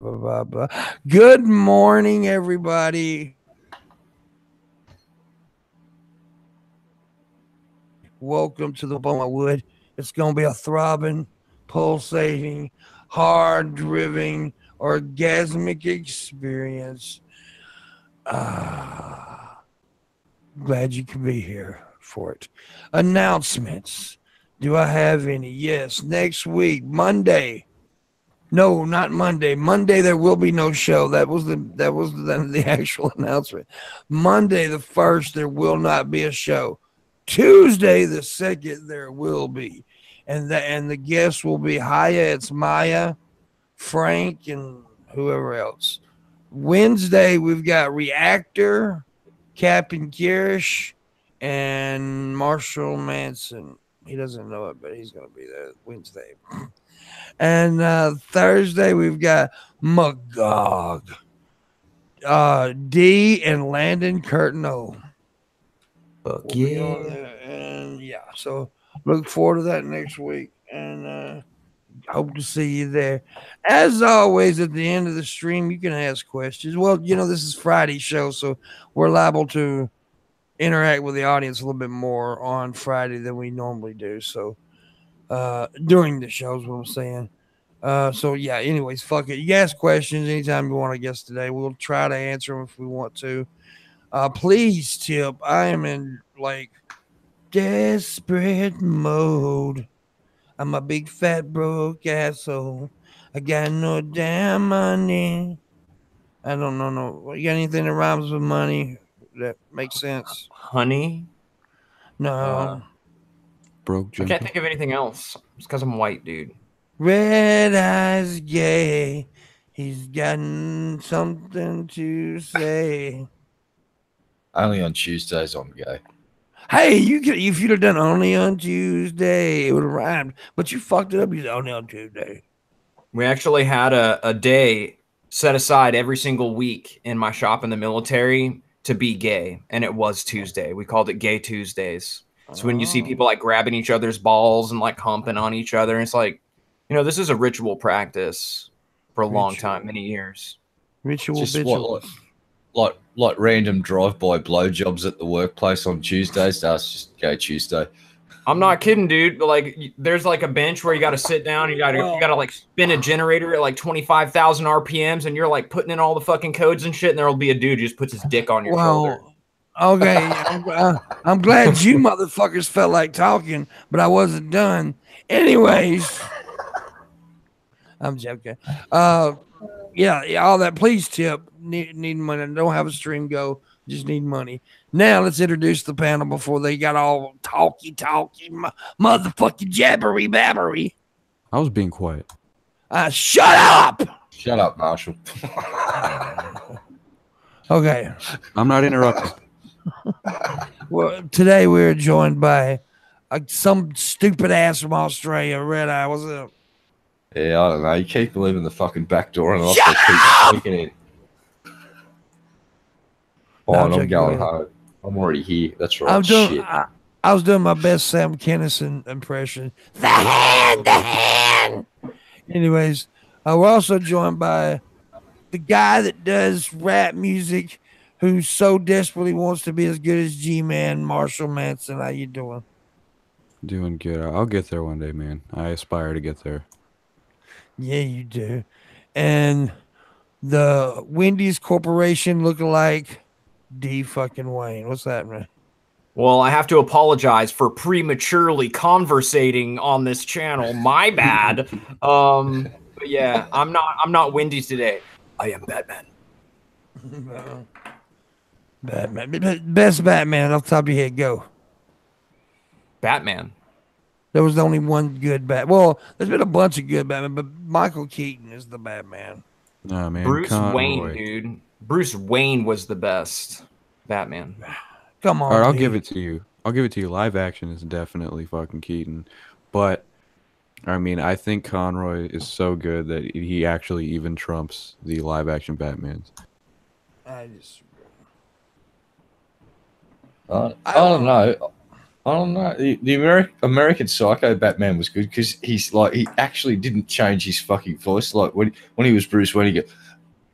blah, blah, blah. Good morning, everybody. Welcome to the Morning Wood. It's going to be a throbbing, pulsating, hard-driven, orgasmic experience. Glad you could be here for it. Announcements. Do I have any? Yes. Next week, Monday. No, not Monday. Monday there will be no show. That was the actual announcement. Monday the 1st there will not be a show. Tuesday the 2nd there will be, and the guests will be Haya. It's Maya, Frank, and whoever else. Wednesday we've got Reactor, Captain Kirish, and Marshall Manson. He doesn't know it, but he's going to be there Wednesday. And Thursday we've got Magog, D, and Landon Curtino. And yeah, so look forward to that next week, and hope to see you there. As always, at the end of the stream, you can ask questions. Well, this is Friday's show, so we're liable to interact with the audience a little bit more on Friday than we normally do. So during the show is what I'm saying. So yeah, anyways, fuck it. You ask questions anytime you want to guess today. We'll try to answer them if we want to. Please tip. I am in desperate mode. I'm a big fat broke asshole. I got no damn money. I don't know. No, you got anything that rhymes with money that makes sense? Honey? No. Broke. I can't think of anything else. It's because I'm white, dude. Red eyes gay. He's got something to say. Only on Tuesdays I'm gay. Hey, if you'd have done only on Tuesday, it would have rhymed. But you fucked it up. You said only on Tuesday. We actually had a day set aside every single week in my shop in the military to be gay, and it was Tuesday. We called it Gay Tuesdays. So when you see people grabbing each other's balls and humping on each other, it's this is a ritual practice for a long time, many years. Ritual. Like random drive-by blowjobs at the workplace on Tuesdays. That's just Gay Tuesday. I'm not kidding, dude. There's a bench where you got to sit down. You got to spin a generator at 25,000 RPMs, and you're putting in all the fucking codes and shit. And there'll be a dude who just puts his dick on your shoulder. Okay, I'm glad you motherfuckers felt like talking, but I wasn't done. Anyways, I'm joking. Yeah, all that. Please tip. Need money. I don't have a stream go. Just need money. Now let's introduce the panel before they got all talky, motherfucking jabbery babbery. I was being quiet. Shut up! Shut up, Marshall. Okay. I'm not interrupting. Well, today we're joined by some stupid ass from Australia. Red Eye, what's up? Yeah, I don't know. You keep leaving the fucking back door and I'll keep sneaking in. Fine, I'm going home. I'm already here. That's right. I was doing my best Sam Kinison impression. The hand. Anyways, we're also joined by the guy that does rap music, who so desperately wants to be as good as G-Man, Marshall Manson. How you doing? Doing good. I'll get there one day, man. I aspire to get there. Yeah, you do. And the Wendy's Corporation lookalike D fucking Wayne. What's that, man? Well, I have to apologize for prematurely conversating on this channel. My bad. But yeah, I'm not Wendy's today. I am Batman. Batman. Best Batman off the top of your head, go. Batman. There was only one good Batman. Well, there's been a bunch of good Batman, but Michael Keaton is the Batman. Nah, man. Bruce Wayne, dude. Bruce Wayne was the best Batman. Come on. All right, I'll give it to you. Live action is definitely fucking Keaton. But, I mean, I think Conroy is so good that he actually even trumps the live action Batmans. I don't know. I don't know. The American Psycho Batman was good because he actually didn't change his fucking voice. Like when he was Bruce Wayne, he go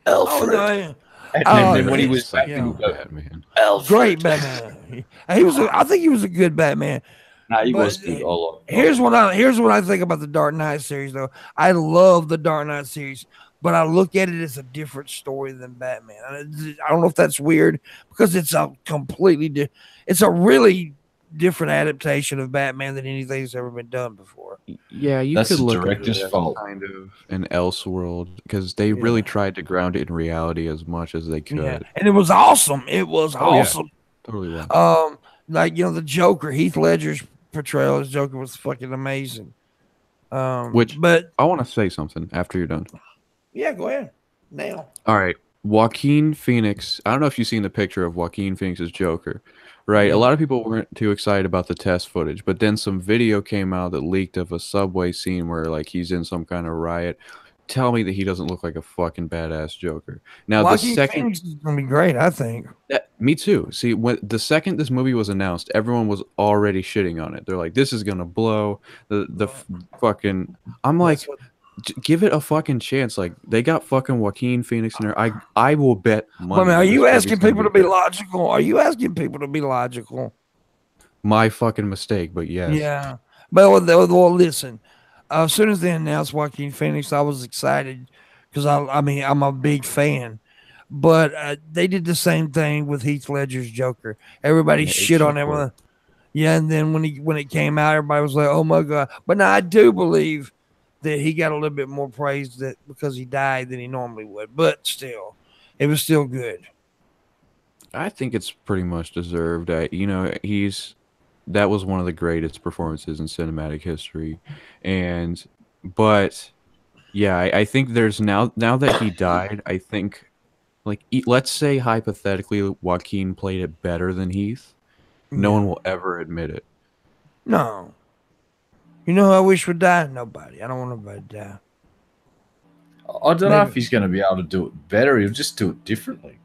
Oh Alfred, no, yeah. and then when he was Psycho Batman, he'd go Batman. Alfred. Great Batman. He was. I think he was a good Batman. No, he But was good. here's what I think about the Dark Knight series, though. I love the Dark Knight series, but I look at it as a different story than Batman. I don't know if that's weird because it's a completely it's a really different adaptation of Batman than anything that's ever been done before. Yeah, you That's could the look at director's it as fault. kind of an Elseworld because they really tried to ground it in reality as much as they could. Yeah, and it was awesome. It was yeah. awesome. Totally was. Like the Joker, Heath Ledger's portrayal as Joker was fucking amazing. But I want to say something after you're done. yeah, go ahead. Now. All right. Joaquin Phoenix. I don't know if you've seen the picture of Joaquin Phoenix's Joker, right? A lot of people weren't too excited about the test footage, but then some video came out that leaked of a subway scene where like he's in some kind of riot. Tell me that he doesn't look like a fucking badass Joker. Now Joaquin the second Phoenix is gonna be great, I think. me too. See, when the second this movie was announced, everyone was already shitting on it. They're like, "This is gonna blow." Fucking. I'm like, give it a fucking chance. Like they got fucking Joaquin Phoenix in there. I will bet money. I mean, are you this asking movie's gonna people to be good. logical? Are you asking people to be logical? My fucking mistake, but yes. Yeah. But well, listen. As soon as they announced Joaquin Phoenix, I was excited because I mean I'm a big fan. But they did the same thing with Heath Ledger's Joker. Everybody shit on him. Yeah, and then when it came out, everybody was like, "Oh my god!" But now I do believe that he got a little bit more praise that because he died than he normally would. But still, it was still good. I think it's pretty much deserved. That was one of the greatest performances in cinematic history, but yeah, I think there's now that he died, I think like let's say hypothetically Joaquin played it better than Heath. No one will ever admit it. No. You know who I wish would die? Nobody. I don't want nobody to die. I don't know if he's going to be able to do it better. He'll just do it differently.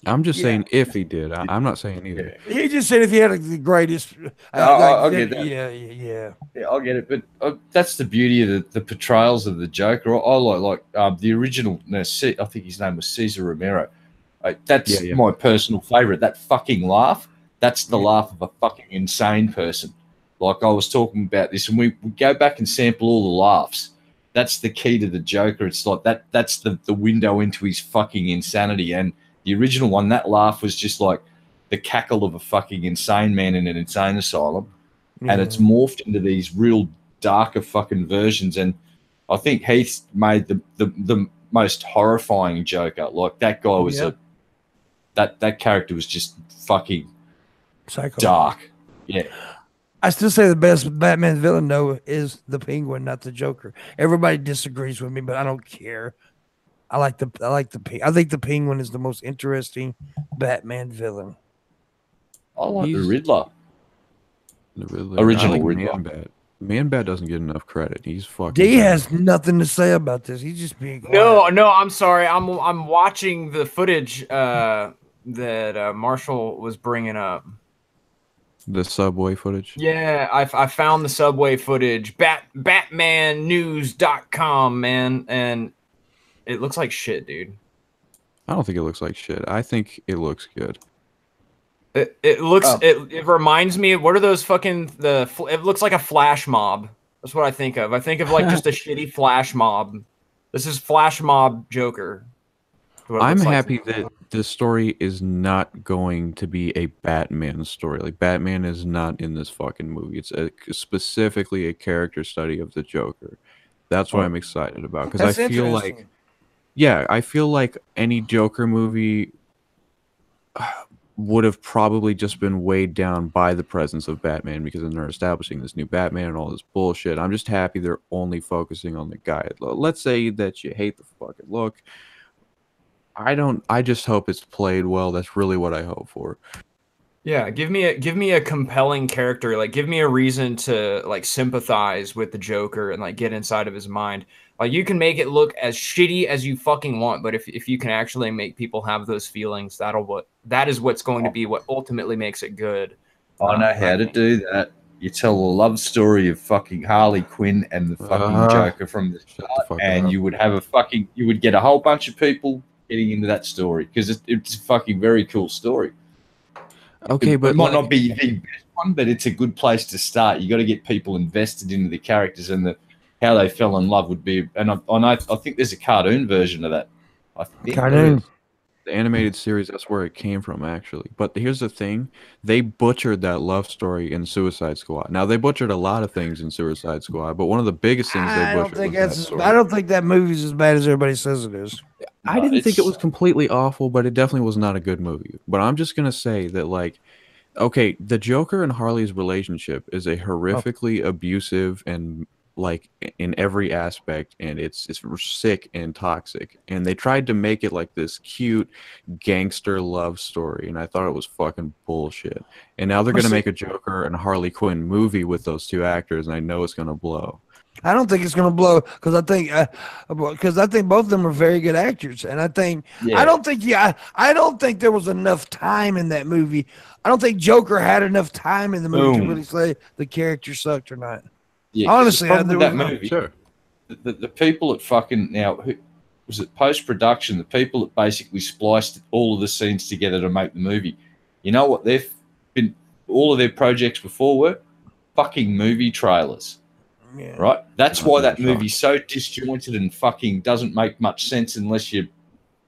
I'm just saying if he did. I'm not saying either. He just said if he had the greatest. I'll get that. Yeah, I'll get it. But that's the beauty of the portrayals of the Joker. I like the original. I think his name was Cesar Romero. That's my personal favorite. That fucking laugh. That's the laugh of a fucking insane person. Like I was talking about this, and we go back and sample all the laughs. That's the key to the Joker. It's like that's the window into his fucking insanity. And the original one, that laugh was just like the cackle of a fucking insane man in an insane asylum. Yeah. And it's morphed into these real darker fucking versions. And I think Heath made the most horrifying Joker. Like that guy was that character was just fucking psycho dark. Yeah. I still say the best Batman villain though is the Penguin, not the Joker. Everybody disagrees with me, but I don't care. I think the Penguin is the most interesting Batman villain. I like the Riddler. The Riddler. Original Riddler. Man-Bat doesn't get enough credit. He's fucking. D has nothing to say about this. He's just being quiet. No, I'm sorry. I'm watching the footage that Marshall was bringing up. The subway footage? Yeah, I found the subway footage. Batmannews.com, man, and it looks like shit, dude. I don't think it looks like shit. I think it looks good. It looks it reminds me of what are those fucking it looks like a flash mob. That's what I think of. I think of like just a shitty flash mob. This is flash mob Joker. I'm happy that this story is not going to be a Batman story. Like Batman is not in this fucking movie. It's specifically a character study of the Joker. That's what I'm excited about because I feel like, I feel like any Joker movie would have probably just been weighed down by the presence of Batman because then they're establishing this new Batman and all this bullshit. I'm just happy they're only focusing on the guy. Let's say that you hate the fucking look. I just hope it's played well. That's really what I hope for. Yeah, give me a compelling character. Like give me a reason to like sympathize with the Joker and like get inside of his mind. Like you can make it look as shitty as you fucking want, but if you can actually make people have those feelings, that is what's going to be what ultimately makes it good. I know how to do that. You tell a love story of fucking Harley Quinn and the fucking Joker from the start, and you would have you would get a whole bunch of people getting into that story because it's a fucking very cool story. Okay, but it might not be the best one, but it's a good place to start. You got to get people invested into the characters and how they fell in love would be. And I think there's a cartoon version of that. I think Cartoon. The animated series, that's where it came from, actually. But here's the thing. They butchered that love story in Suicide Squad. Now, they butchered a lot of things in Suicide Squad, but one of the biggest things they butchered was that story. I don't think that movie's as bad as everybody says it is. I didn't think it was completely awful, but it definitely was not a good movie. But I'm just going to say that, like, okay, the Joker and Harley's relationship is a horrifically abusive and like in every aspect, and it's sick and toxic, and they tried to make it like this cute gangster love story, and I thought it was fucking bullshit. And now they're gonna make a Joker and Harley Quinn movie with those two actors, and I know it's gonna blow. I don't think it's gonna blow because I think both of them are very good actors, and I think I don't think there was enough time in that movie. I don't think Joker had enough time in the movie to really say the character sucked or not. Yeah, honestly, that movie. Sure. The people that fucking was it post-production? The people that basically spliced all of the scenes together to make the movie. You know what they've been? All of their projects before were fucking movie trailers. Yeah. Right. That's why that movie's so disjointed and fucking doesn't make much sense unless you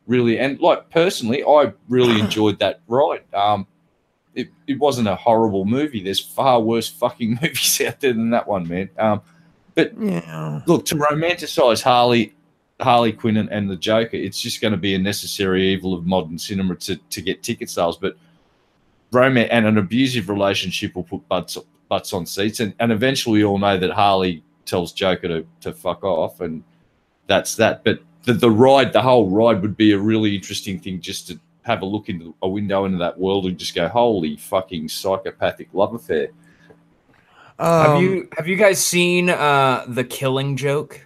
really. And like personally, I really enjoyed that ride. It wasn't a horrible movie. There's far worse fucking movies out there than that one, man. But look, to romanticize Harley Quinn and the Joker, it's just going to be a necessary evil of modern cinema to get ticket sales. But romance and an abusive relationship will put butts on seats, and eventually we all know that Harley tells Joker to fuck off, and that's that. But the whole ride would be a really interesting thing just to have a look into a window into that world and just go, holy fucking psychopathic love affair. Have you guys seen The Killing Joke?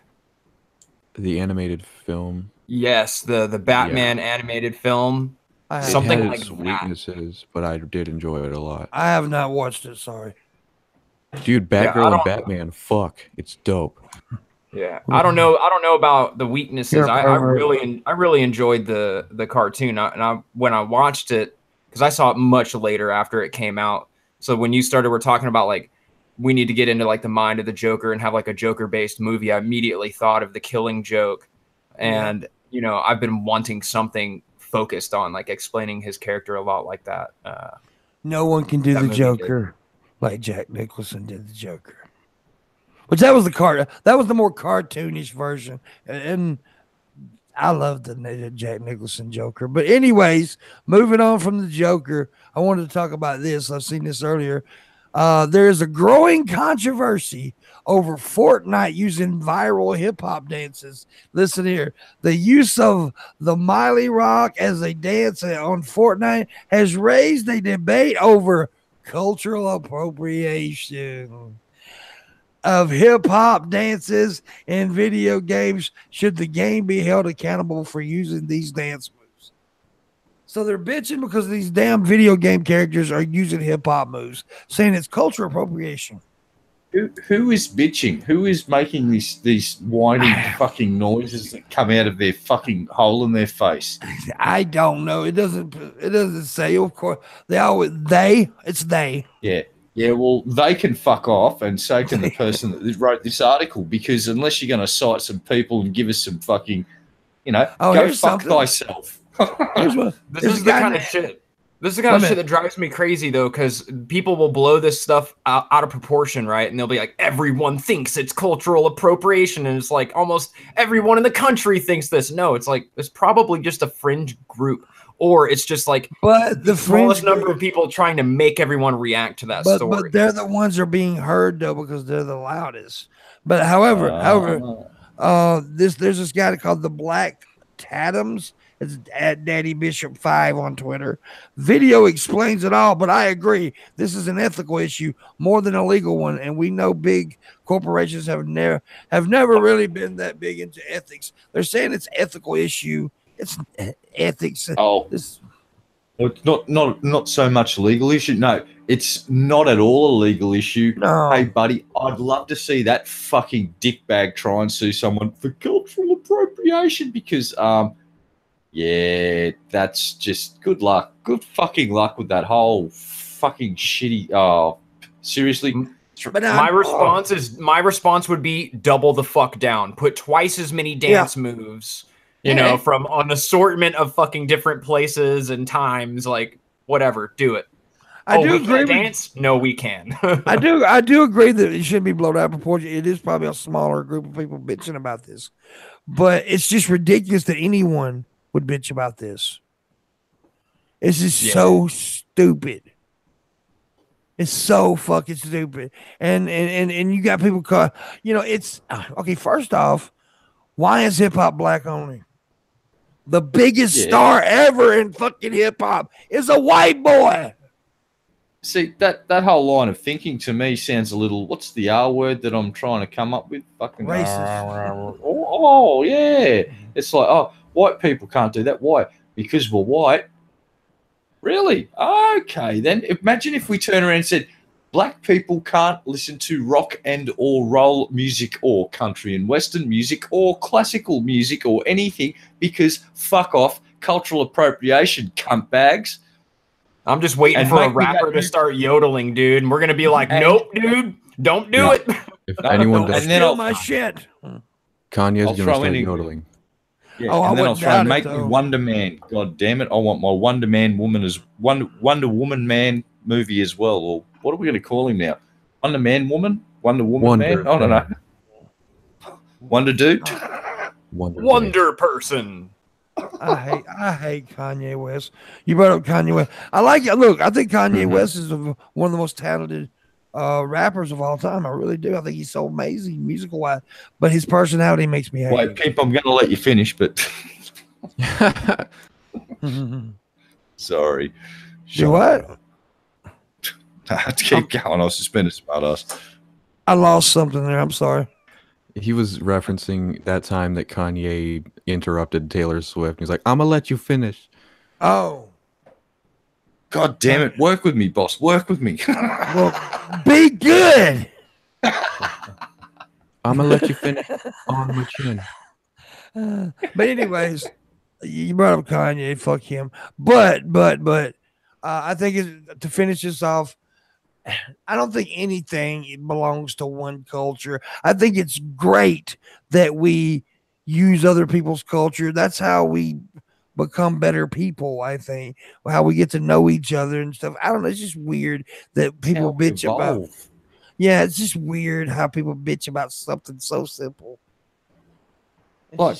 The animated film? Yes, the Batman animated film. Something it had like its weaknesses, but I did enjoy it a lot. I have not watched it, sorry. Dude, Batgirl and Batman, fuck. It's dope. Yeah, I don't know about the weaknesses. I really enjoyed the cartoon, and when I watched it, because I saw it much later after it came out. So when you were talking about like we need to get into like the mind of the Joker and have like a Joker based movie, I immediately thought of The Killing Joke, and I've been wanting something focused on like explaining his character a lot like that. No one can do the Joker like Jack Nicholson did the Joker. Which that was the more cartoonish version, and I love the Jack Nicholson Joker. But anyways, moving on from the Joker, I wanted to talk about this. I've seen this earlier. There is a growing controversy over Fortnite using viral hip hop dances. Listen here, the use of the Miley Rock as a dance on Fortnite has raised a debate over cultural appropriation of hip-hop dances in video games. Should the game be held accountable for using these dance moves? So they're bitching because these damn video game characters are using hip-hop moves, saying it's cultural appropriation. Who is bitching? Who is making these whining fucking noises that come out of their fucking hole in their face? I don't know. It doesn't say. Of course, it's they. Yeah. Yeah, well, they can fuck off, and so can the person that wrote this article, because unless you're going to cite some people and give us some fucking, go fuck thyself. This is the kind of shit that drives me crazy, though, because people will blow this stuff out of proportion, right? And they'll be like, everyone thinks it's cultural appropriation, and it's like almost everyone in the country thinks this. No, it's like it's probably just a fringe group. Or it's just like the smallest number of people trying to make everyone react to that story. But they're the ones that are being heard, though, because they're the loudest. But however, there's this guy called the Black Tadams. It's at Daddy Bishop 5 on Twitter. Video explains it all, but I agree. This is an ethical issue more than a legal one, and we know big corporations have never really been that big into ethics. They're saying it's ethical issue. It's ethics. Oh, Well, it's not so much a legal issue. No, it's not at all a legal issue. No. Hey, buddy, I'd love to see that fucking dickbag try and sue someone for cultural appropriation because, yeah, that's just good luck. Good fucking luck with that whole fucking shitty. Oh, seriously. But my response would be double the fuck down. Put twice as many dance moves. You know, from an assortment of fucking different places and times, like whatever, do it. I do we agree. Can't dance? No, we can. I do agree that it shouldn't be blown out of proportion. It is probably a smaller group of people bitching about this, but it's just ridiculous that anyone would bitch about this. It's just so stupid. It's so fucking stupid, and you got people call. You know, it's okay. First off, why is hip hop black only? The biggest star ever in fucking hip hop is a white boy. See, that whole line of thinking to me sounds a little, what's the R word that I'm trying to come up with? Fucking racist. Oh, yeah. It's like, oh, white people can't do that. Why? Because we're white. Really? Okay, then imagine if we turn around and said, black people can't listen to rock and or roll music or country and western music or classical music or anything because fuck off, cultural appropriation, cunt bags. I'm just waiting for a rapper to start yodeling, dude, and we're gonna be like, nope, dude, don't do it. If anyone does, and then my shit. Kanye's gonna start yodeling. Yeah, and then I'll try and make me Wonder Man. God damn it! I want my Wonder Man woman as Wonder Woman man movie as well. Or what are we going to call him now? Wonder Man woman? Wonder Woman man? I don't know. Wonder dude? Wonder person. I hate Kanye West. You brought up Kanye West. I like it. Look, I think Kanye West is one of the most talented rappers of all time. I really do. I think he's so amazing musical wise, but his personality makes me hate him. Wait, Pimp, I'm going to let you finish, but sorry. Do what? Keep going. I was just being a smartass. I lost something there. I'm sorry. He was referencing that time that Kanye interrupted Taylor Swift. He's like, I'm going to let you finish. Oh. God damn it. Work with me, boss. Work with me. Well, be good. I'm going to let you finish on my chin. But anyways, you brought up Kanye. Fuck him. But I think to finish this off, I don't think anything belongs to one culture. I think it's great that we use other people's culture. That's how we become better people, I think. How we get to know each other and stuff. I don't know. It's just weird that people bitch about. Yeah, it's just weird how people bitch about something so simple. Like,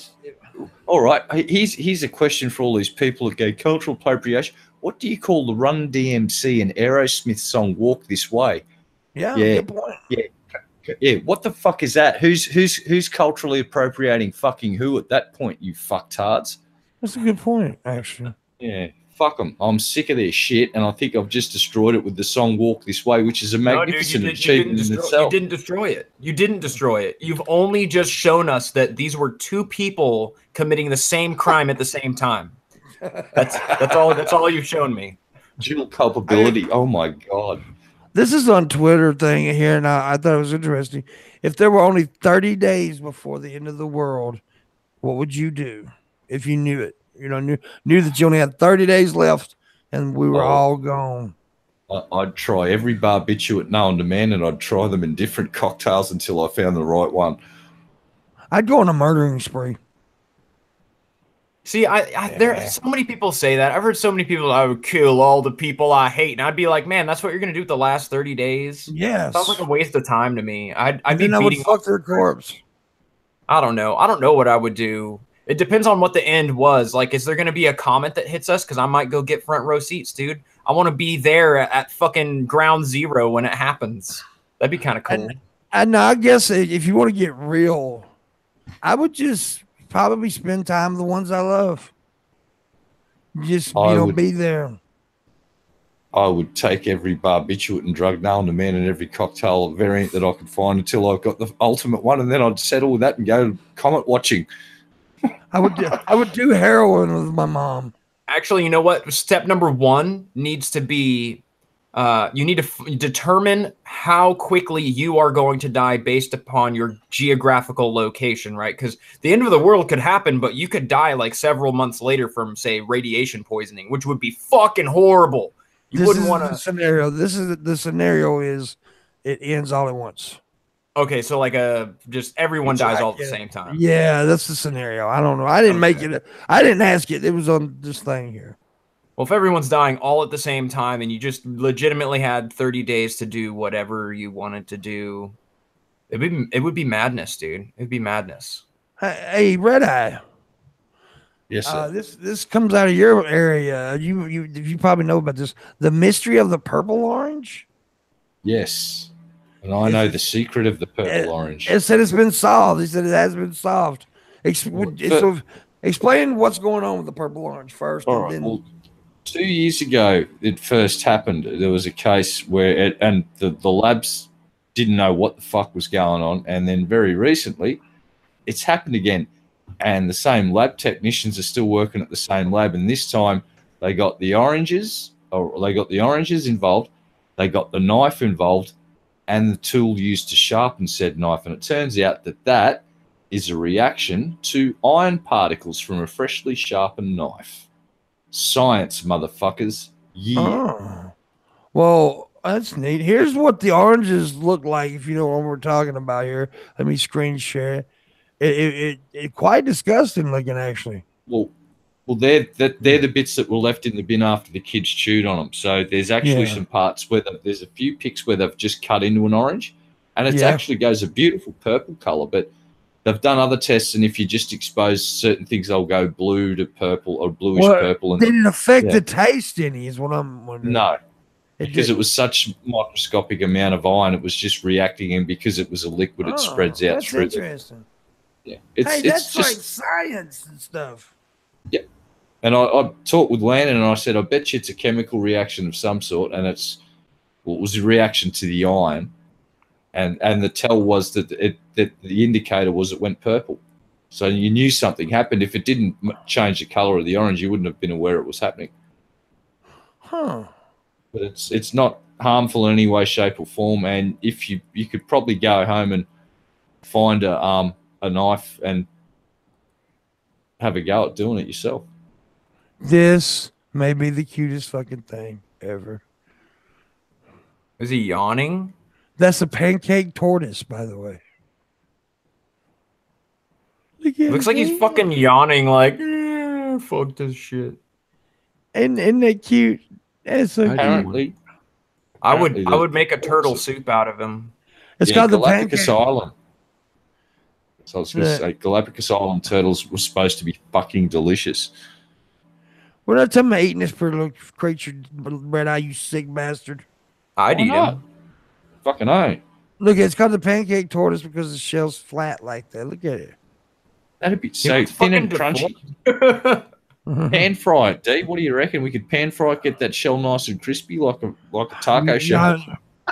all right, here's a question for all these people that go cultural appropriation. What do you call the Run DMC and Aerosmith song "Walk This Way"? Yeah, good point. Yeah. What the fuck is that? Who's culturally appropriating fucking who at that point? You fucktards. That's a good point, actually. Yeah, fuck them. I'm sick of their shit, and I think I've just destroyed it with the song "Walk This Way," which is a magnificent achievement in itself. You didn't destroy it. You didn't destroy it. You've only just shown us that these were two people committing the same crime at the same time. That's all you've shown me. Dual culpability. Oh my god. This is on Twitter thing here, and I thought it was interesting. If there were only 30 days before the end of the world, what would you do if you knew it? You know, knew that you only had 30 days left, and we were all gone. I'd try every barbiturate known to man, and I'd try them in different cocktails until I found the right one. I'd go on a murdering spree. See, there so many people say that. I've heard so many people, I would kill all the people I hate. And I'd be like, man, that's what you're going to do with the last 30 days? Yes. Sounds like a waste of time to me. I'd be I would fuck their corpse. I don't know. I don't know what I would do. It depends on what the end was. Like, is there going to be a comment that hits us? Because I might go get front row seats, dude. I want to be there at fucking ground zero when it happens. That'd be kind of cool. And I guess if you want to get real, I would just probably spend time with the ones I love. Just, be there. I would take every barbiturate and drug known to man and every cocktail variant that I could find until I got the ultimate one, and then I'd settle with that and go comet watching. I would do heroin with my mom. Actually, you know what? Step number 1 needs to be you need to determine how quickly you are going to die based upon your geographical location, right? Because the end of the world could happen, but you could die like several months later from, say, radiation poisoning, which would be fucking horrible. You wouldn't want to. Scenario. The scenario is it ends all at once. Okay, so like just everyone dies all at the same time. Yeah, that's the scenario. I don't know. I didn't make it. I didn't ask it. It was on this thing here. Well, if everyone's dying all at the same time and you just legitimately had 30 days to do whatever you wanted to do, it would be madness, dude. It'd be madness. Hey, Red Eye. Yes, sir. This comes out of your area. You probably know about this. The mystery of the purple orange. Yes, and I know the secret of the purple orange. It said it's been solved. He said it has been solved. Explain what's going on with the purple orange first. All right. Well, 2 years ago, it first happened. There was a case where the labs didn't know what the fuck was going on. And then very recently, it's happened again. And the same lab technicians are still working at the same lab. And this time, they got the oranges involved. They got the knife involved and the tool used to sharpen said knife. And it turns out that is a reaction to iron particles from a freshly sharpened knife. Science, motherfuckers. Yeah. Oh. Well, that's neat. Here's what the oranges look like, if you know what we're talking about here. Let me screen share. It quite disgusting looking, actually. Well, they're the bits that were left in the bin after the kids chewed on them. So there's actually some parts where there's a few pics where they've just cut into an orange, and it actually goes a beautiful purple color, but they've done other tests, and if you just expose certain things, they'll go blue to purple or bluish purple. And did it affect the taste any? Is what I'm wondering. No, because it was such microscopic amount of iron, it was just reacting, and because it was a liquid, it spreads out that's through. Interesting. It's just like science and stuff. Yeah, and I talked with Landon, and I said, I bet you it's a chemical reaction of some sort, and it was a reaction to the iron. And the tell was that the indicator was it went purple. So you knew something happened. If it didn't change the color of the orange, you wouldn't have been aware it was happening. Huh. But it's not harmful in any way, shape, or form. And if you could probably go home and find a knife and have a go at doing it yourself. This may be the cutest fucking thing ever. Is he yawning? That's a pancake tortoise, by the way. Looks like he's fucking yawning like, fuck this shit. Isn't that cute? That's so Apparently, cute. I would make a turtle soup out of him. It's called the Galapagos pancake. Island. So I was going to say, Galapagos Island turtles were supposed to be fucking delicious. We're not talking about eating this pretty little creature, Red Eye, you sick bastard. I'd eat him. Fucking A. Look, it's called the pancake tortoise because the shell's flat like that. Look at it. That'd be so thin and crunchy. Pan fry it, D. What do you reckon? We could pan fry it, get that shell nice and crispy like a taco shell.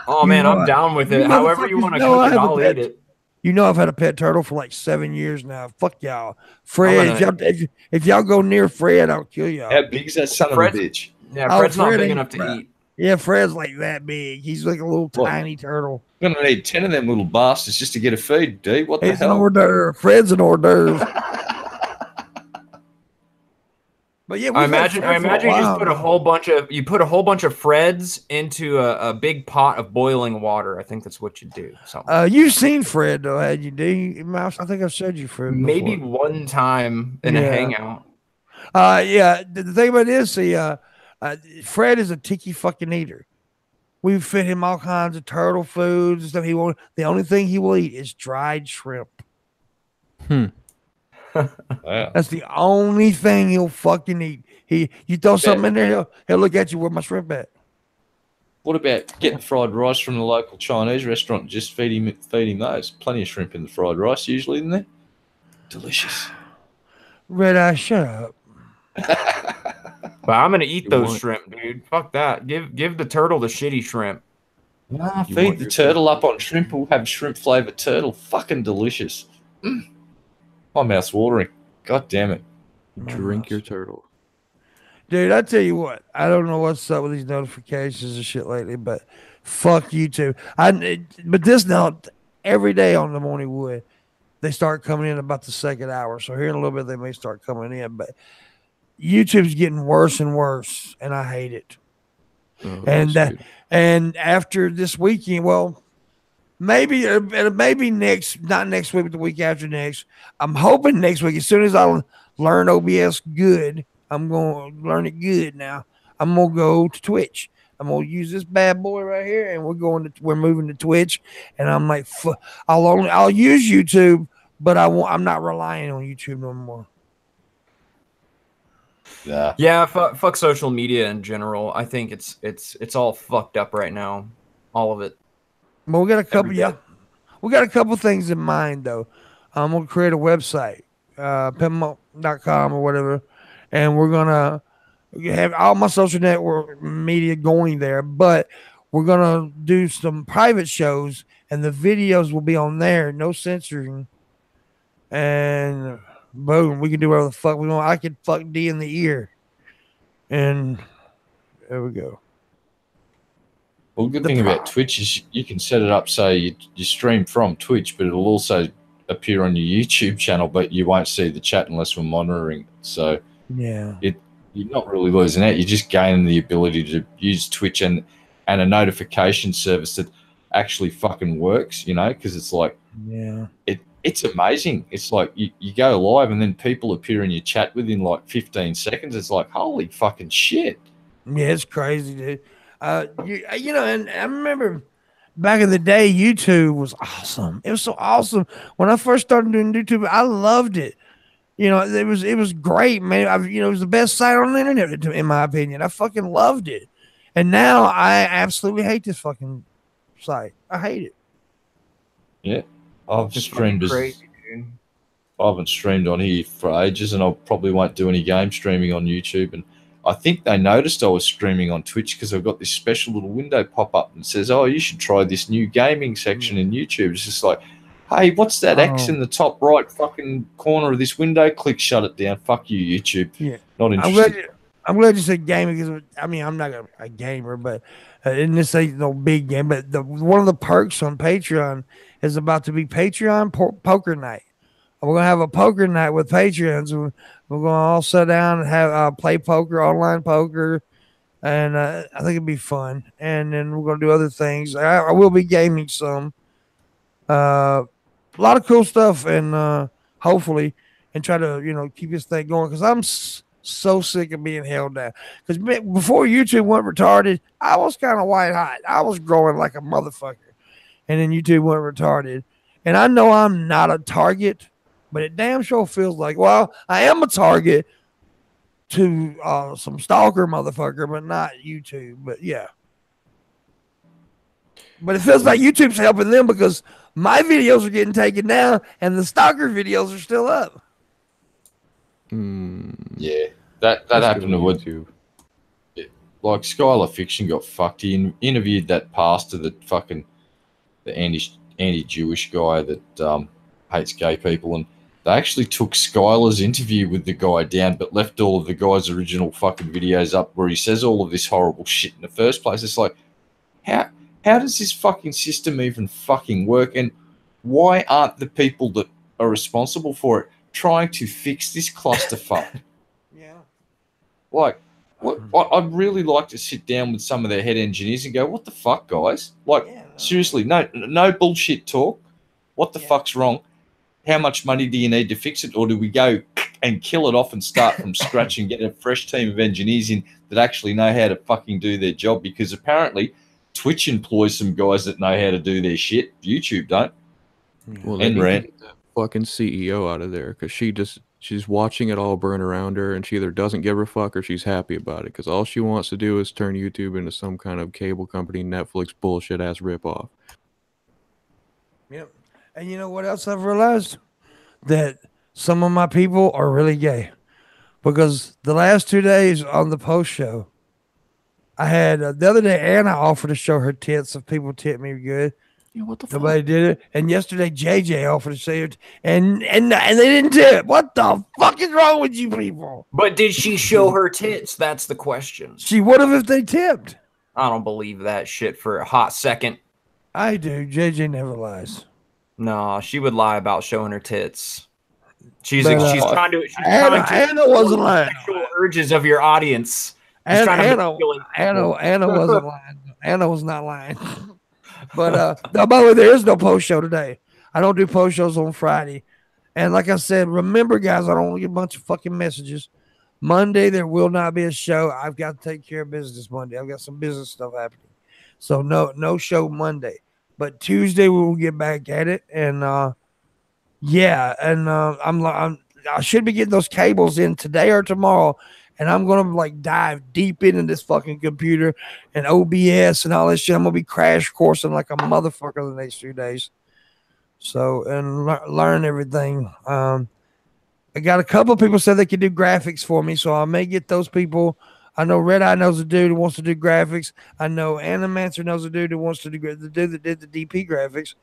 Oh man, I'm down with it. However you want to cook it, I'll eat it. You know I've had a pet turtle for like 7 years now. Fuck y'all. Fred, if y'all go near Fred, I'll kill y'all. How big is that son of a bitch? Yeah, Fred's not big enough to eat. Yeah, Fred's like that big. He's like a little tiny turtle. I'm going to need 10 of them little bastards just to get a feed, D. What the hell? An hors d'oeuvre. Fred's an hors d'oeuvre. But yeah, I imagine you just put a whole bunch of Freds into a big pot of boiling water. I think that's what you do. You've seen Fred though, had you? D Mouse? I think I've showed you Fred. Maybe one time in a hangout. Yeah. The thing about this, Fred is a tiki fucking eater. We fed him all kinds of turtle foods and stuff. The only thing he will eat is dried shrimp. Wow. That's the only thing he'll fucking eat. You throw something in there, he'll look at you, where my shrimp at? What about getting fried rice from the local Chinese restaurant and just feed him those? Plenty of shrimp in the fried rice usually, isn't there? Delicious. Red Eye, shut up. But I'm gonna eat those shrimp, dude. Fuck that. Give the turtle the shitty shrimp. Nah, feed the turtle up on shrimp. We'll have shrimp flavored turtle. Fucking delicious. My mouth's watering. God damn it. Drink your turtle. Dude, I tell you what, I don't know what's up with these notifications and shit lately, but fuck YouTube. But this now, every day on the Morning Wood, they start coming in about the second hour. So here in a little bit, they may start coming in. But YouTube's getting worse and worse, and I hate it. Oh, And after this weekend, well, maybe next, not next week, but the week after next. I'm hoping next week, as soon as I learn OBS good, I'm going to learn it good now. I'm going to go to Twitch. I'm going to use this bad boy right here, and we're moving to Twitch. And I'm like, I'll use YouTube, but I'm not relying on YouTube no more. Yeah, fuck social media in general. I think it's all fucked up right now. All of it. But we got a couple, we got a couple things in mind though. I'm gonna create a website, Pimpmunk.com or whatever, and we're gonna have all my social network media going there. But we're gonna do some private shows, and the videos will be on there, no censoring, and boom, we can do whatever the fuck we want. I could fuck D in the ear, and there we go. Well, the good thing about Twitch is you can set it up so you stream from Twitch, but it'll also appear on your YouTube channel, but you won't see the chat unless we're monitoring it. So yeah, you're not really losing out. You're just gaining the ability to use Twitch and a notification service that actually fucking works, you know, because it's like, yeah, it's amazing. It's like you go live and then people appear in your chat within like 15 seconds. It's like, holy fucking shit. Yeah, it's crazy, dude. You know, and I remember back in the day, YouTube was awesome. It was so awesome. When I first started doing YouTube, I loved it. You know, it was great, man. You know, it was the best site on the internet, in my opinion. I fucking loved it. And now I absolutely hate this fucking site. I hate it. Yeah. I haven't streamed on here for ages, and I probably won't do any game streaming on YouTube. And I think they noticed I was streaming on Twitch because I've got this special little window pop up and says, "Oh, you should try this new gaming section in YouTube." It's just like, hey, what's that X in the top right fucking corner of this window? Click, shut it down. Fuck you, YouTube. Yeah, not interested. I'm glad you said gaming because I mean I'm not a gamer, but and this ain't no big game. But one of the perks on Patreon is about to be Patreon poker night. We're gonna have a poker night with Patreons. We're gonna all sit down and have play poker, online poker, and I think it'd be fun. And then we're gonna do other things. I will be gaming some, a lot of cool stuff, and hopefully, and try to keep this thing going because I'm so sick of being held down. Because before YouTube went retarded, I was kind of white hot. I was growing like a motherfucker, and then YouTube went retarded. And I know I'm not a target. But it damn sure feels like, well, I am a target to some stalker motherfucker, but not YouTube. But yeah. But it feels like YouTube's helping them because my videos are getting taken down and the stalker videos are still up. Yeah, that happened to YouTube. Like Skylar Fiction got fucked. He interviewed that pastor, the anti-Jewish guy that hates gay people, and they actually took Skylar's interview with the guy down, but left all of the guy's original fucking videos up where he says all of this horrible shit in the first place. It's like, how does this fucking system even fucking work? And why aren't the people that are responsible for it trying to fix this clusterfuck? Yeah. Like, I'd really like to sit down with some of their head engineers and go, what the fuck, guys? Like, seriously, no bullshit talk. What the fuck's wrong? How much money do you need to fix it? Or do we go and kill it off and start from scratch and get a fresh team of engineers in that actually know how to fucking do their job? Because apparently Twitch employs some guys that know how to do their shit. YouTube don't. Well, and Rand, get that fucking CEO out of there because she's watching it all burn around her, and she either doesn't give a fuck or she's happy about it because all she wants to do is turn YouTube into some kind of cable company, Netflix bullshit ass ripoff. Yep. And you know what else I've realized? That some of my people are really gay. Because the last 2 days on the post show, I had, the other day, Anna offered to show her tits if people tip me good. Yeah, what the fuck? Nobody did it. And yesterday, JJ offered to say it, and they didn't tip. What the fuck is wrong with you people? But did she show her tits? That's the question. She would have if they tipped. I don't believe that shit for a hot second. I do. JJ never lies. No, she would lie about showing her tits. She's But, trying to. She's Anna, trying to Anna wasn't lying. sexual urges of your audience. Anna wasn't lying. Anna was not lying. But by the way, there is no post show today. I don't do post shows on Friday. And like I said, remember, guys, I don't want to get a bunch of fucking messages. Monday, there will not be a show. I've got to take care of business Monday. I've got some business stuff happening. So no show Monday. But Tuesday, we will get back at it. And I should be getting those cables in today or tomorrow. And I'm going to like dive deep into this fucking computer and OBS and all this shit. I'm going to be crash coursing like a motherfucker the next few days. So, and learn everything. I got a couple of people said they could do graphics for me. So I may get those people. I know Red Eye knows a dude who wants to do graphics. I know Animancer knows a dude who wants to do the dude that did the DP graphics.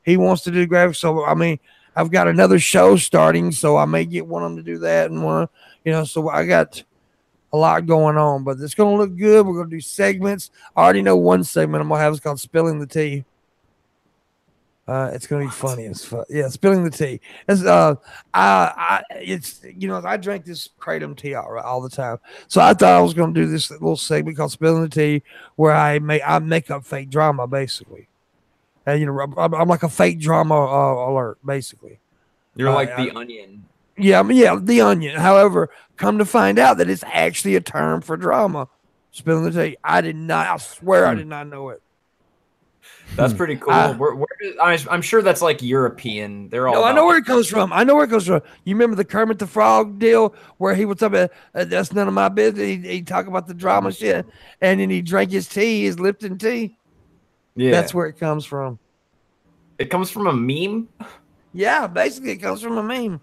He wants to do graphics. So, I mean, I've got another show starting. So I may get one of them to do that. And so I got a lot going on, but it's going to look good. We're going to do segments. I already know one segment I'm going to have is called Spilling the Tea. It's going to be funny as fuck. Yeah, Spilling the Tea. I drink this Kratom tea all the time. So I thought I was going to do this little segment called Spilling the Tea where I make up fake drama, basically. And, I'm like a fake drama alert, basically. You're like the Onion. Yeah, the Onion. However, come to find out that it's actually a term for drama. Spilling the tea. I swear I did not know it. That's pretty cool. I'm sure that's like European. They're all. No, I know where it comes from. You remember the Kermit the Frog deal where he was talking about that's none of my business. He talk about the drama shit, and then he drank his tea, his Lipton tea. Yeah, that's where it comes from. It comes from a meme. Yeah, basically, it comes from a meme.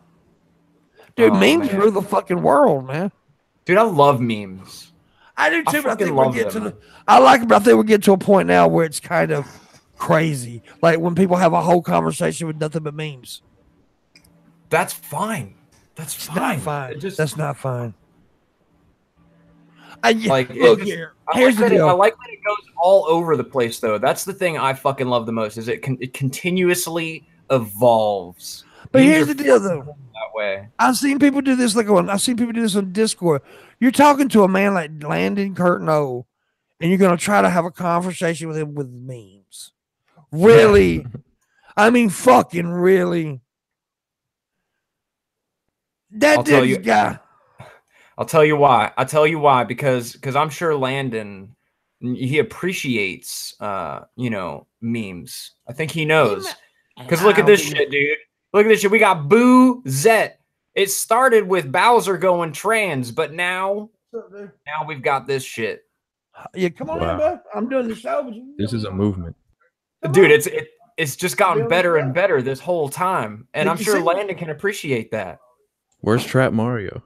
Dude, memes rule the fucking world, man. Dude, I love memes. I do too, but I think we'll get to I think we'll get to a point now where it's kind of crazy. Like when people have a whole conversation with nothing but memes. That's fine. That's not fine. That's not fine. Here's the deal. I like that it goes all over the place, though. That's the thing I fucking love the most. Is it continuously evolves. But here's the deal, though. That way, I've seen people do this. I've seen people do this on Discord. You're talking to a man like Landon Curtin, and you're gonna try to have a conversation with him with memes. Really? I mean, fucking really. That dude's guy. I'll tell you why. Because I'm sure Landon, he appreciates memes. I think he knows. Because look at this shit, dude. Look at this shit. We got Boo Zet. It started with Bowser going trans, but now we've got this shit. Yeah, come on in, bro. I'm doing the show. This is a movement. Dude, it's just gotten better and better this whole time. And I'm sure Landon can appreciate that. Where's Trap Mario?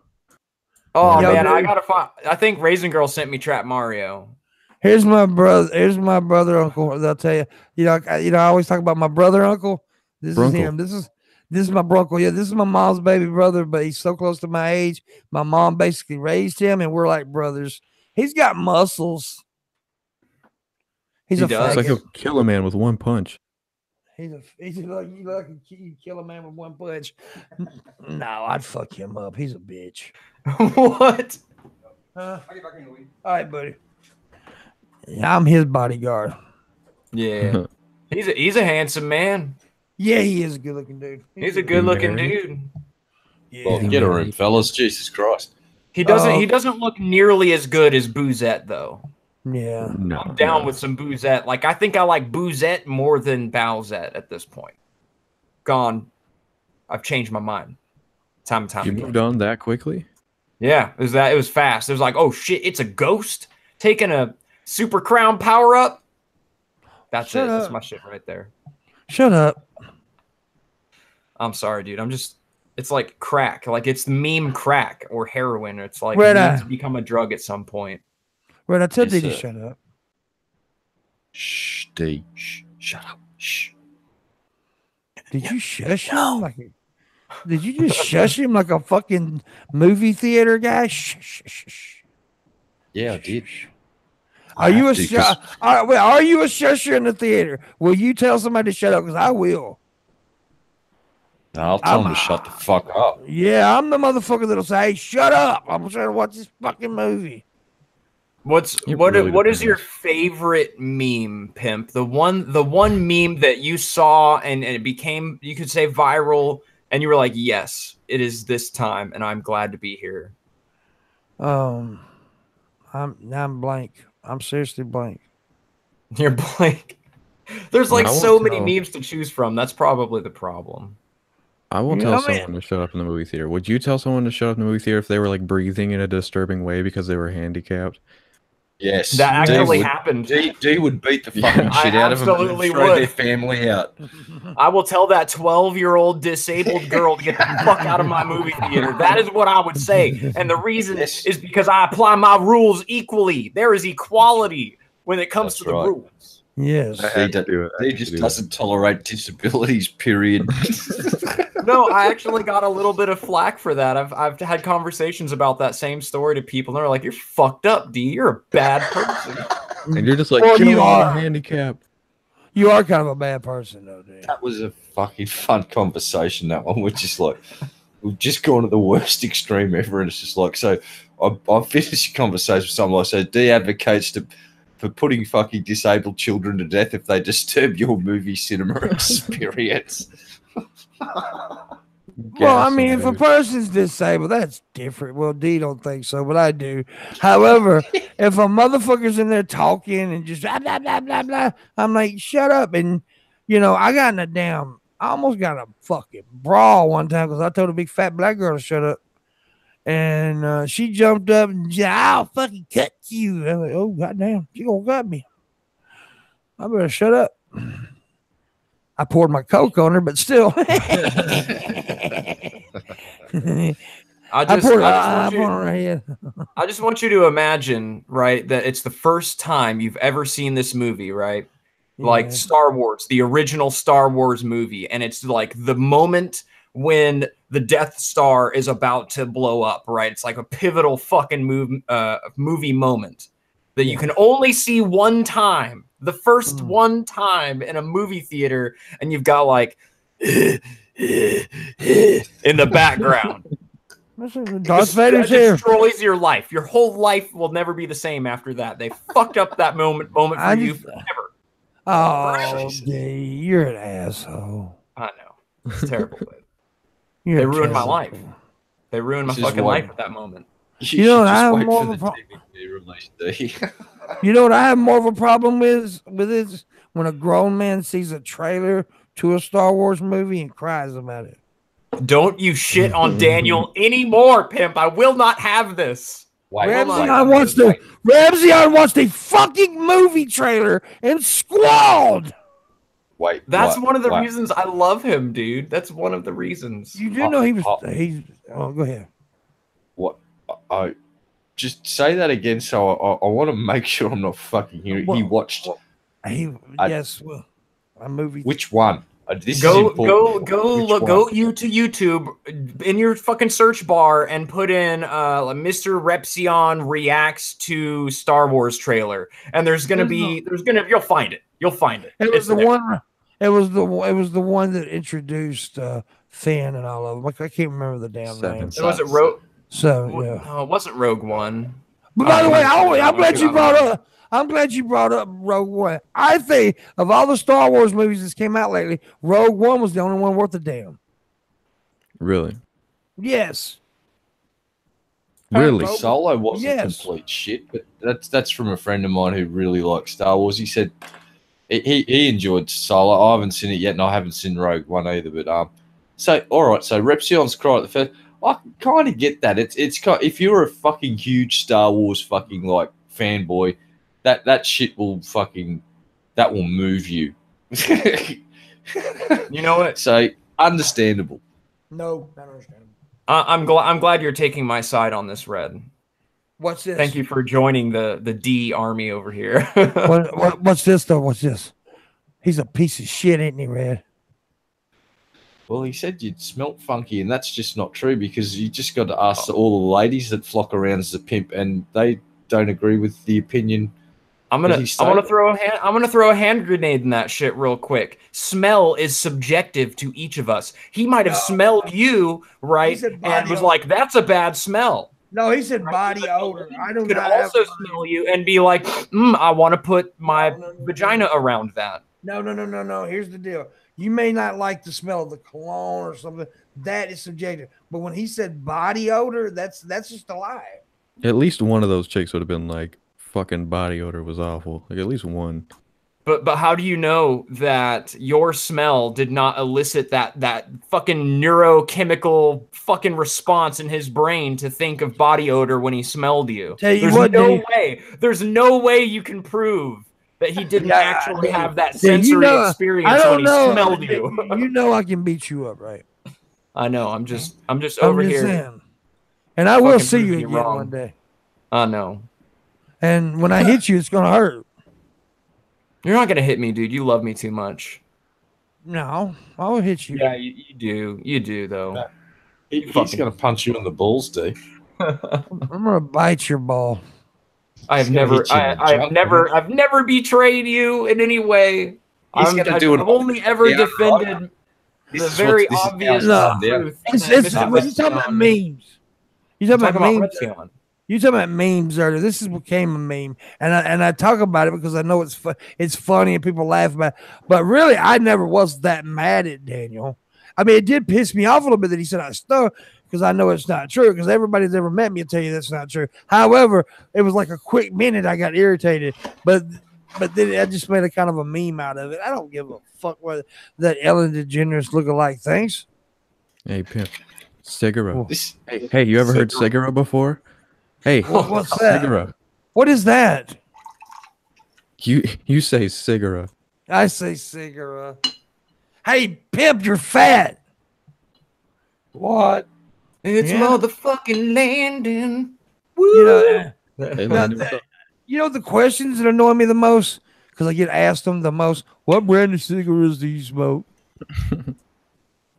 Oh, man, I gotta find. I think Raisin Girl sent me Trap Mario. Here's my brother uncle. I'll tell you. I always talk about my brother uncle. This is him. This is my brunkle. Yeah, this is my mom's baby brother, but he's so close to my age. My mom basically raised him, and we're like brothers. He's got muscles. He's like he'll kill a man with one punch. He's like you kill a man with one punch. No, I'd fuck him up. He's a bitch. What? All right, buddy. Yeah, I'm his bodyguard. Yeah, he's a handsome man. Yeah, he is a good-looking dude. He's a good-looking dude. Yeah. Well, get a room, fellas. Jesus Christ. He doesn't look nearly as good as Boozette, though. Yeah. No, I'm down with some Boozette. Like, I think I like Boozette more than Bowsette at this point. I've changed my mind. Time you moved on that quickly? Yeah, it was fast. It was like, oh shit, it's a ghost taking a super crown power up. That's it. That's my shit right there. Shut up. I'm sorry, dude. It's like crack. Like it's meme crack or heroin. It's like it needs to become a drug at some point. Right, I told you to shut up. Shh, D. Shh. Shut up. Shh. Did you shush him like? Did you just shush him like a fucking movie theater guy? Shh, shh, shh, shh. Yeah, I did. Are you a are you a shusher in the theater? Will you tell somebody to shut up? Because I will. No, I'll tell them to shut the fuck up. Yeah, I'm the motherfucker that'll say, "Hey, shut up! I'm trying to watch this fucking movie." What is your favorite meme, Pimp? The one meme that you saw and it became, you could say, viral, and you were like, "Yes, it is this time, and I'm glad to be here." I'm blank. I'm seriously blank. You're blank. There's like so many memes to choose from. That's probably the problem. I will tell someone to shut up in the movie theater. Would you tell someone to shut up in the movie theater if they were like breathing in a disturbing way because they were handicapped? Yes, that actually happened. D would beat the fucking shit out of them and throw their family out. I will tell that 12-year-old disabled girl to get the fuck out of my movie theater. That is what I would say. And the reason is because I apply my rules equally. There is equality when it comes to the rules. Yes. He just doesn't tolerate disabilities, period. No, I actually got a little bit of flack for that. I've had conversations about that same story to people, and they're like, "You're fucked up, D. You're a bad person." And you're just like, you are handicapped. You are kind of a bad person, though, dude. That was a fucking fun conversation, that one. We're just like, we've just gone to the worst extreme ever, and it's just like, so I finished a conversation with someone like, so D advocates for putting fucking disabled children to death if they disturb your movie cinema experience. Well, I mean, if a person's disabled, that's different. Well, D don't think so, but I do. However, if a motherfucker's in there talking and just blah, blah, blah, blah, blah, I'm like, shut up. And, you know, I almost got a fucking brawl one time because I told a big fat black girl to shut up. And she jumped up and said, "I'll fucking cut you." I'm like, "Oh, goddamn, she gonna cut me. I better shut up." I poured my Coke on her, but still. I just want you to imagine, right, that it's the first time you've ever seen this movie, right? Yeah. Like Star Wars, the original Star Wars movie. And it's like the moment when the Death Star is about to blow up, right? It's like a pivotal fucking movie moment that you can only see one time. The first one time in a movie theater, and you've got like in the background. Darth Vader's here. Destroys your life. Your whole life will never be the same after that. They fucked up that moment for you forever. Oh, you're an asshole. I know. It's terrible. They ruined my life. They ruined my fucking life at that moment. You know what I have more of a problem. You know what I have more of a problem with is when a grown man sees a trailer to a Star Wars movie and cries about it. Don't you shit on Daniel anymore, Pimp. I will not have this. Ramsey watched a fucking movie trailer and squalled. That's one of the reasons I love him, dude. That's one of the reasons. You didn't know he was. Go ahead. What? Just say that again, so I want to make sure I'm not fucking hearing. He watched. A movie. Which one? Go to YouTube in your fucking search bar and put in Mr. Repsion reacts to Star Wars trailer, and you'll find it. You'll find it. It was the one that introduced Finn and all of them. I can't remember the damn name. Was it Rogue? So yeah. No, it wasn't Rogue One. But by the way, I'm glad you brought up Rogue One. I think of all the Star Wars movies that came out lately, Rogue One was the only one worth a damn. Really? Yes. Really? Solo wasn't complete shit, but that's from a friend of mine who really likes Star Wars. He said he enjoyed Solo. I haven't seen it yet, and I haven't seen Rogue One either. But so all right, so Repsion's cry at the first. I kind of get that. It's if you're a fucking huge Star Wars fucking like fanboy, that shit will move you. You know what? So understandable. No, not understandable. I'm glad you're taking my side on this, Red. What's this? Thank you for joining the D army over here. What's this though? What's this? He's a piece of shit, ain't he, Red? Well, he said you'd smelt funky, and that's just not true because you just got to ask all the ladies that flock around as a pimp, and they don't agree with the opinion. I'm gonna throw a hand grenade in that shit real quick. Smell is subjective to each of us. He might have smelled you, right, and was like, "That's a bad smell." No, he said body odor. I don't. Could also smell you and be like, "I want to put my vagina around that." No. Here's the deal. You may not like the smell of the cologne or something. That is subjective. But when he said body odor, that's just a lie. At least one of those chicks would have been like, fucking body odor was awful. Like at least one. But how do you know that your smell did not elicit that fucking neurochemical fucking response in his brain to think of body odor when he smelled you? There's no way you can prove that he didn't actually have that sensory experience when he smelled you. You know I can beat you up, right? I know. I'm just over here. Saying. And I will see you again one day. I know. And when I hit you, it's gonna hurt. You're not gonna hit me, dude. You love me too much. No, I will hit you. Yeah, you do. You do, though. He's gonna punch you in the balls, dude. I'm gonna bite your ball. I've never betrayed you in any way. I've only ever defended the very obvious truth. You're talking about memes. You're talking about memes. You talking about memes earlier. This is became a meme, and I talk about it because I know it's funny and people laugh about it. But really, I never was that mad at Daniel. I mean, it did piss me off a little bit that he said I stunk because I know it's not true. Because everybody that's ever met me will tell you that's not true. However, it was like a quick minute I got irritated, but then I just made a kind of a meme out of it. I don't give a fuck what that Ellen DeGeneres lookalike thinks. Hey, Pimp, cigara. Hey, you ever heard cigara before? Hey, what's that? Cigara. What is that? You say cigara. I say cigara. Hey, Pimp, you're fat. What? It's motherfucking landing. Woo! You know the questions that annoy me the most? Because I get asked them the most. What brand of cigarettes do you smoke?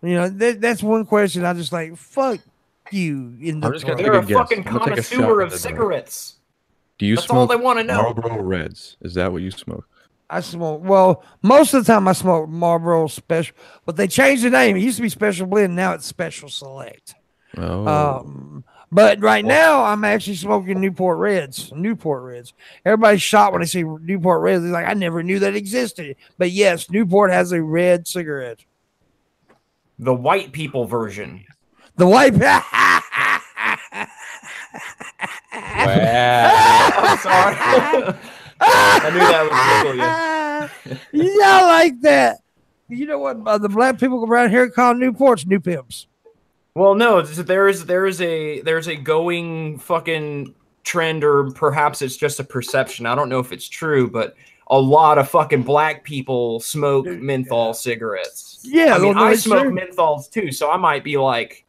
That's one question I just like, fuck you. They're a fucking connoisseur of cigarettes. Do you That's smoke all they want to know. Marlboro Reds? Is that what you smoke? I smoke, well, most of the time I smoke Marlboro Special, but they changed the name. It used to be Special Blend, now it's Special Select. Oh. But right now I'm actually smoking Newport Reds. Everybody's shocked when they see Newport Reds. They're like, I never knew that existed. But yes, Newport has a red cigarette. The white people version. The white. Wow. I'm sorry. I knew that would tickle you. Yeah, like that. You know what? The black people around here call Newports new pimps. Well, no, there's a going fucking trend, or perhaps it's just a perception. I don't know if it's true, but a lot of fucking black people smoke menthol cigarettes. Yeah, I mean, I smoke menthols too, so I might be like,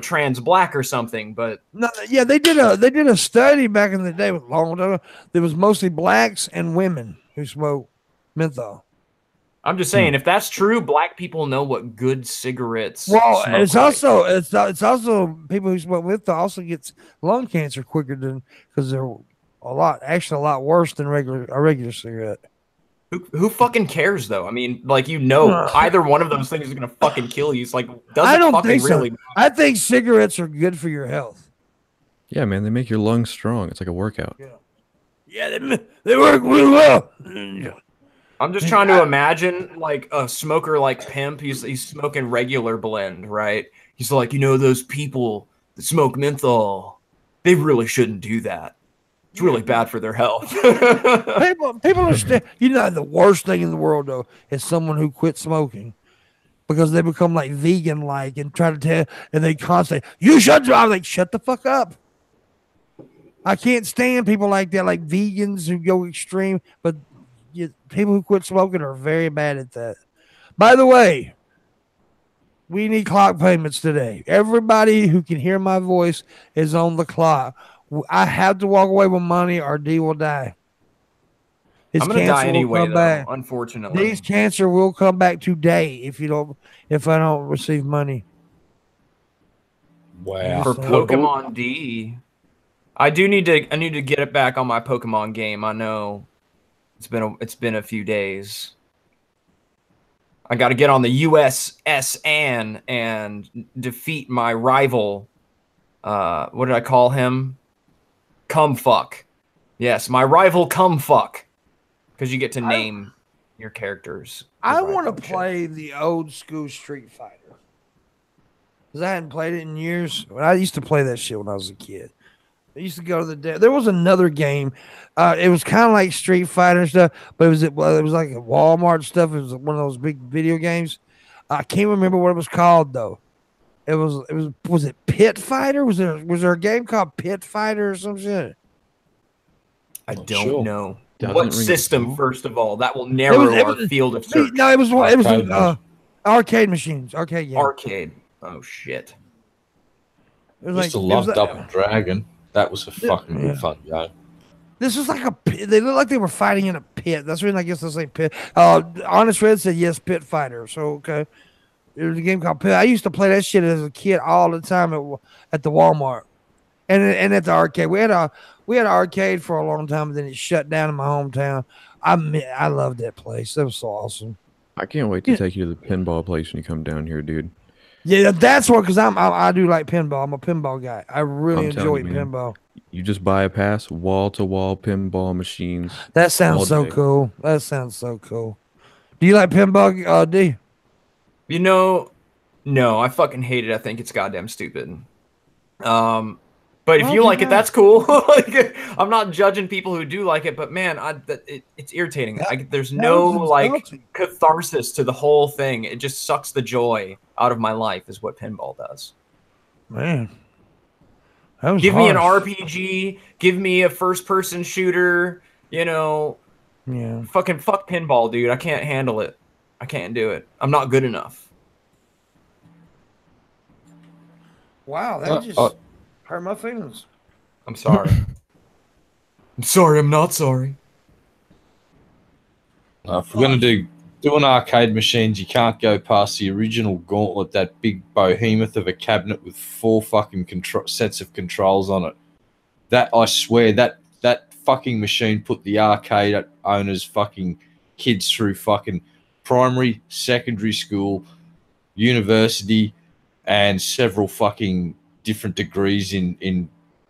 trans black or something. But no, yeah, they did a study back in the day with long time. There was mostly blacks and women who smoked menthol. I'm just saying, if that's true, black people know what good cigarettes. Well, it's also people who smoke menthol also gets lung cancer quicker because they're a lot worse than a regular cigarette. Who fucking cares though? I mean, like either one of those things is gonna fucking kill you. It's like I don't think so. Really I think cigarettes are good for your health. Yeah, man, they make your lungs strong. It's like a workout. Yeah, they work really well. I'm just trying to imagine like a smoker like Pimp. He's smoking regular blend, right? He's like, those people that smoke menthol, they really shouldn't do that. It's really bad for their health. people understand. The worst thing in the world though is someone who quit smoking because they become like vegan like and try to tell, and they constantly you should. I'm like, shut the fuck up. I can't stand people like that, like vegans who go extreme, but people who quit smoking are very bad at that. By the way, we need clock payments today. Everybody who can hear my voice is on the clock. I have to walk away with money or D will die. I'm gonna die anyway, though. Unfortunately, His cancer will come back today if I don't receive money. Wow. For Pokemon D, I need to get it back on my Pokemon game. I know it's been a few days. I got to get on the USSN and defeat my rival. What did I call him? Cumfuck. Yes, my rival Cumfuck. Because you get to name your characters. I want to play the old school Street Fighter. Because I hadn't played it in years. I used to play that shit when I was a kid. I used to go to there was another game. It was kind of like Street Fighter and stuff, but it was like a Walmart stuff. It was one of those big video games. I can't remember what it was called though. Was it Pit Fighter? Was there a game called Pit Fighter or some shit? I don't know. What system, first of all? That will narrow our field of search. No, it was arcade machines. Arcade, yeah. Arcade. Oh shit. I used to love Double Dragon. That was a fucking good fun game. This was like a pit. They looked like they were fighting in a pit. That's the reason I guess they say pit. Honest Red said yes, Pit Fighter. So okay. It was a game called Pit. I used to play that shit as a kid all the time at the Walmart. And at the arcade. We had an arcade for a long time, but then it shut down in my hometown. I loved that place. That was so awesome. I can't wait to take you to the pinball place when you come down here, dude. Yeah, that's what, because I do like pinball. I'm a pinball guy. I really enjoy pinball. You just buy a pass, wall-to-wall pinball machines. That sounds so cool. That sounds so cool. Do you like pinball, D? You know, no, I fucking hate it. I think it's goddamn stupid. But if you like it, that's cool. Like, I'm not judging people who do like it, but man, it's irritating. There's no catharsis to the whole thing. It just sucks the joy out of my life, is what pinball does. Man, give me an RPG. Give me a first-person shooter. You know, fuck pinball, dude. I can't handle it. I can't do it. I'm not good enough. Wow, that just hurt my feelings. I'm sorry. I'm sorry. I'm not sorry. If we're going to do an arcade machines, you can't go past the original Gauntlet, that big behemoth of a cabinet with 4 fucking sets of controls on it. That, I swear, that fucking machine put the arcade owners' fucking kids through fucking primary, secondary school, university, and several fucking different degrees in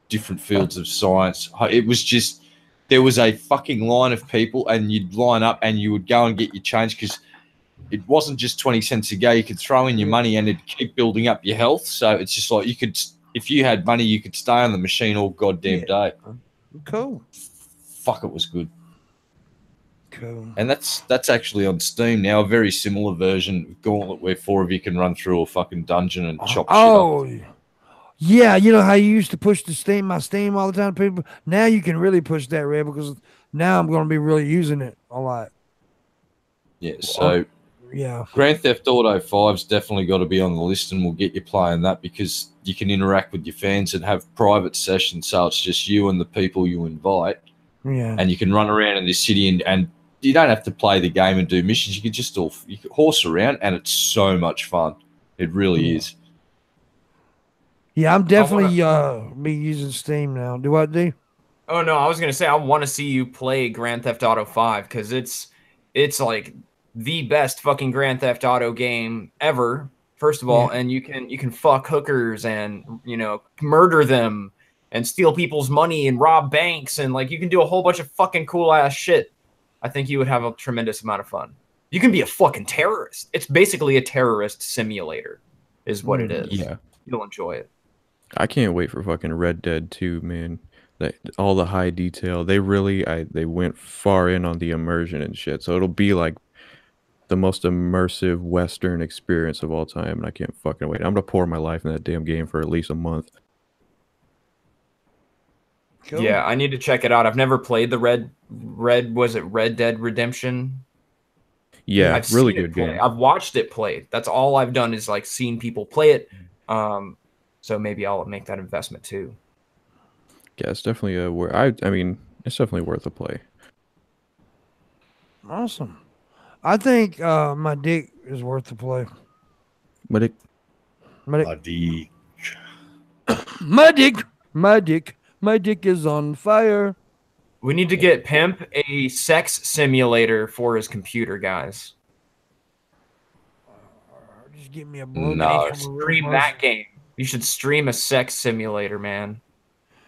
different fields of science. It was just, there was a fucking line of people, and you'd line up and you would go and get your change, because it wasn't just 20 cents a go. You could throw in your money and it'd keep building up your health. So it's just like, you could, if you had money, you could stay on the machine all goddamn day. Cool. Fuck, it was good. Cool. And that's actually on Steam now, a very similar version of Gauntlet where 4 of you can run through a fucking dungeon and chop shit up. Yeah, you know how you used to push my Steam all the time, people? Now you can really push that, Red, because now I'm going to be really using it a lot. Yeah, so Grand Theft Auto 5's definitely got to be on the list, and we'll get you playing that, because you can interact with your fans and have private sessions, so it's just you and the people you invite. Yeah. And you can run around in the city, and you don't have to play the game and do missions. You can just you can horse around, and it's so much fun. It really is. Yeah, I'm definitely be using Steam now. Do what, D? Oh no, I was gonna say I want to see you play Grand Theft Auto 5, because it's like the best fucking Grand Theft Auto game ever. First of all, and you can fuck hookers and murder them and steal people's money and rob banks, and like you can do a whole bunch of fucking cool ass shit. I think you would have a tremendous amount of fun. You can be a fucking terrorist. It's basically a terrorist simulator, is what it is. Yeah, you'll enjoy it. I can't wait for fucking Red Dead 2, man. All the high detail. They went far in on the immersion and shit. So it'll be like the most immersive Western experience of all time, and I can't fucking wait. I'm gonna pour my life in that damn game for at least a month. Cool. Yeah, I need to check it out. I've never played the was it Red Dead Redemption? Yeah, really good game. I've watched it played. That's all I've done is like seen people play it. So maybe I'll make that investment too. Yeah, it's definitely I mean, it's definitely worth a play. Awesome. I think my dick is worth the play. But it, My dick is on fire. We need to get Pimp a sex simulator for his computer, guys. Just give me a No. Stream that game. You should stream a sex simulator, man.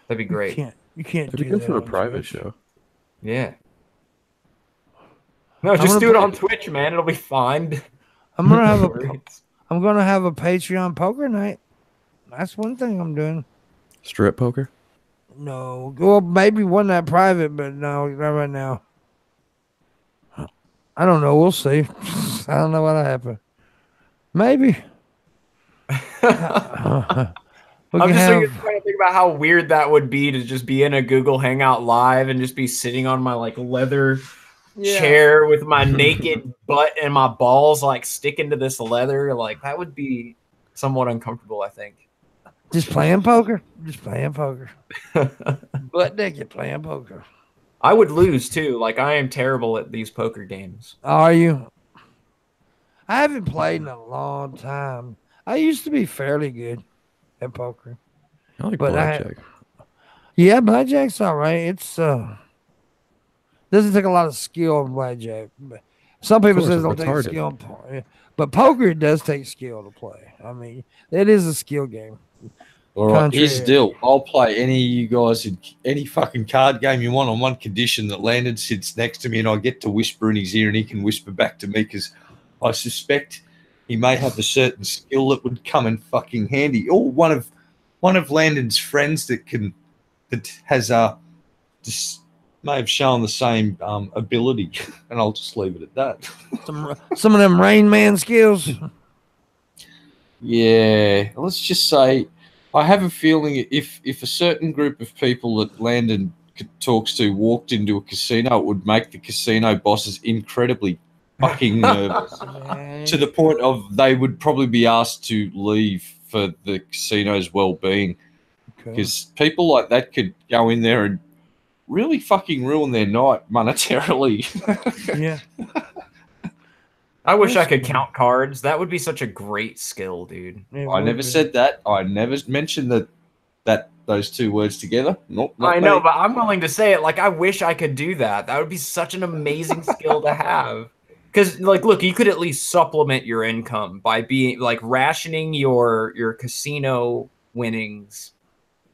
That'd be great. You can't it'd be do good that for a on private Twitch. show. Yeah. No, just do it on Twitch, man. It'll be fine. I'm gonna have a Patreon poker night. That's one thing I'm doing. Strip poker? No, well, maybe one that private, but no, not right now. I don't know. We'll see. I don't know what'll happen. Maybe. I'm just trying to think about how weird that would be to just be in a Google Hangout live and just be sitting on my like leather chair with my naked butt and my balls like sticking to this leather. Like that would be somewhat uncomfortable, I think. Just playing poker. Butt naked playing poker. I would lose too. Like I am terrible at these poker games. Are you? I haven't played in a long time. I used to be fairly good at poker. I like blackjack. Yeah, blackjack's all right. It's doesn't take a lot of skill in blackjack. But some people say it don't take skill, but poker it does take skill to play. I mean, it is a skill game. All right, here's the deal. I'll play any of you guys in any fucking card game you want on one condition that Landon sits next to me and I get to whisper in his ear and he can whisper back to me because I suspect he may have a certain skill that would come in fucking handy. Or one of Landon's friends that has just may have shown the same ability, and I'll just leave it at that. Some of them Rain Man skills. Yeah, let's just say I have a feeling if a certain group of people that Landon talks to walked into a casino, it would make the casino bosses incredibly fucking nervous to the point of they would probably be asked to leave for the casino's well-being because people like that could go in there and really fucking ruin their night monetarily. Yeah. I wish I could count cards. That would be such a great skill, dude. I never said that. I never mentioned that those two words together. Nope. I know, but I'm willing to say it. Like, I wish I could do that. That would be such an amazing skill to have. Because, like, look, you could at least supplement your income by being like rationing your casino winnings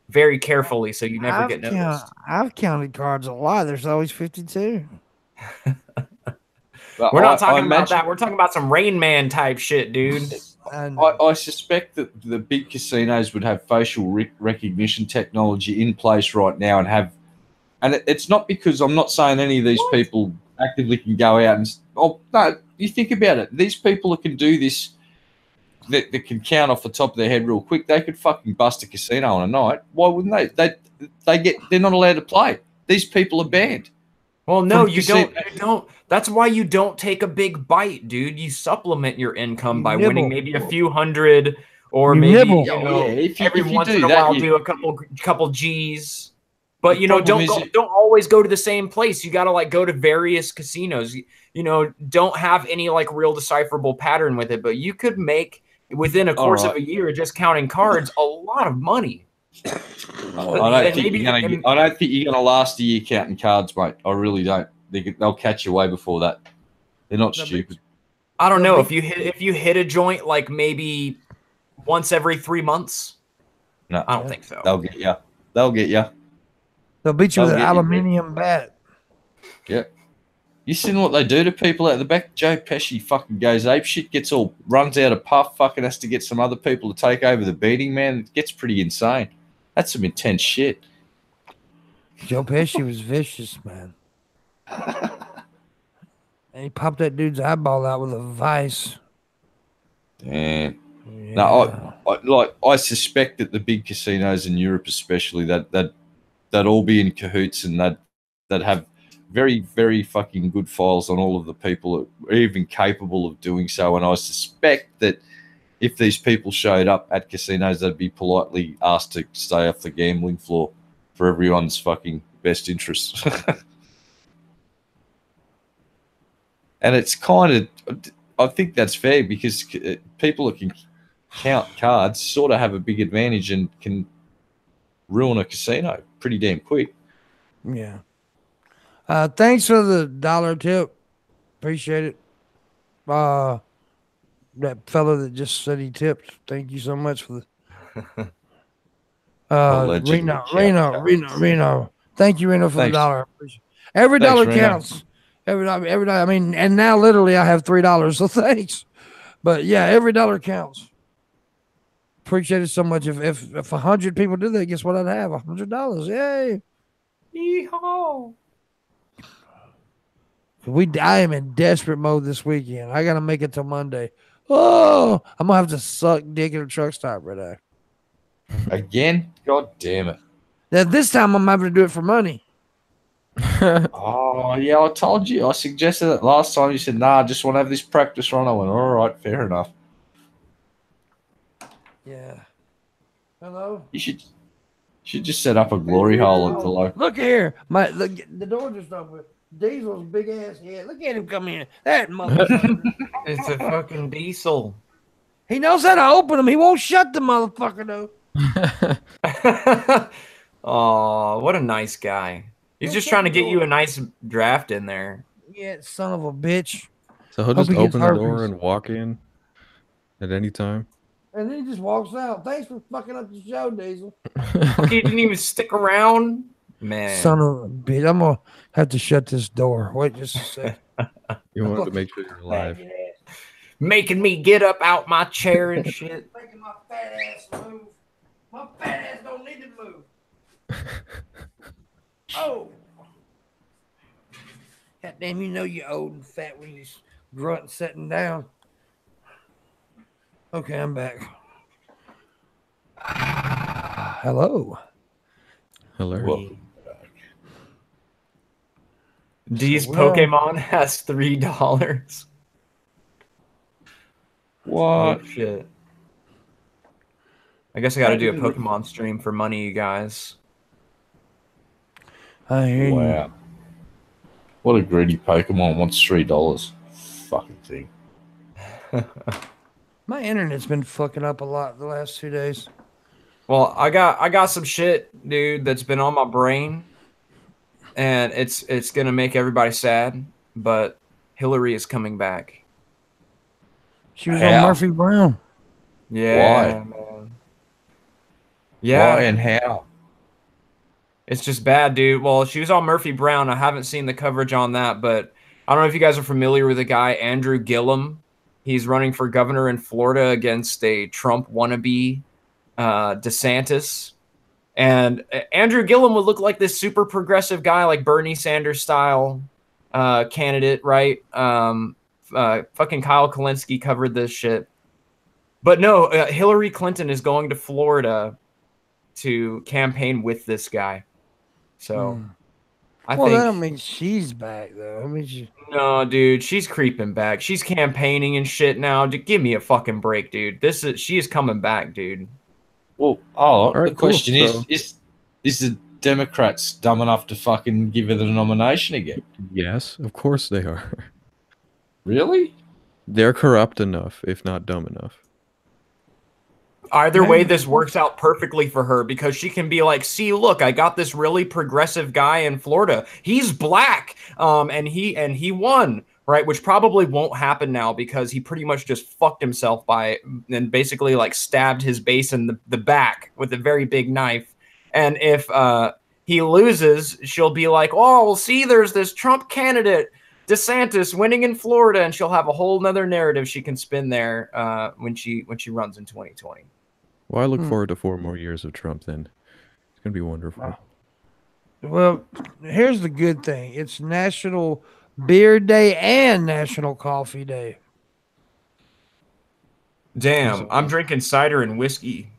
very carefully, so you never get noticed. I've counted cards a lot. There's always 52. We're not talking about that. We're talking about some Rain Man type shit, dude. I suspect that the big casinos would have facial recognition technology in place right now and it's not because I'm not saying any of these people actively can go out and no, you think about it. These people that can do this, that can count off the top of their head real quick, they could fucking bust a casino on a night. Why wouldn't they? They're not allowed to play. These people are banned. Well, no, you don't. That's why you don't take a big bite, dude. You supplement your income by winning maybe a few hundred, or maybe every once in a while do a couple G's. But don't always go to the same place. You got to like go to various casinos. Don't have any like real decipherable pattern with it. But you could make within a course of a year just counting cards a lot of money. I don't think you're gonna last a year counting cards, mate. I really don't. They'll catch you way before that. They're not stupid. I don't know if you hit a joint like maybe once every 3 months. No, I don't think so. They'll get you. They'll beat you with an aluminium bat. Yeah. You seen what they do to people out the back? Joe Pesci fucking goes apeshit, runs out of puff, fucking has to get some other people to take over the beating, man. It gets pretty insane. That's some intense shit. Joe Pesci was vicious, man. And he popped that dude's eyeball out with a vice. Damn. Yeah. No, I suspect that the big casinos in Europe, especially, that all be in cahoots and that have very, very fucking good files on all of the people that are even capable of doing so. And I suspect that if these people showed up at casinos, they'd be politely asked to stay off the gambling floor for everyone's fucking best interests. And it's kind of, I think that's fair because people that can count cards sort of have a big advantage and can ruin a casino pretty damn quick. Yeah. Thanks for the $1 tip. Appreciate it. That fellow that just said he tipped. Thank you so much for the Reno. Thank you, Reno, for the $1. Every dollar counts. Every dollar. I mean, and now literally I have $3, so thanks. But yeah, every dollar counts. Appreciate it so much. If 100 people did that, guess what I'd have? $100. Yay! Yeehaw! I am in desperate mode this weekend. I gotta make it till Monday. Oh, I'm gonna have to suck dick in a truck stop right now. Again? God damn it. Now this time I'm having to do it for money. Oh, yeah, I told you. I suggested it last time. You said, nah, I just want to have this practice run. I went, all right, fair enough. Yeah. Hello? You should just set up a glory hole at the local. Look here. The door just opened. Diesel's big ass head. Look at him come in. That motherfucker. It's a fucking diesel. He knows how to open them. He won't shut the motherfucker though. Oh, what a nice guy. He's just trying to get you a nice draft in there. Yeah, son of a bitch. So he'll just open the door and walk in at any time. And then he just walks out. Thanks for fucking up the show, Diesel. He didn't even stick around. Man. Son of a bitch. I'm going to have to shut this door. Wait just a second. You wanted to make sure you're alive. Making me get up out my chair and shit. Making my fat ass move. My fat ass don't need to move. Oh. God damn, you know you're old and fat when you grunt and sitting down. Okay, I'm back. Hello. Hello. D's Pokemon has $3. What? Oh, shit. I guess I got to do a Pokemon stream for money, you guys. I hear you. Wow. What a greedy Pokemon wants $3. Fucking thing. My internet's been fucking up a lot the last 2 days. Well, I got some shit, dude, that's been on my brain, and it's gonna make everybody sad. But Hillary is coming back. She was on Murphy Brown. Yeah. Why? Man. Yeah. Why and how? It's just bad, dude. Well, she was on Murphy Brown. I haven't seen the coverage on that, but I don't know if you guys are familiar with the guy, Andrew Gillum. He's running for governor in Florida against a Trump wannabe, DeSantis. And Andrew Gillum would look like this super progressive guy, like Bernie Sanders style candidate, right? Fucking Kyle Kalinske covered this shit. But no, Hillary Clinton is going to Florida to campaign with this guy. So I think that don't mean she's back though. I mean, no, dude, she's creeping back. She's campaigning and shit now. Give me a fucking break, dude. She is coming back, dude. Well, the question is the Democrats dumb enough to fucking give her the nomination again? Yes, of course they are. Really? They're corrupt enough, if not dumb enough. Either way, this works out perfectly for her because she can be like, see, look, I got this really progressive guy in Florida. He's black. And he won, right? Which probably won't happen now because he pretty much just fucked himself and basically like stabbed his base in the back with a very big knife. And if he loses, she'll be like, oh, well, see, there's this Trump candidate, DeSantis, winning in Florida, and she'll have a whole nother narrative she can spin there when she runs in 2020. Well, I look forward to 4 more years of Trump then. It's going to be wonderful. Well, here's the good thing. It's National Beer Day and National Coffee Day. Damn, I'm drinking cider and whiskey.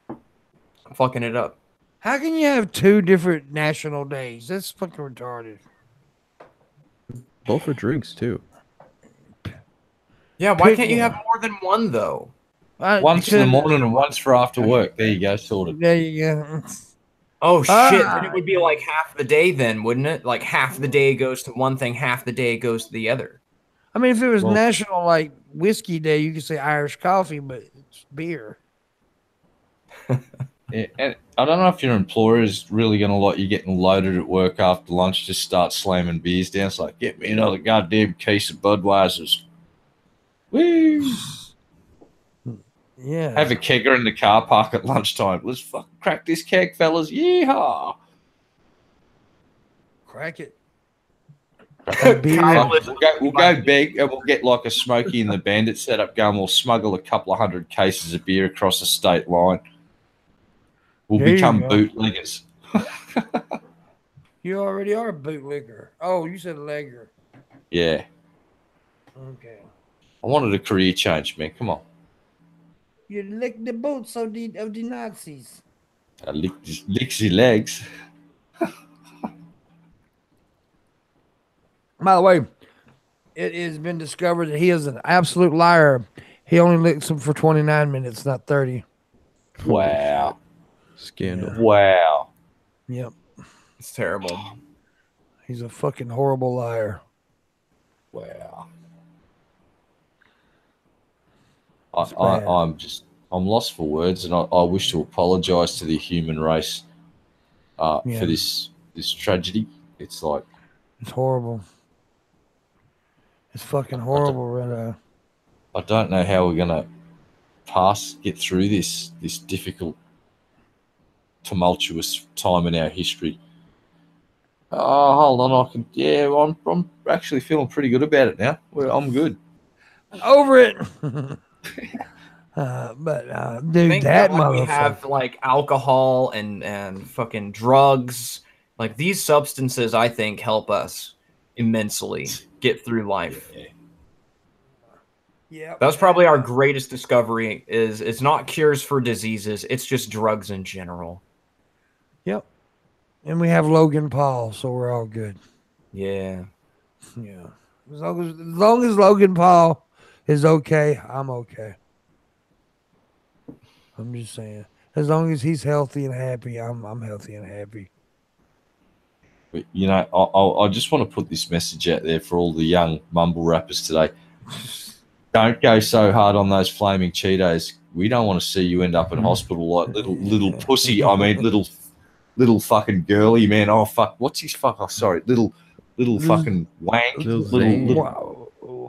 I'm fucking it up. How can you have 2 different national days? That's fucking retarded. Both are drinks, too. Yeah, why can't you have more than one, though? Once in the morning and once for after work. There you go, sorted. There you go. Oh, shit. Then it would be like half the day then, wouldn't it? Like half the day goes to one thing, half the day goes to the other. I mean, if it was National like Whiskey Day, you could say Irish coffee, but it's beer. Yeah, and I don't know if your employer is really going to let you getting loaded at work after lunch, just start slamming beers down. It's like, get me another goddamn case of Budweisers. Woo! Yeah. Have a kegger in the car park at lunchtime. Let's fucking crack this keg, fellas. Yeehaw! Crack it. We'll go big and we'll get like a Smokey and the Bandit setup going. We'll smuggle a couple of 100 cases of beer across the state line. We'll become bootleggers. You already are a bootlegger. Oh, you said legger. Yeah. Okay. I wanted a career change, man. Come on. You lick the boots of the Nazis. I licks your legs. By the way, it has been discovered that he is an absolute liar. He only licks them for 29 minutes, not 30. Wow. Scandal. Yeah. Wow. Yep. It's terrible. He's a fucking horrible liar. Wow. I'm lost for words, and I wish to apologize to the human race for this tragedy. It's like, it's horrible. It's fucking horrible, right? I don't know how we're gonna get through this difficult, tumultuous time in our history. Oh, hold on, I'm actually feeling pretty good about it now. I'm good. Over it. Dude, that motherfucker. We have like alcohol and fucking drugs. Like these substances, I think, help us immensely get through life. Yeah, that was probably our greatest discovery. Is it's not cures for diseases; it's just drugs in general. Yep. And we have Logan Paul, so we're all good. Yeah. Yeah. As long as Logan Paul is okay, I'm okay. I'm just saying. As long as he's healthy and happy, I'm healthy and happy. But, you know, I just want to put this message out there for all the young mumble rappers today. Don't go so hard on those flaming Cheetos. We don't want to see you end up in hospital like little pussy. I mean, little fucking girly, man. Oh, fuck. What's his fuck? Oh, sorry. Little fucking wank.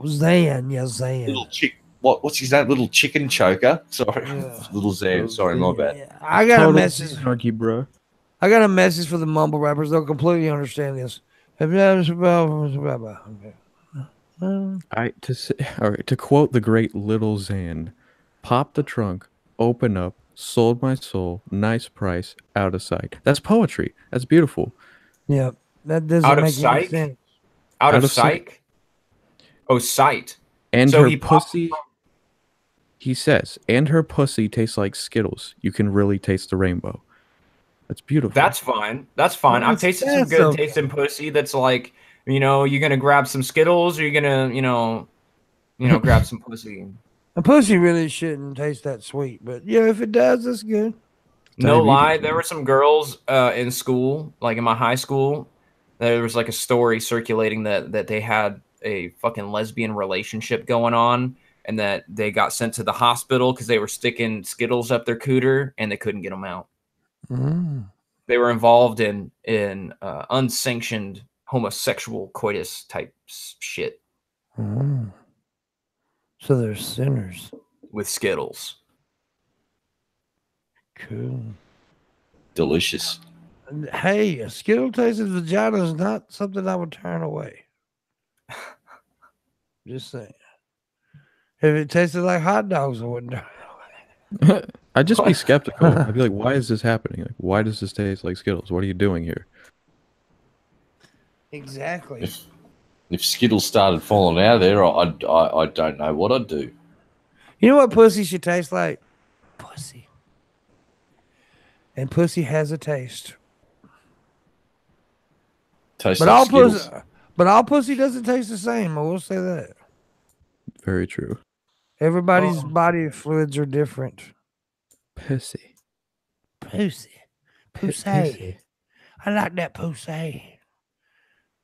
Zan. Yeah, Zan. Little chick. What's his name? Little chicken choker. Sorry. Yeah. Little Zan. Sorry, my bad. Yeah. I got a message. Snarky, bro. I got a message for the mumble rappers. They'll completely understand this. To quote the great Little Xan, pop the trunk, open up, sold my soul, nice price, out of sight. That's poetry. That's beautiful. Yeah, that doesn't make any sense. Out of sight? Oh, sight. And so her pussy, he says, and her pussy tastes like Skittles. You can really taste the rainbow. That's beautiful. That's fine. That's fine. I've tasted some good tasting pussy that's like, you know, you're going to grab some Skittles or you're going to, you know, grab some pussy. A pussy really shouldn't taste that sweet, but yeah, if it does, that's good. No lie, there were some girls in school, like in my high school, there was like a story circulating that they had a fucking lesbian relationship going on and that they got sent to the hospital because they were sticking Skittles up their cooter and they couldn't get them out. Mm. They were involved in unsanctioned homosexual coitus type shit. Mm. So they're sinners. With Skittles. Cool. Delicious. Hey, a Skittle tasted vagina is not something I would turn away. Just saying. If it tasted like hot dogs, I wouldn't turn away. I'd just be skeptical. I'd be like, why is this happening? Like, why does this taste like Skittles? What are you doing here? Exactly. If Skittles started falling out of there, I don't know what I'd do. You know what pussy should taste like? Pussy. And pussy has a taste. But all pussy doesn't taste the same. I will say that. Very true. Everybody's body fluids are different. Pussy. Pussy. Pussy. I like that pussy.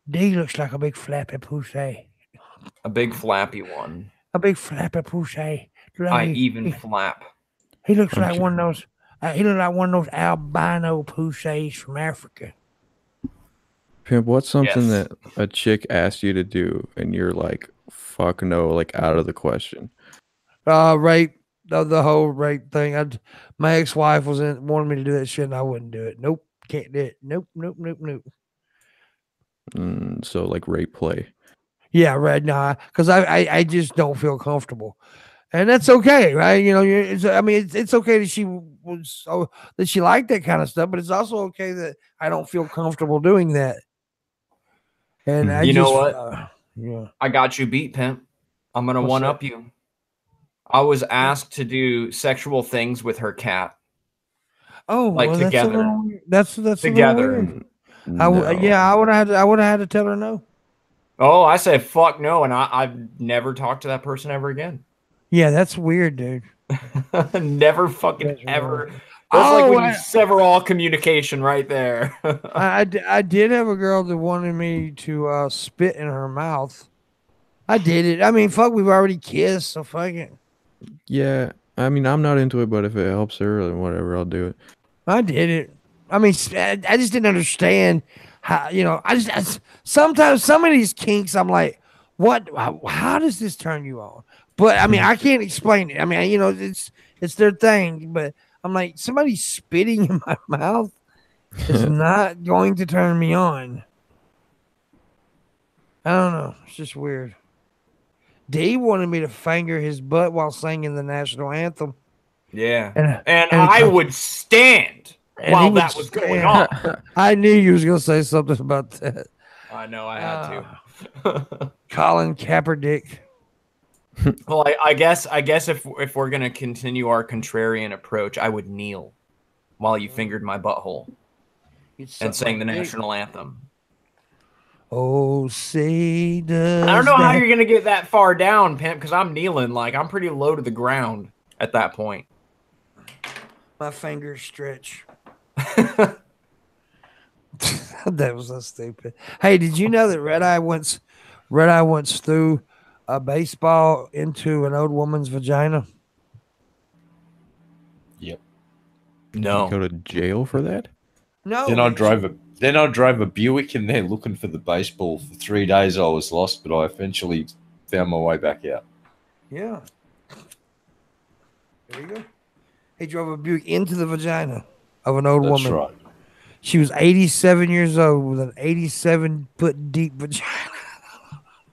D looks like a big flappy pussy. A big flappy one. A big flappy pouche. I even flap. He looks like one of those. He looks like one of those albino pouches from Africa. Pimp, what's something that a chick asked you to do and you're like, fuck no, like out of the question? Rape. The whole rape thing. My ex-wife wanted me to do that shit, and I wouldn't do it. Nope, can't do it. Nope. So like rape play. Yeah, right. Nah, because I just don't feel comfortable, and that's okay, right? You know, it's okay that she liked that kind of stuff, but it's also okay that I don't feel comfortable doing that. And you know what? Yeah, I got you beat, Pimp. I'm gonna one up you. I was asked to do sexual things with her cat. Oh, like well, together. That's together. No. I would have had to tell her no. Oh, I said fuck no, and I've never talked to that person ever again. Yeah, that's weird, dude. Never fucking That's ever. weird. That's like when you sever all communication right there. I did have a girl that wanted me to spit in her mouth. I did it. I mean, fuck, we've already kissed, so fuck it. Yeah, I mean, I'm not into it, but if it helps her or whatever, I'll do it. I did it. I mean, I just didn't understand how, sometimes some of these kinks, I'm like, what? How does this turn you on? But I mean, I can't explain it. I mean, it's their thing, but I'm like, somebody spitting in my mouth is not going to turn me on. I don't know. It's just weird. D wanted me to finger his butt while singing the national anthem. Yeah. And I would stand while that was going on. I knew you was going to say something about that. I know I had to. Colin Kaepernick. Well, I guess if we're going to continue our contrarian approach, I would kneel while you fingered my butthole and sang the national anthem. Oh, say does I don't know how you're going to get that far down, Pimp, because I'm kneeling. Like, I'm pretty low to the ground at that point. My fingers stretch. That was so stupid. Hey, did you know that Red Eye once threw a baseball into an old woman's vagina? Yep. No. Did you go to jail for that? No. Then I drove a Buick in there looking for the baseball for 3 days. I was lost, but I eventually found my way back out. Yeah. There you go. He drove a Buick into the vagina of an old woman. That's right. She was 87 years old with an 87-foot deep vagina.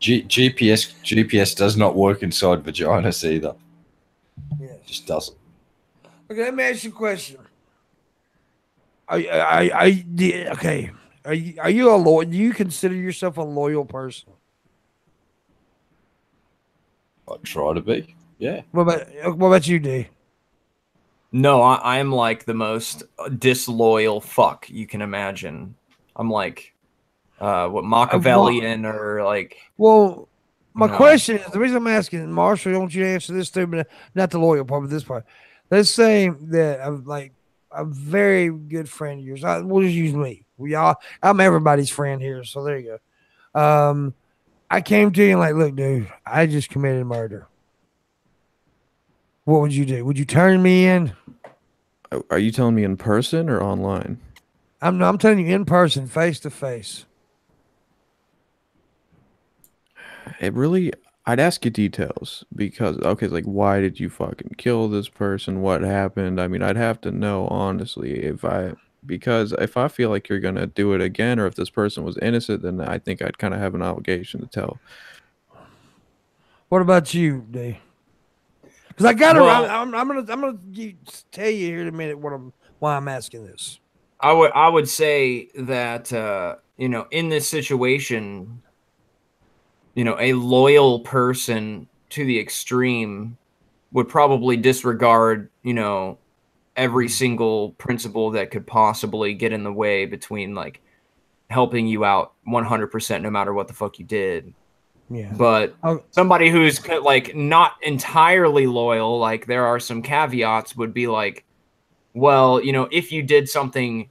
GPS does not work inside vaginas either. Yeah. It just doesn't. Okay, let me ask you a question. Are you a loyal? Do you consider yourself a loyal person? I try to be. Yeah. What about you, D? No, I'm like the most disloyal fuck you can imagine. I'm like, Machiavellian or like. Well, my question is, the reason I'm asking, Marshall, don't you answer this too, but not the loyal part, but this part. Let's say that I'm like a very good friend of yours. We'll just use me. I'm everybody's friend here, so there you go. I came to you and like, look, dude, I just committed murder. What would you do? Would you turn me in? Are you telling me in person or online? I'm telling you in person, face to face. I'd ask you details because, okay, like, why did you fucking kill this person? What happened? I mean, I'd have to know, honestly, because if I feel like you're going to do it again or if this person was innocent, then I think I'd kind of have an obligation to tell. What about you, Dave? Because I got to. I'm gonna tell you here in a minute why I'm asking this. I would say that in this situation, a loyal person to the extreme would probably disregard every single principle that could possibly get in the way between like helping you out 100% no matter what the fuck you did. Yeah. But somebody who's like not entirely loyal, like there are some caveats, would be like, well, if you did something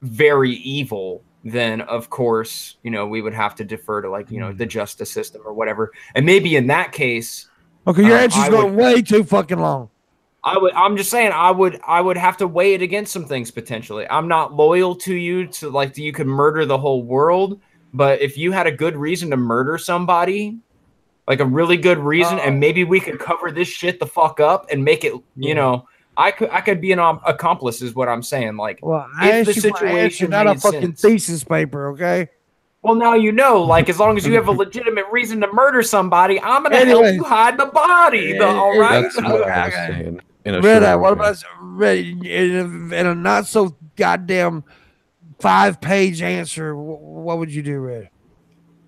very evil, then of course, you know, we would have to defer to like, you know, the justice system or whatever. And maybe in that case, okay, your answer's going way too fucking long. I'm just saying I would have to weigh it against some things potentially. I'm not loyal to you to like you could murder the whole world, but if you had a good reason to murder somebody, like a really good reason, and maybe we could cover this shit the fuck up and make it, you know, I could be an accomplice is what I'm saying. Like, well, if the situation not a fucking thesis paper, okay? Well, now you know, like, as long as you have a legitimate reason to murder somebody, I'm going to help you hide the body. All right? That's what I was saying. Red, what about in a not so goddamn 5-page answer? What would you do, Red?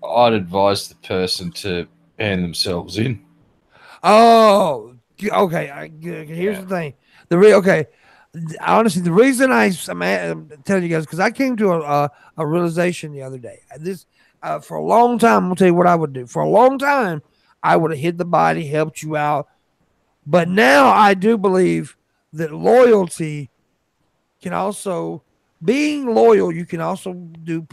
I'd advise the person to hand themselves in. Oh, okay. Here's the thing. Honestly, the reason I'm telling you guys, because I came to a realization the other day. This for a long time, I'm gonna tell you what I would do. For a long time, I would have hid the body, helped you out. But now I do believe that loyalty can also, being loyal, you can also do.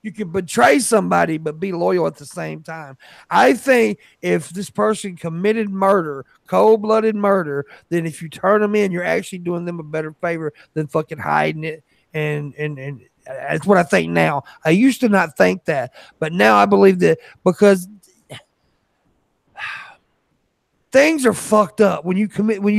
You can betray somebody, but be loyal at the same time. I think if this person committed murder, cold-blooded murder, then if you turn them in, you're actually doing them a better favor than fucking hiding it. And that's what I think now. I used to not think that, but now I believe that because things are fucked up when you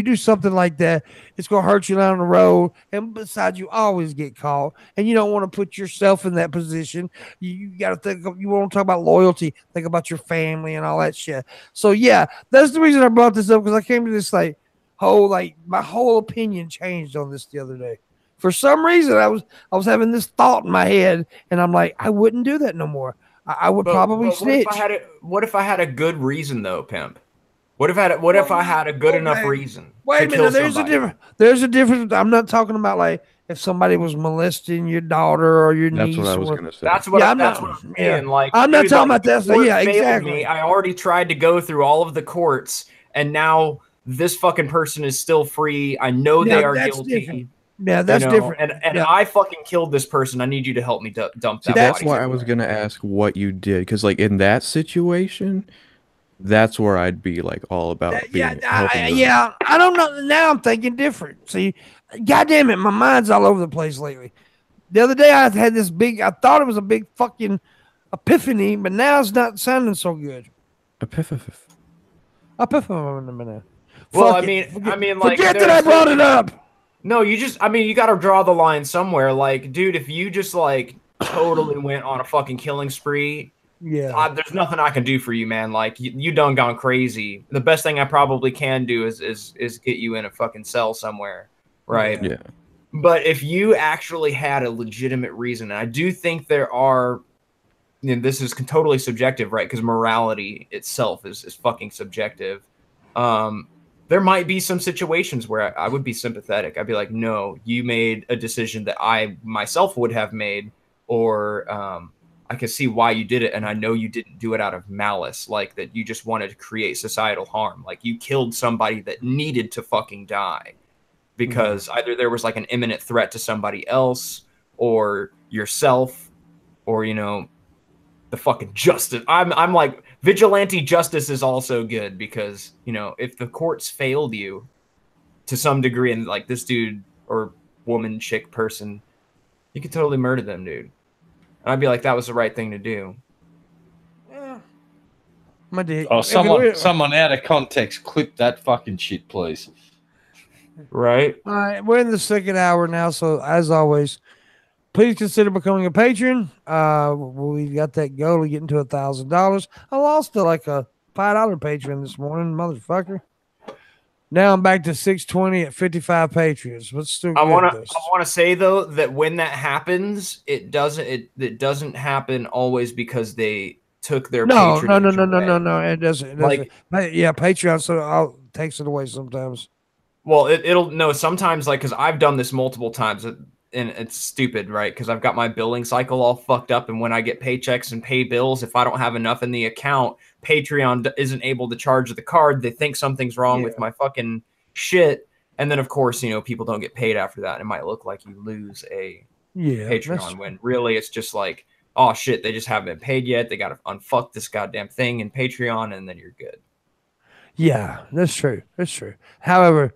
do something like that. It's gonna hurt you down the road, and besides, you always get caught, and you don't want to put yourself in that position. You got to think. You want to talk about loyalty, think about your family and all that shit. So yeah, that's the reason I brought this up, because I came to this my whole opinion changed on this the other day. For some reason, I was having this thought in my head, and I'm like, I wouldn't do that no more. I would probably snitch. What if I had a good reason though, Pimp? What if I had a good enough reason? Wait a minute, there's a difference. I'm not talking about like if somebody was molesting your daughter or your niece. That's what I was going to say. That's what I'm saying. Like, I'm not talking about that. So yeah, exactly. I already tried to go through all of the courts, and now this fucking person is still free. I know they are guilty. Different. Yeah, that's different. And I fucking killed this person. I need you to help me dump that body. That's why I was going to ask what you did, because like in that situation, that's where I'd be like all about being. I don't know. Now I'm thinking different. See, goddamn it, my mind's all over the place lately. The other day I had this I thought it was a big fucking epiphany, but now it's not sounding so good. Epiphany. Well, I mean, like, forget that I brought it up. No, you got to draw the line somewhere. Like, dude, if you just like totally went on a fucking killing spree. Yeah, there's nothing I can do for you, man. Like you done gone crazy. The best thing I probably can do is get you in a fucking cell somewhere, right? Yeah. But if you actually had a legitimate reason, and I do think there are, this is totally subjective, right? Because morality itself is fucking subjective. There might be some situations where I would be sympathetic. I'd be like, no, you made a decision that I myself would have made, or I can see why you did it, and I know you didn't do it out of malice, like that you just wanted to create societal harm. Like you killed somebody that needed to fucking die because either there was like an imminent threat to somebody else or yourself, or, you know, the fucking justice. I'm like, vigilante justice is also good because, you know, if the courts failed you to some degree, and like this dude or woman, chick, person, you could totally murder them, dude. And I'd be like, that was the right thing to do. Yeah. My dick. Oh, someone out of context, clip that fucking shit, please. Right. All right, we're in the second hour now, so as always, please consider becoming a patron. We got that goal to get into $1,000. I lost to like a $5 patron this morning, motherfucker. Now I'm back to 620 at 55 patrons. Let's still. I want to say though that when that happens, it doesn't happen always because they took their no. It doesn't. Yeah, Patreon so takes it away sometimes. Well, it'll no sometimes, like, because I've done this multiple times. And it's stupid, right? Because I've got my billing cycle all fucked up. And when I get paychecks and pay bills, if I don't have enough in the account, Patreon isn't able to charge the card. They think something's wrong with my fucking shit. And then, of course, you know, people don't get paid after that. It might look like you lose a Patreon, when really it's just like, oh shit, they just haven't been paid yet. They got to unfuck this goddamn thing in Patreon, and then you're good. Yeah, that's true. That's true. However,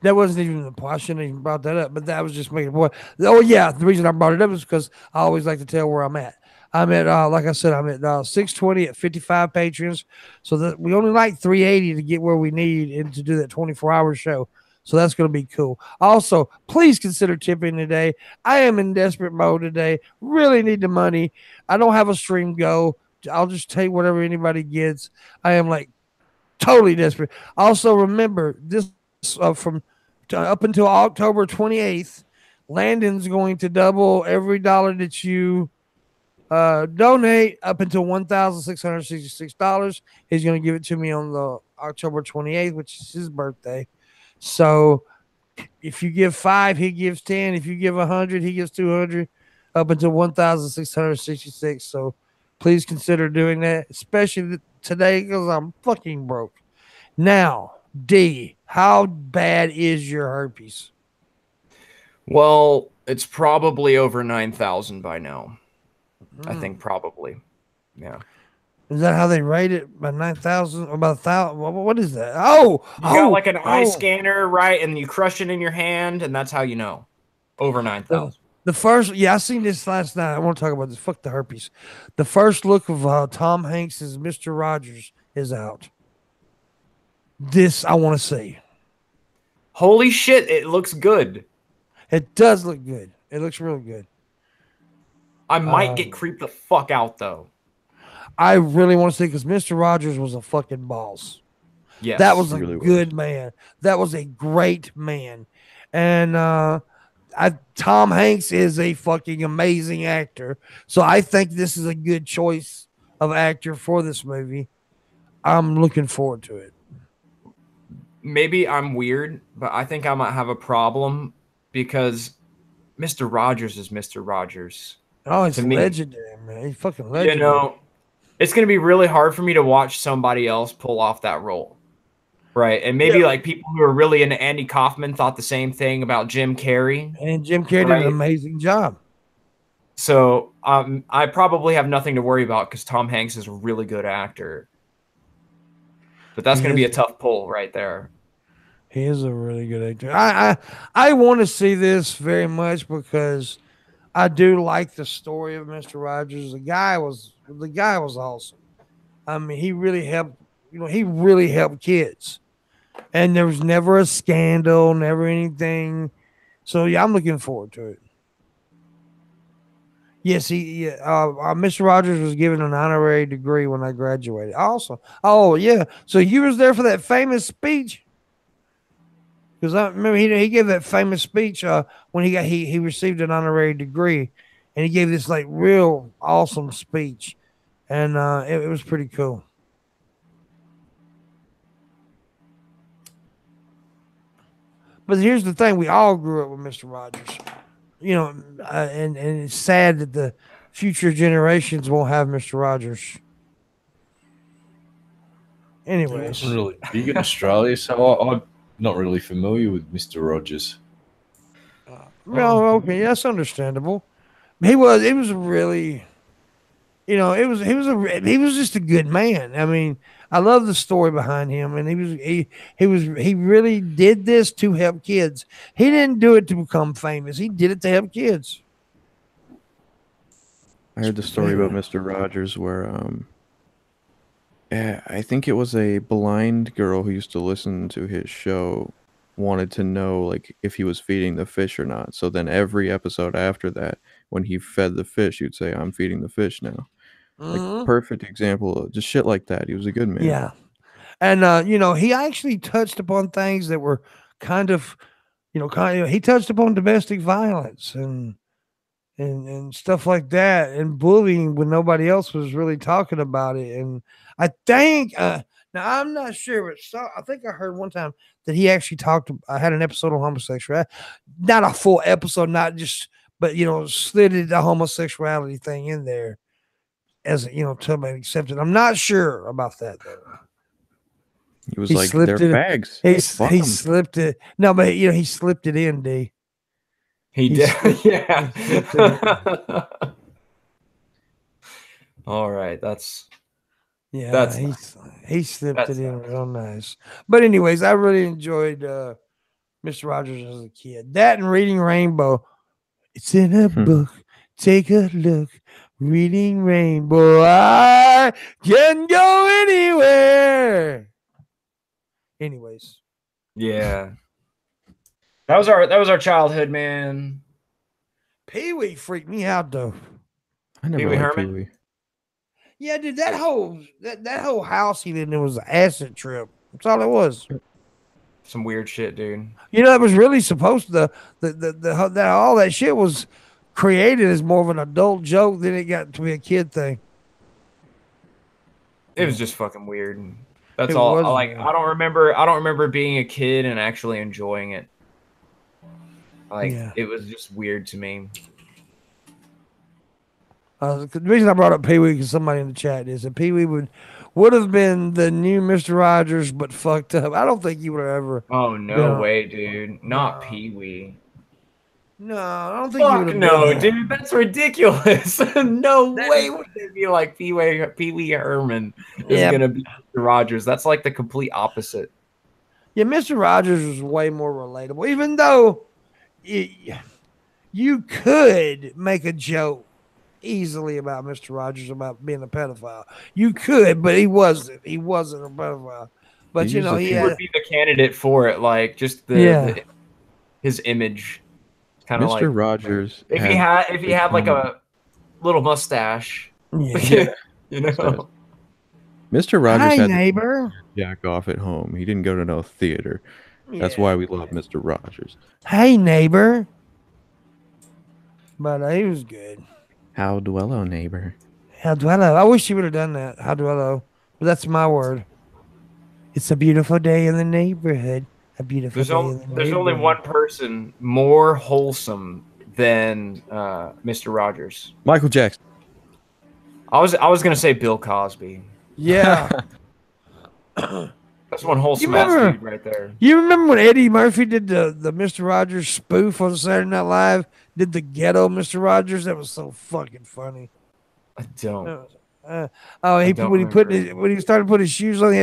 that wasn't even the point. I shouldn't even brought that up, but that was just making a point. Oh yeah, the reason I brought it up is because I always like to tell where I'm at. I'm at, like I said, I'm at 620 at 55 patrons. So that we only like 380 to get where we need and to do that 24-hour show. So that's going to be cool. Also, please consider tipping today. I am in desperate mode today. Really need the money. I don't have a stream go. I'll just take whatever anybody gets. I am like totally desperate. Also, remember this from up until October 28th, Landon's going to double every dollar that you donate up until $1,666. He's going to give it to me on the October 28th, which is his birthday. So if you give 5, he gives 10. If you give 100, he gives 200, up until 1,666. So please consider doing that, especially today because I'm fucking broke. Now, D, how bad is your herpes? Well, it's probably over 9,000 by now. I think probably. Yeah. Is that how they rate it? By 9,000 or by 1,000? What is that? You got like an eye scanner, right? And you crush it in your hand, and that's how you know. Over 9,000. The first, I seen this last night. I want to talk about this. Fuck the herpes. The first look of Tom Hanks as Mr. Rogers is out. This I want to see. Holy shit, it looks good. It does look good. It looks really good. I might get creeped the fuck out, though. I really want to see, because Mr. Rogers was a fucking boss. Yes, that was a really good man. That was a great man. And Tom Hanks is a fucking amazing actor. So I think this is a good choice of actor for this movie. I'm looking forward to it. Maybe I'm weird, but I think I might have a problem because Mr. Rogers is Mr. Rogers. Oh, it's legendary, man. He's fucking legendary. You know, it's going to be really hard for me to watch somebody else pull off that role. Right. And maybe like people who are really into Andy Kaufman thought the same thing about Jim Carrey. And Jim Carrey did an amazing job. So I probably have nothing to worry about because Tom Hanks is a really good actor. But that's going to be a tough pull right there. He is a really good actor. I want to see this very much because I do like the story of Mr. Rogers. The guy was awesome. I mean, he really helped. He really helped kids, and there was never a scandal, never anything. So yeah, I'm looking forward to it. Yes, Mr. Rogers was given an honorary degree when I graduated. Also, oh yeah, so you was there for that famous speech. Because I remember he gave that famous speech when he received an honorary degree, and he gave this like real awesome speech, and it was pretty cool. But here's the thing: we all grew up with Mr. Rogers, and it's sad that the future generations won't have Mr. Rogers. Anyways, it's really big in Australia, so I'm not really familiar with Mr. Rogers. No, okay, that's understandable. It was really, he was just a good man. I mean, I love the story behind him, and he really did this to help kids. He didn't do it to become famous. He did it to help kids. I heard the story about Mr. Rogers where I think it was a blind girl who used to listen to his show wanted to know like if he was feeding the fish or not. So then every episode after that, when he fed the fish, he'd say, "I'm feeding the fish now." Like perfect example of just shit like that. He was a good man. Yeah. And he actually touched upon things that were kind of he touched upon domestic violence and stuff like that, and bullying when nobody else was really talking about it. And I think now I'm not sure, but I think I heard one time that he actually I had an episode on homosexuality, not a full episode, not just, but slid the homosexuality thing in there as to be accepted. I'm not sure about that though. He was like, they're bags. He slipped it. No, but he slipped it in, D. He did. Yeah. All right. That's nice. He slipped it in real nice. But anyways, I really enjoyed Mr. Rogers as a kid. That and Reading Rainbow. It's in a book. Take a look. Reading Rainbow. I can go anywhere. Anyways. Yeah. That was our childhood, man. Pee-wee freaked me out though. I never liked Pee-wee. Yeah, dude, that whole house he lived in was an acid trip. That's all it was. Some weird shit, dude. You know, that was really supposed to that all that shit was created as more of an adult joke than it got to be a kid thing. It was just fucking weird. That's all. Like, I don't remember being a kid and actually enjoying it. Like, it was just weird to me. The reason I brought up Pee-wee because somebody in the chat is that Pee-wee would have been the new Mr. Rogers, but fucked up. I don't think he would have ever. Oh no way, dude! Not Pee-wee. No, I don't think he would have. No, dude, that's ridiculous. No way would it be like Pee-wee Herman is gonna be Mr. Rogers. That's like the complete opposite. Yeah, Mr. Rogers was way more relatable, even though you could make a joke easily about Mr. Rogers about being a pedophile. You could, but he wasn't. He wasn't a pedophile. But he would be the candidate for it, like just his image, kind of like Mr. Rogers. If he had like a little mustache, you know. Mr. Rogers had neighbor. Jack off at home. He didn't go to no theater. That's why we love Mr. Rogers. Hey neighbor. But he was good. How dwello, neighbor. How dwello. I wish he would have done that. How dwello. But that's my word. It's a beautiful day in the neighborhood. A beautiful day in the neighborhood. There's only one person more wholesome than Mr. Rogers. Michael Jackson. I was gonna say Bill Cosby. Yeah. That's one wholesome ass dude right there. You remember when Eddie Murphy did the Mr. Rogers spoof on Saturday Night Live? Did the ghetto Mr. Rogers? That was so fucking funny. I don't. When he started putting his shoes on, he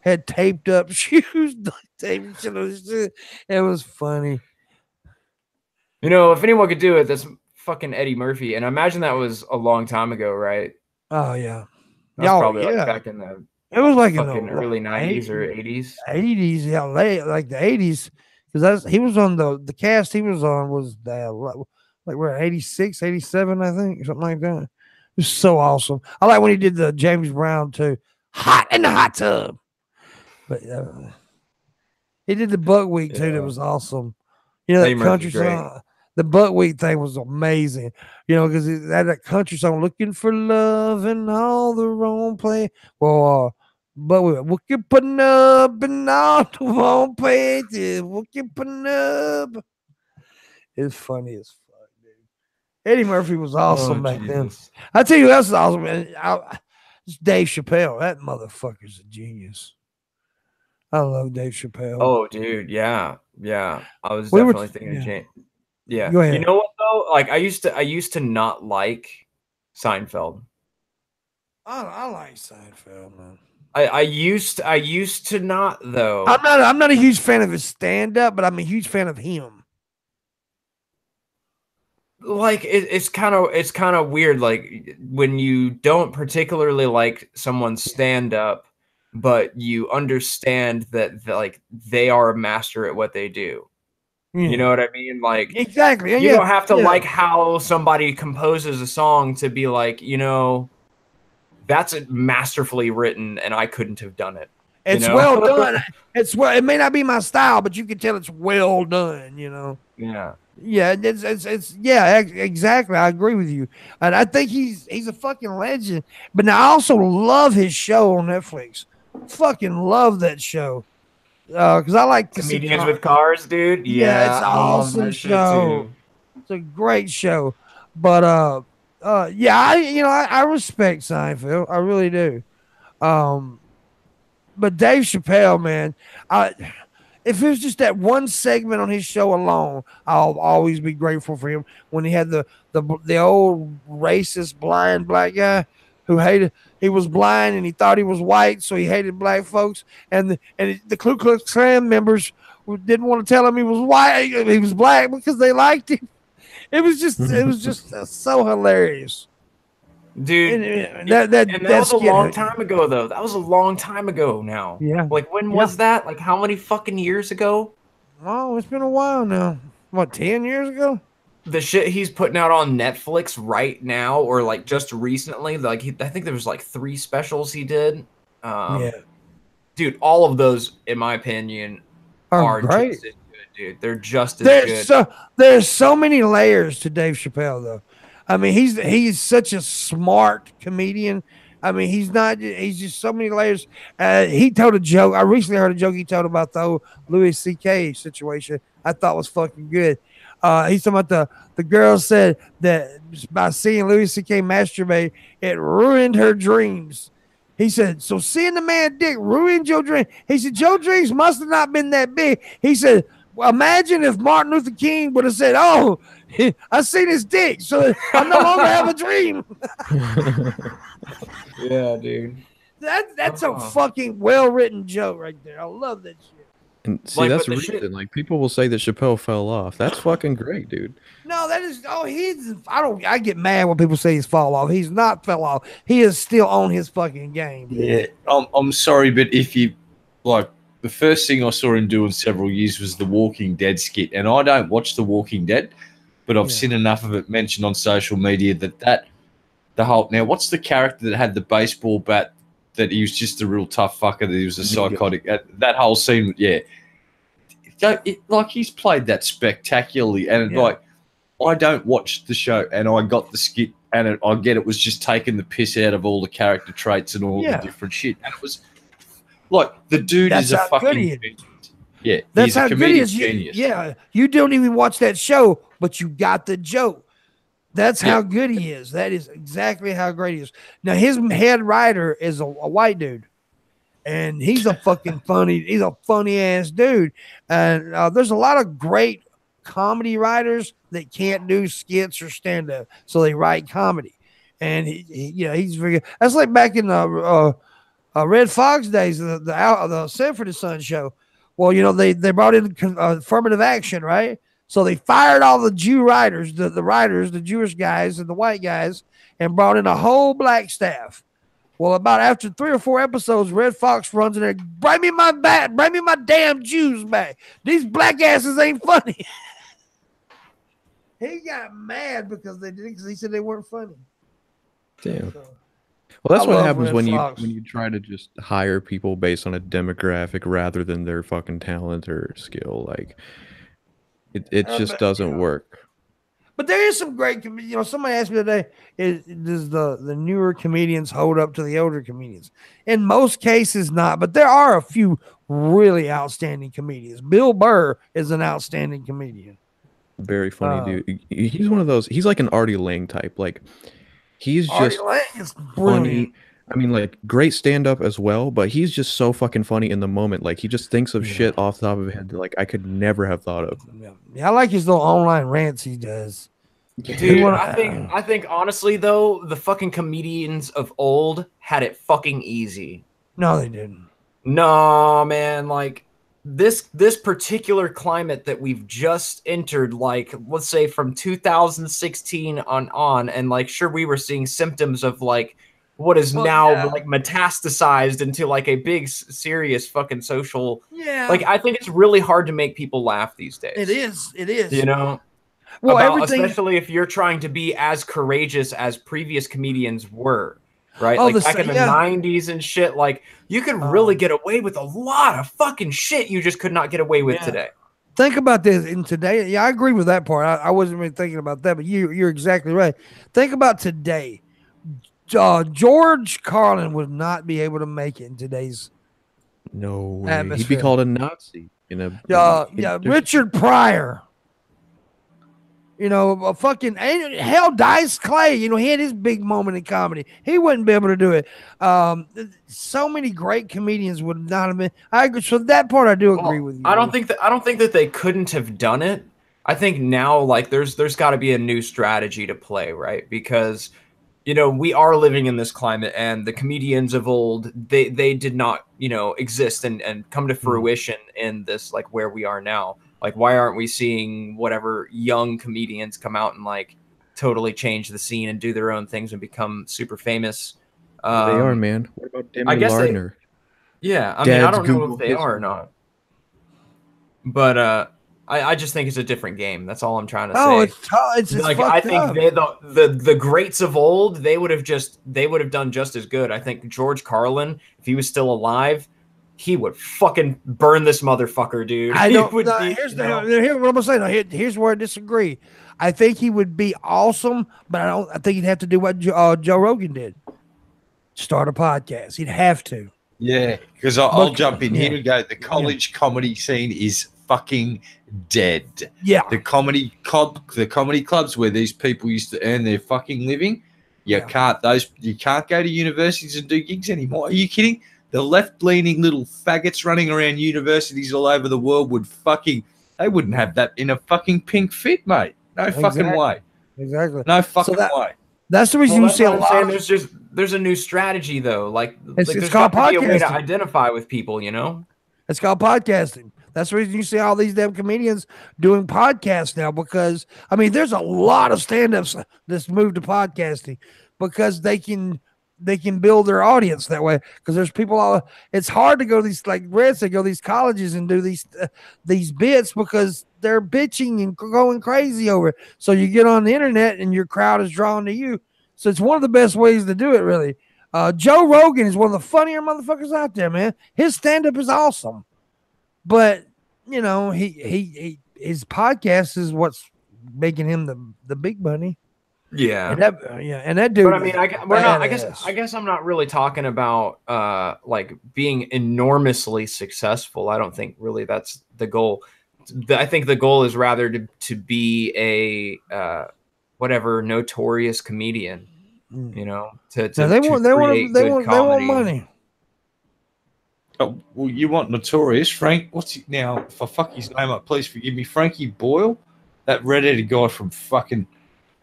had taped up shoes. It was funny. You know, if anyone could do it, that's fucking Eddie Murphy. And I imagine that was a long time ago, right? Oh yeah. That was probably like back in the It was like fucking in the early 90s or 80s. 80s, yeah, late, like the 80s. Because he was on the cast he was on was like we're at 86, 87, I think, something like that. It was so awesome. I like when he did the James Brown too. Hot in the hot tub. But he did the Buckwheat too. That was awesome. You know, that country song. The Buckwheat thing was amazing. You know, because it had that country song, looking for love in all the wrong place. Well, but we keep putting up in all the wrong places. We keep putting up. It's funny as fuck, dude. Eddie Murphy was awesome back then. I tell you, that's awesome, man. It's Dave Chappelle. That motherfucker's a genius. I love Dave Chappelle. Oh, dude, yeah. I was definitely thinking. Yeah. Go ahead. You know what though? Like I used to not like Seinfeld. I like Seinfeld, man. I used to not though. I'm not a huge fan of his stand up, but I'm a huge fan of him. Like it's kind of weird. Like when you don't particularly like someone's stand up, but you understand that like they are a master at what they do. You know what I mean? Like exactly. You don't have to like how somebody composes a song to be like, you know, that's masterfully written, and I couldn't have done it. It's well done. It may not be my style, but you can tell it's well done. You know. Yeah. Yeah. Exactly. I agree with you, and I think he's a fucking legend. But I also love his show on Netflix. Fucking love that show. Because I like Comedians with Cars, dude. Yeah, it's an awesome show. It's a great show. But I respect Seinfeld. I really do. But Dave Chappelle, man, if it was just that one segment on his show alone, I'll always be grateful for him. When he had the old racist blind black guy who he was blind and he thought he was white, so he hated black folks, and the Ku Klux Klan members didn't want to tell him he was white, he was black, because they liked him. It was just so hilarious. Dude, and that was a long time ago, though. That was a long time ago now. Yeah. Like, when was that? Like, how many fucking years ago? Oh, it's been a while now. What, 10 years ago? The shit he's putting out on Netflix right now, or like just recently, like I think there was like 3 specials he did. Yeah. Dude, all of those, in my opinion, are great. just as good, dude. They're just as good. There's so many layers to Dave Chappelle, though. I mean, he's such a smart comedian. I mean, he's just so many layers. He told a joke. I recently heard a joke he told about the whole Louis C.K. situation. I thought was fucking good. He's talking about the girl said that by seeing Louis C.K. masturbate, it ruined her dreams. He said, so seeing the man dick ruined your dream. He said, your dreams must have not been that big. He said, well, imagine if Martin Luther King would have said, oh, I seen his dick, so I no longer have a dream. Yeah, dude. That's a fucking well-written joke right there. I love that shit. And see, that's the reason. Like, people will say that Chappelle fell off. That's fucking great, dude. No, that is. Oh, I get mad when people say he's fall off. He's not fell off. He is still on his fucking game. Yeah, I'm sorry, but if you like, the first thing I saw him do in several years was the Walking Dead skit, and I don't watch The Walking Dead, but I've seen enough of it mentioned on social media that the whole, now what's the character that had the baseball bat, that he was just a real tough fucker, that he was a psychotic, that whole scene, like he's played that spectacularly, and like, I don't watch the show, and I got the skit, and I get it was just taking the piss out of all the character traits and all the different shit, and it was like, the dude is a fucking genius. Yeah, that's he's a how good he is. genius. You don't even watch that show, but you got the joke. That's how good he is. That is exactly how great he is. Now, his head writer is a white dude, and he's a fucking he's a funny ass dude. And there's a lot of great comedy writers that can't do skits or stand up, so they write comedy. And he's very good. That's like back in the Red Fox days, the Sanford and Son show. Well, they brought in affirmative action, right? So they fired all the Jew writers, the writers, the Jewish guys and the white guys, and brought in a whole black staff. Well, about after 3 or 4 episodes, Red Fox runs in there, bring me my damn Jews back. These black asses ain't funny. He got mad because he said they weren't funny. Damn. Well, that's what happens when you try to just hire people based on a demographic rather than their fucking talent or skill. Like, it just doesn't work. But there is some great, somebody asked me today, does the newer comedians hold up to the older comedians? In most cases, not. But there are a few really outstanding comedians. Bill Burr is an outstanding comedian. Very funny dude. He's one of those. He's like an Artie Lang type. Like, he's just funny. I mean, like, great stand-up as well, but he's just so fucking funny in the moment. Like, he just thinks of shit off the top of his head that, like, I could never have thought of. Yeah, I like his little online rants he does. Dude, I think honestly, though, the fucking comedians of old had it fucking easy. No, they didn't. No, man, like, this particular climate that we've just entered, like, let's say from 2016 on, and, like, sure, we were seeing symptoms of, like, what is now like metastasized into like a big serious fucking social. Yeah. Like, I think it's really hard to make people laugh these days. It is. Well, especially if you're trying to be as courageous as previous comedians were, right? Like back in the 90s and shit, like you could really get away with a lot of fucking shit you just could not get away with today. Think about this in today. Yeah, I agree with that part. I wasn't really thinking about that, but you're exactly right. Think about today. George Carlin would not be able to make it in today's atmosphere. He'd be called a Nazi. Richard Pryor. You know, a fucking hell, Dice Clay. You know, he had his big moment in comedy. He wouldn't be able to do it. So many great comedians would not have been. I agree. So that part, I do agree with you. I don't think that they couldn't have done it. I think now, like, there's got to be a new strategy to play, right? Because, you know, we are living in this climate, and the comedians of old, they did not, you know, exist and come to fruition in this, like, where we are now. Like, why aren't we seeing whatever young comedians come out and, like, totally change the scene and do their own things and become super famous? They are, man. What about Demi Lardner? Yeah, I mean, I don't know if they are or not. But I just think it's a different game. That's all I'm trying to say. Oh, it's like, I think the greats of old, they would have done just as good. I think George Carlin, if he was still alive, he would fucking burn this motherfucker, dude. I don't. Here's what I'm gonna say. Now, here's where I disagree. I think he would be awesome, but I think he'd have to do what Joe Rogan did: start a podcast. He'd have to. Yeah, because I'll jump in here and go. The college comedy scene is fucking dead. Yeah, the comedy clubs where these people used to earn their fucking living. You can't go to universities and do gigs anymore. Are you kidding? The left-leaning little faggots running around universities all over the world they wouldn't have that in a fucking pink fit, mate. No fucking way. Exactly. No fucking way. That's the reason you see a lot. There's a new strategy though. It's called podcasting. Be a way to identify with people, you know. It's called podcasting. That's the reason you see all these damn comedians doing podcasts now, because I mean, there's a lot of stand-ups that's moved to podcasting because they can build their audience that way. Because there's people it's hard to go to these, like Red said, go to these colleges and do these bits because they're bitching and going crazy over it. So you get on the internet and your crowd is drawn to you. So it's one of the best ways to do it, really. Joe Rogan is one of the funnier motherfuckers out there, man. His stand-up is awesome. But, you know, his podcast is what's making him the big money. Yeah. And that dude. But I mean, I guess I'm not really talking about like being enormously successful. I don't think really that's the goal. I think the goal is rather to be a whatever notorious comedian. You know, they want money. Oh, well, you want notorious, Frank? What's it now? For fuck his name up, please forgive me. Frankie Boyle, that redheaded guy from fucking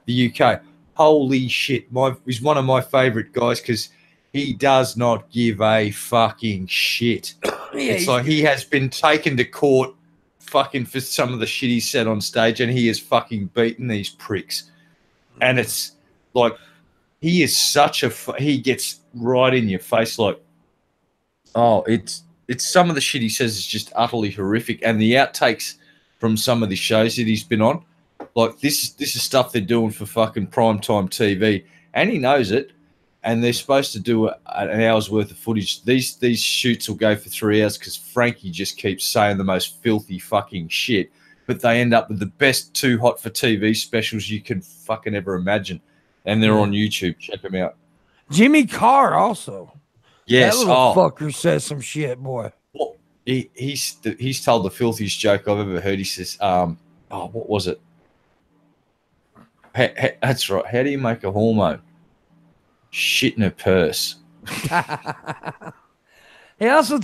the UK. Holy shit! He's one of my favorite guys because he does not give a fucking shit. It's like he has been taken to court, fucking for some of the shit he said on stage, and he has fucking beaten these pricks. And it's like he is such he gets right in your face, like. Oh, it's some of the shit he says is just utterly horrific, and the outtakes from some of the shows that he's been on, like this is stuff they're doing for fucking primetime TV, and he knows it, and they're supposed to do an hour's worth of footage. These shoots will go for 3 hours because Frankie just keeps saying the most filthy fucking shit, but they end up with the best Too Hot for TV specials you can fucking ever imagine, and they're on YouTube. Check them out. Jimmy Carr also. Yes, that little fucker says some shit, boy. Well, he's told the filthiest joke I've ever heard. He says, what was it? That's right. How do you make a hormone? Shit in a purse. He also,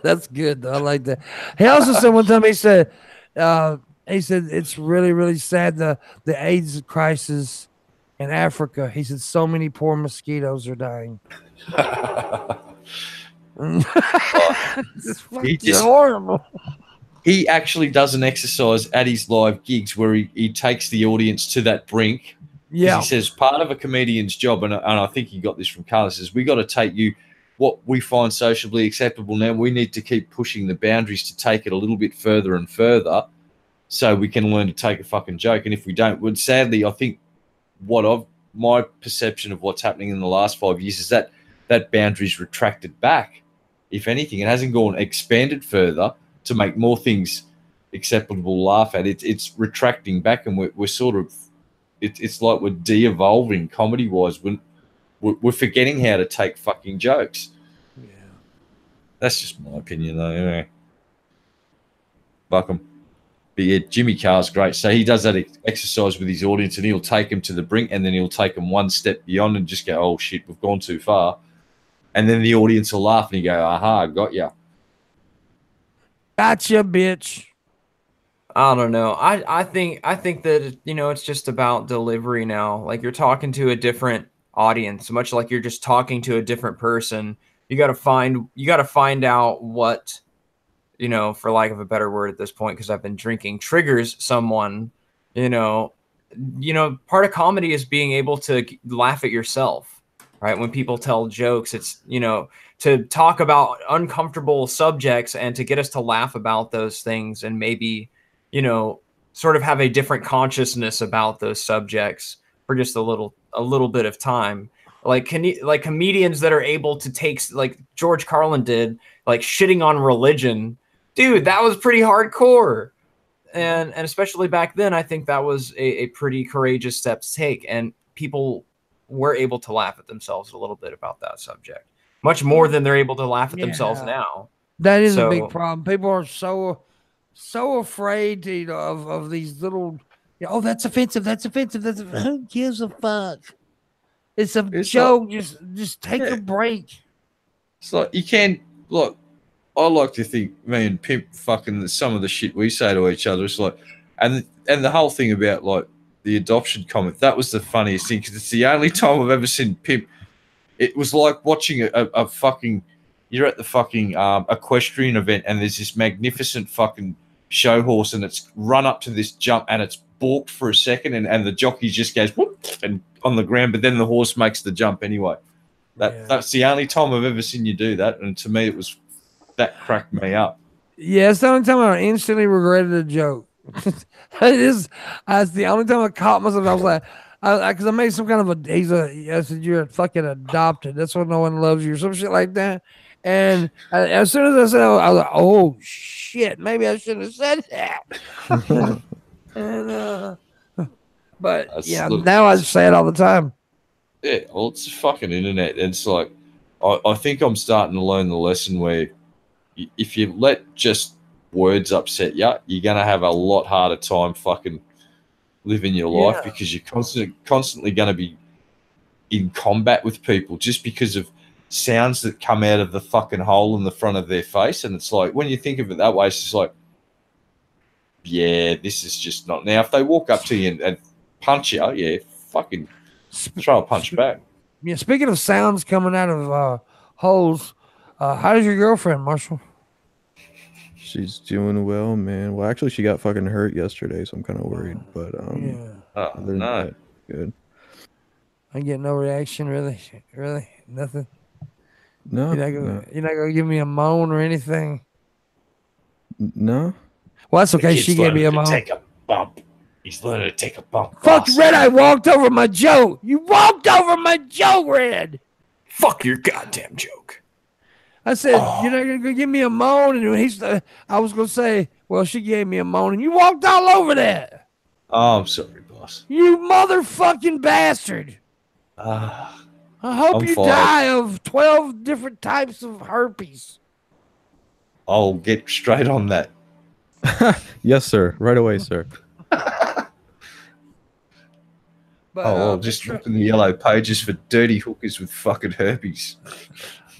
that's good though. I like that. He also said one time, he said it's really, really sad the AIDS crisis in Africa. He said so many poor mosquitoes are dying. It's horrible. He actually does an exercise at his live gigs where he takes the audience to that brink. Yeah, he says part of a comedian's job, and I think he got this from Carlos, is we got to take you what we find sociably acceptable now. We need to keep pushing the boundaries to take it a little bit further and further, so we can learn to take a fucking joke. And if we don't, well, sadly, I think my perception of what's happening in the last 5 years is that boundary's retracted back. If anything, it hasn't expanded further to make more things acceptable to laugh at. It's retracting back, and we're sort of, it's like we're de-evolving comedy-wise. We're forgetting how to take fucking jokes. Yeah. That's just my opinion, though. Anyway. Fuck 'em. But yeah, Jimmy Carr's great. So he does that exercise with his audience, and he'll take them to the brink, and then he'll take them one step beyond and just go, "Oh shit, we've gone too far," and then the audience will laugh and you go, "Aha, got ya." Gotcha, bitch. I don't know. I think that, you know, it's just about delivery now. Like, you're talking to a different audience, much like you're just talking to a different person. You got to find out what, you know, for lack of a better word at this point, because I've been drinking, triggers someone. You know, part of comedy is being able to laugh at yourself, right? When people tell jokes, it's, you know, to talk about uncomfortable subjects and to get us to laugh about those things, and maybe, you know, sort of have a different consciousness about those subjects for just a little bit of time. Like comedians that are able to take, like George Carlin did, like shitting on religion. Dude, that was pretty hardcore. And especially back then, I think that was a pretty courageous step to take. And people were able to laugh at themselves a little bit about that subject, much more than they're able to laugh at themselves now. That is a big problem. People are so afraid to, of these little, oh, that's offensive. Who gives a fuck? It's a joke. Like, just take a break. It's like, you can look. I like to think me and Pimp fucking some of the shit we say to each other. It's like, and the whole thing about like the adoption comment, that was the funniest thing, because it's the only time I've ever seen Pimp. It was like watching a fucking, you're at the fucking equestrian event, and there's this magnificent fucking show horse, and it's run up to this jump, and it's balked for a second, and the jockey just goes whoop and on the ground, but then the horse makes the jump anyway. That's the only time I've ever seen you do that, and to me it was, that cracked me up. Yeah, it's the only time I instantly regretted a joke. That's the only time I caught myself. I was like, because I made some kind of I said, you're fucking adopted. That's why no one loves you, or some shit like that. And as soon as I said, I was like, oh shit, maybe I shouldn't have said that. But yeah, now I say it all the time. Yeah, well, it's the fucking internet. It's like, I think I'm starting to learn the lesson where if you let just words upset you, you're going to have a lot harder time fucking living your life, because you're constantly going to be in combat with people just because of sounds that come out of the fucking hole in the front of their face. And it's like, when you think of it that way, it's just like, yeah, this is just not. Now, if they walk up to you and punch you, yeah, fucking throw a punch back. Yeah, speaking of sounds coming out of holes, how's your girlfriend, Marshall? She's doing well, man. Well, actually, she got fucking hurt yesterday, so I'm kind of worried. But other than that, good. I get no reaction, really, nothing. No, you're not gonna give me a moan or anything. No. Well, that's okay. She gave me a moan. Take a bump. He's learning to take a bump. Fuck, Red! I walked over my joke. You walked over my joke, Red. Fuck your goddamn joke. I said, you're not going to give me a moan. And I was going to say, well, she gave me a moan, and you walked all over that. Oh, I'm sorry, boss. You motherfucking bastard. I hope you die of 12 different types of herpes. I'll get straight on that. Yes, sir. Right away, sir. But, just look in the yellow pages for dirty hookers with fucking herpes.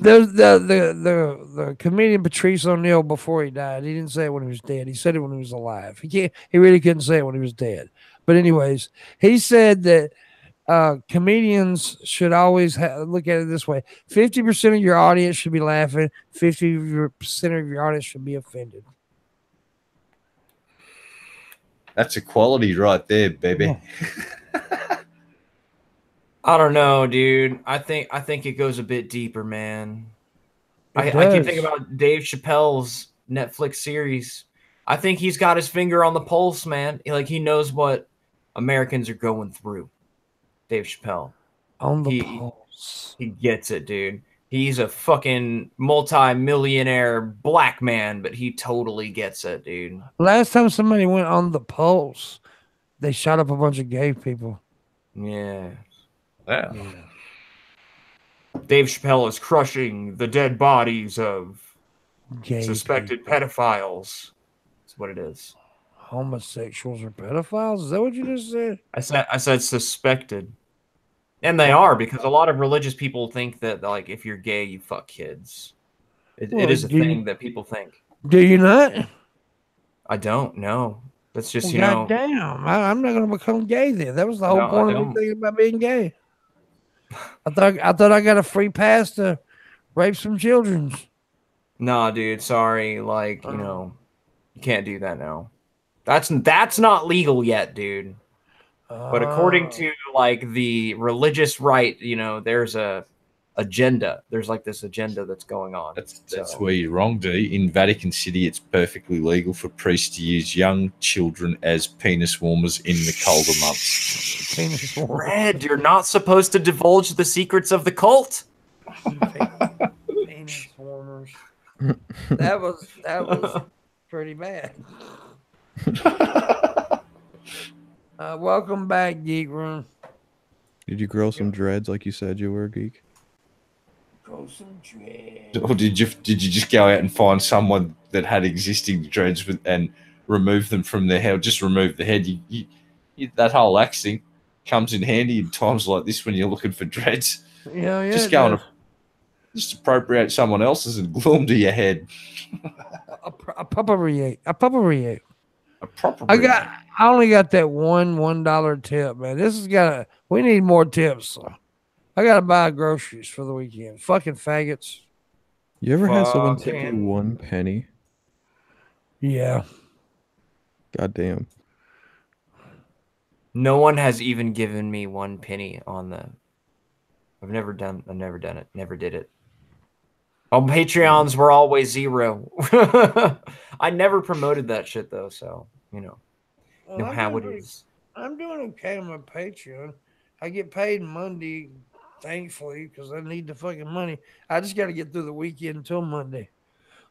The comedian Patrice O'Neal, before he died, he didn't say it when he was dead. He said it when he was alive. He really couldn't say it when he was dead. But anyways, he said that comedians should always look at it this way: 50% of your audience should be laughing, 50% of your audience should be offended. That's equality right there, baby. Yeah. I don't know, dude. I think it goes a bit deeper, man. I keep thinking about Dave Chappelle's Netflix series. I think he's got his finger on the pulse, man. Like, he knows what Americans are going through. Dave Chappelle. On the pulse. He gets it, dude. He's a fucking multi-millionaire black man, but he totally gets it, dude. Last time somebody went on the pulse, they shot up a bunch of gay people. Yeah. Yeah. Dave Chappelle is crushing the dead bodies of gay suspected pedophiles. That's what it is. homosexuals or pedophiles. Is that what you just said? I said suspected. And they are, because a lot of religious people think that, like, if you're gay, you fuck kids. It is a thing that people think. Do you not? I don't know. That's just, Well, goddamn. I'm not going to become gay then. That was the whole point of me thinking about being gay. I thought I got a free pass to rape some children. Nah, dude. Sorry. Like, you can't do that now. That's not legal yet, dude. But according to like the religious right, there's a agenda. There's like this agenda that's going on. That's where you're wrong, D. In Vatican City, it's perfectly legal for priests to use young children as penis warmers in the colder months. Penis warmers. Red, you're not supposed to divulge the secrets of the cult. Penis warmers. That was pretty bad. Welcome back, Geek Room. Did you grow some dreads like you said you were, Geek? Grow some dreads. Or did you just go out and find someone that had existing dreads and remove them from their hair? Just remove the head. You that whole axe thing comes in handy in times like this when you're looking for dreads. Yeah. Just go and just appropriate someone else's and glue them to your head. Appropriate. Appropriate. I only got that $1 tip, man. We need more tips. So I gotta buy groceries for the weekend. Fucking faggots. You ever had someone tip you 1 penny? Yeah. Goddamn. No one has even given me 1 penny on the. I've never done it. Never did it. On Patreons were always 0. I never promoted that shit though, so how it is. I'm doing okay on my Patreon. I get paid Monday, thankfully, because I need the fucking money. I just got to get through the weekend until Monday.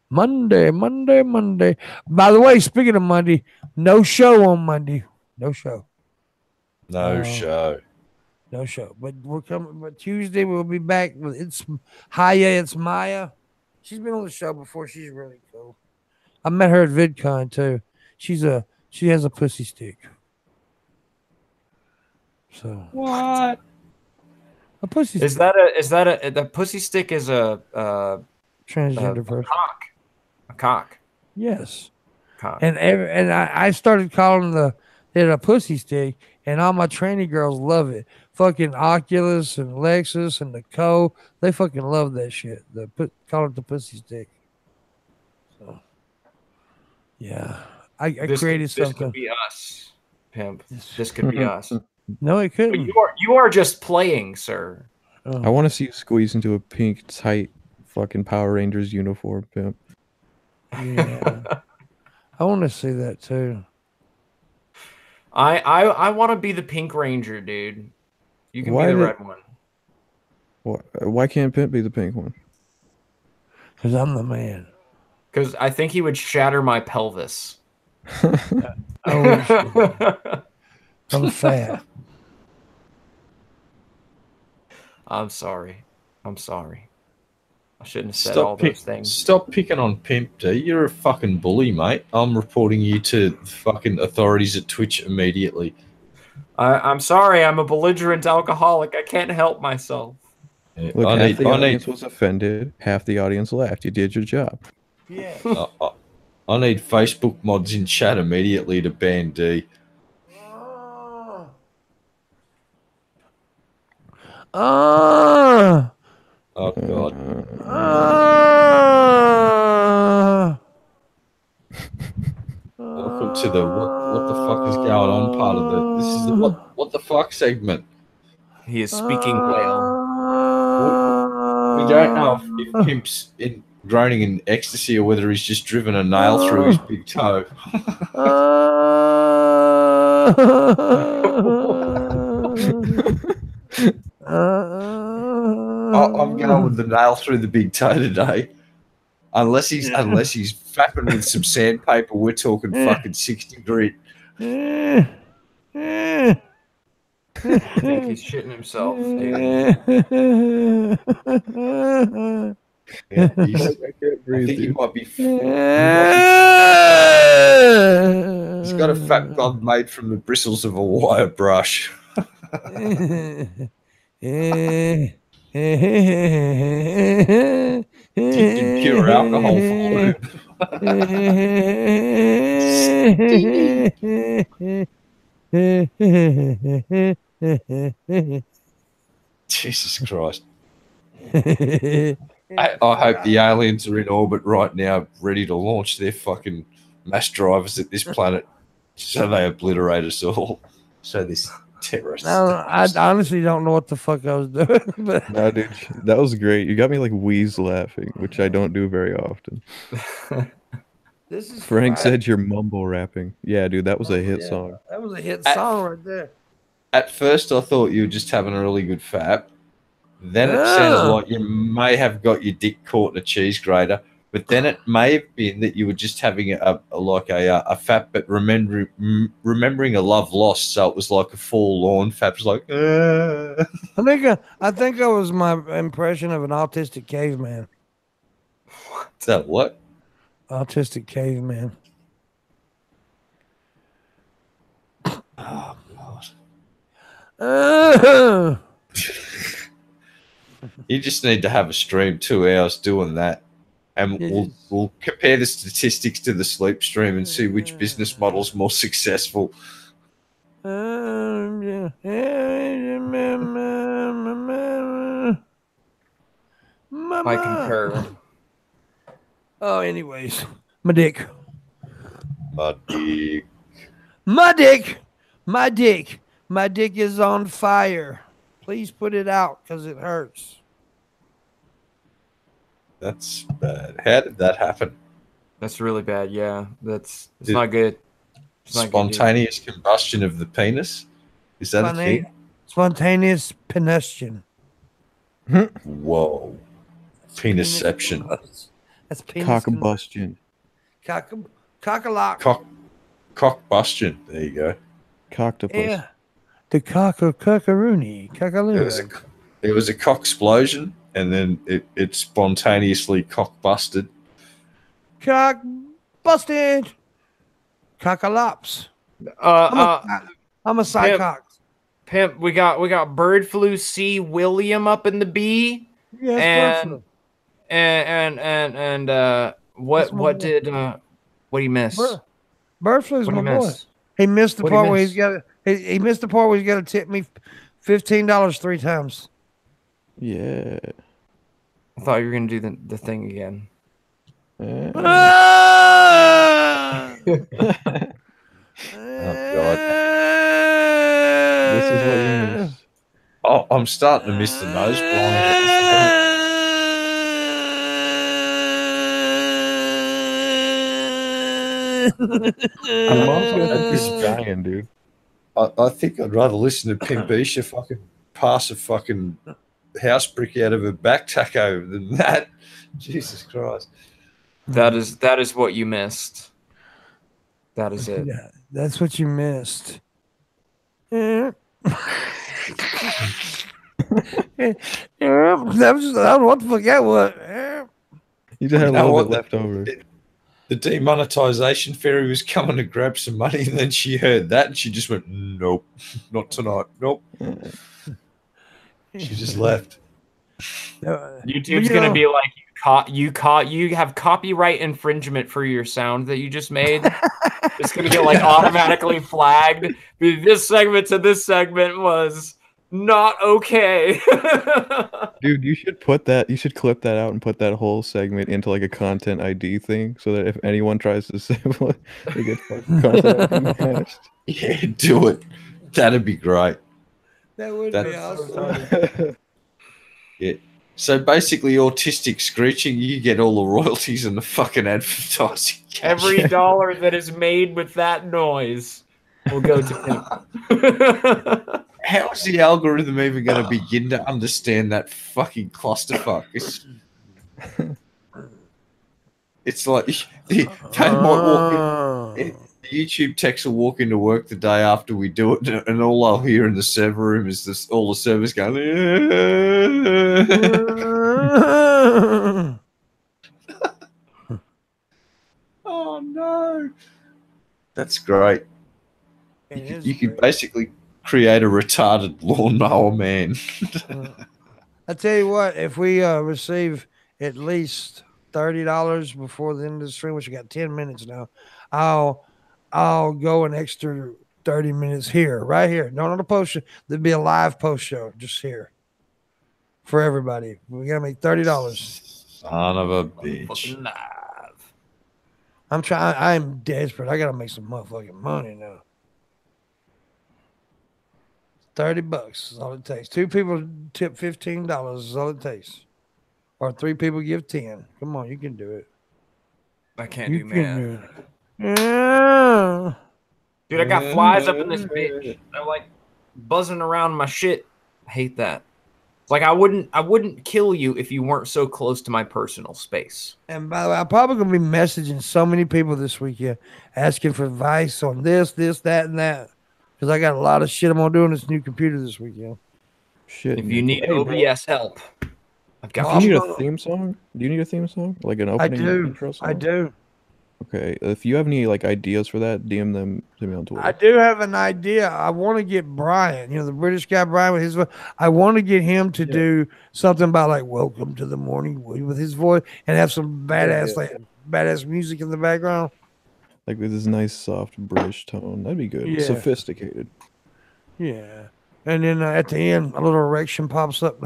Monday. By the way, speaking of Monday, no show on Monday. No show. No show. But we're coming. But Tuesday we'll be back with it's Maya. She's been on the show before. She's really cool. I met her at VidCon too. She has a pussy stick. So what? A pussy is stick. The pussy stick is a transgender person. A cock. Yes. Cock. And I started calling it a pussy stick, and all my training girls love it. Fucking Oculus and Lexus and the Co. They fucking love that shit. Call it the pussy stick. So yeah. I created something. This could be us, pimp. This could be us. No, it couldn't. But you are just playing, sir. Oh. I want to see you squeeze into a pink, tight, fucking Power Rangers uniform, pimp. Yeah. I want to see that too. I want to be the Pink Ranger, dude. You can be the red one. Why can't Pimp be the pink one? Because I'm the man. Because I think he would shatter my pelvis. I'm fat. I'm sorry. I shouldn't have said all those things. Stop picking on Pimp, D. You're a fucking bully, mate. I'm reporting you to the fucking authorities at Twitch immediately. I'm sorry. I'm a belligerent alcoholic. I can't help myself. Yeah, look, half the audience was offended. Half the audience laughed. You did your job. Yeah. I need Facebook mods in chat immediately to ban D. Oh God. Welcome to the what the fuck is going on part of this is the what the fuck segment. He is speaking whale. We don't know if Pimp's groaning in ecstasy or whether he's just driven a nail through his big toe. I'm going with the nail through the big toe today. Unless he's fapping with some sandpaper, we're talking fucking 60 grit. I think he's shitting himself, dude. Yeah, I can't I breathe, think he dude. might be. He's got a fat bum made from the bristles of a wire brush. Dipped in pure alcohol for lube. Jesus Christ. I hope the aliens are in orbit right now, ready to launch their fucking mass drivers at this planet so they obliterate us all. So this terrorist. I honestly don't know what the fuck I was doing. But No, dude, that was great. You got me like wheeze laughing, which I don't do very often. this is Frank Friday. said you're mumble rapping. Yeah, dude, that was a hit Yeah, song. That was a hit song right there. At first, I thought you were just having a really good fap. Then it sounded like you may have got your dick caught in a cheese grater. But then it may have been that you were just having a fap, but remembering a love lost. So it was like a forlorn fap. It was like, I think that was my impression of an autistic caveman. Is that what? Autistic caveman. Oh God! You just need to have a stream 2 hours doing that, and we'll compare the statistics to the sleep stream and see which business model's more successful. I concur. Oh, anyways, my dick. My dick. My dick. My dick. My dick is on fire. Please put it out because it hurts. That's bad. How did that happen? That's really bad. Yeah, it's not good. It's not Spontaneous combustion of the penis? Is that a thing? Spontaneous penistion. Whoa. Penisception. That's penis. Cockabustion. Cockalock. Cockbustion. There you go. Coctopus. Yeah. The cockaroony. Cockaloo. It was a cock explosion, and then it spontaneously cock busted. Cock busted. Cockalops. I'm a psychox. Pimp, we got bird flu C William up in the B. Yes, and what did he miss? Bird flu's my boy. He missed the part where he's got he missed the part where he's got to tip me $15 3 times. Yeah. I thought you were gonna do the thing again. Oh God. This is what you missed. Oh, I'm starting to miss the nose blind. I'm also just dying, dude. I think I'd rather listen to Pimpmunk fucking pass a fucking house brick out of a back taco than that. Jesus Christ. That is what you missed. That is it. Yeah, that's what you missed. That was what the fuck that was. You just had a little bit left over. The demonetization fairy was coming to grab some money, and then she heard that, and she just went, "Nope, not tonight. Nope." She just left. YouTube's gonna be like, you have copyright infringement for your sound that you just made. It's gonna get like automatically flagged. This segment to this segment was not okay. Dude, you should clip that out and put that whole segment into like a content ID thing so that if anyone tries to sample it, they get fucking content ID matched. Yeah, do it. That'd be great. That would be awesome. Yeah. So basically, autistic screeching, you get all the royalties and the fucking advertising. Every dollar that is made with that noise will go to him. How is the algorithm even going to begin to understand that fucking clusterfuck? It's like they might walk in, YouTube techs will walk into work the day after we do it, and all I'll hear in the server room is all the servers going. That's great. You could basically create a retarded lawnmower man. I tell you what, if we receive at least $30 before the end of the stream, which we got 10 minutes now, I'll go an extra 30 minutes here, right here. Not on a post show. There'll be a live post show just here for everybody. We gotta make $30. Son of a bitch. I'm desperate. I gotta make some motherfucking money now. $30 is all it takes. 2 people tip $15 is all it takes. Or 3 people give 10. Come on, you can do it. I can't do math. Yeah. Dude, I got flies up in this bitch. They're like buzzing around my shit. I hate that. Like I wouldn't kill you if you weren't so close to my personal space. And by the way, I'm probably gonna be messaging so many people this weekend asking for advice on this, that, and that. Because I got a lot of shit I'm gonna do on this new computer this weekend. Shit. If you need OBS help, I've got. Do you need a theme song? Do you need a theme song? Like an opening intro song? I do. Okay. If you have any like ideas for that, DM them to me on Twitter. I do have an idea. I want to get Brian, the British guy Brian with his voice. I want to get him to do something about like "Welcome to the Morning Wood" with his voice and have some badass music in the background. Like with this nice soft British tone. That'd be good. Yeah. Sophisticated. Yeah. And then at the end, a little erection pops up.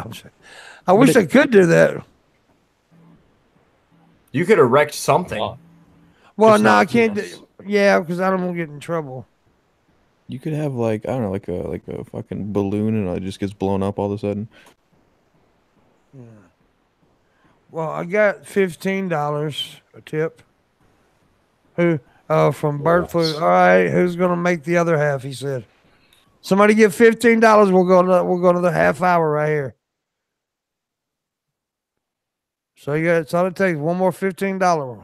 I wish I could do that. You could erect something. Well, no, I can't. Yeah, because I don't want to get in trouble. You could have like, I don't know, like a fucking balloon and it just gets blown up all of a sudden. Yeah. Well, I got $15 a tip. Who? From Bird Flu. All right, who's gonna make the other half? He said. Somebody give $15. We'll go another half hour right here. So that's all it takes. One more $15.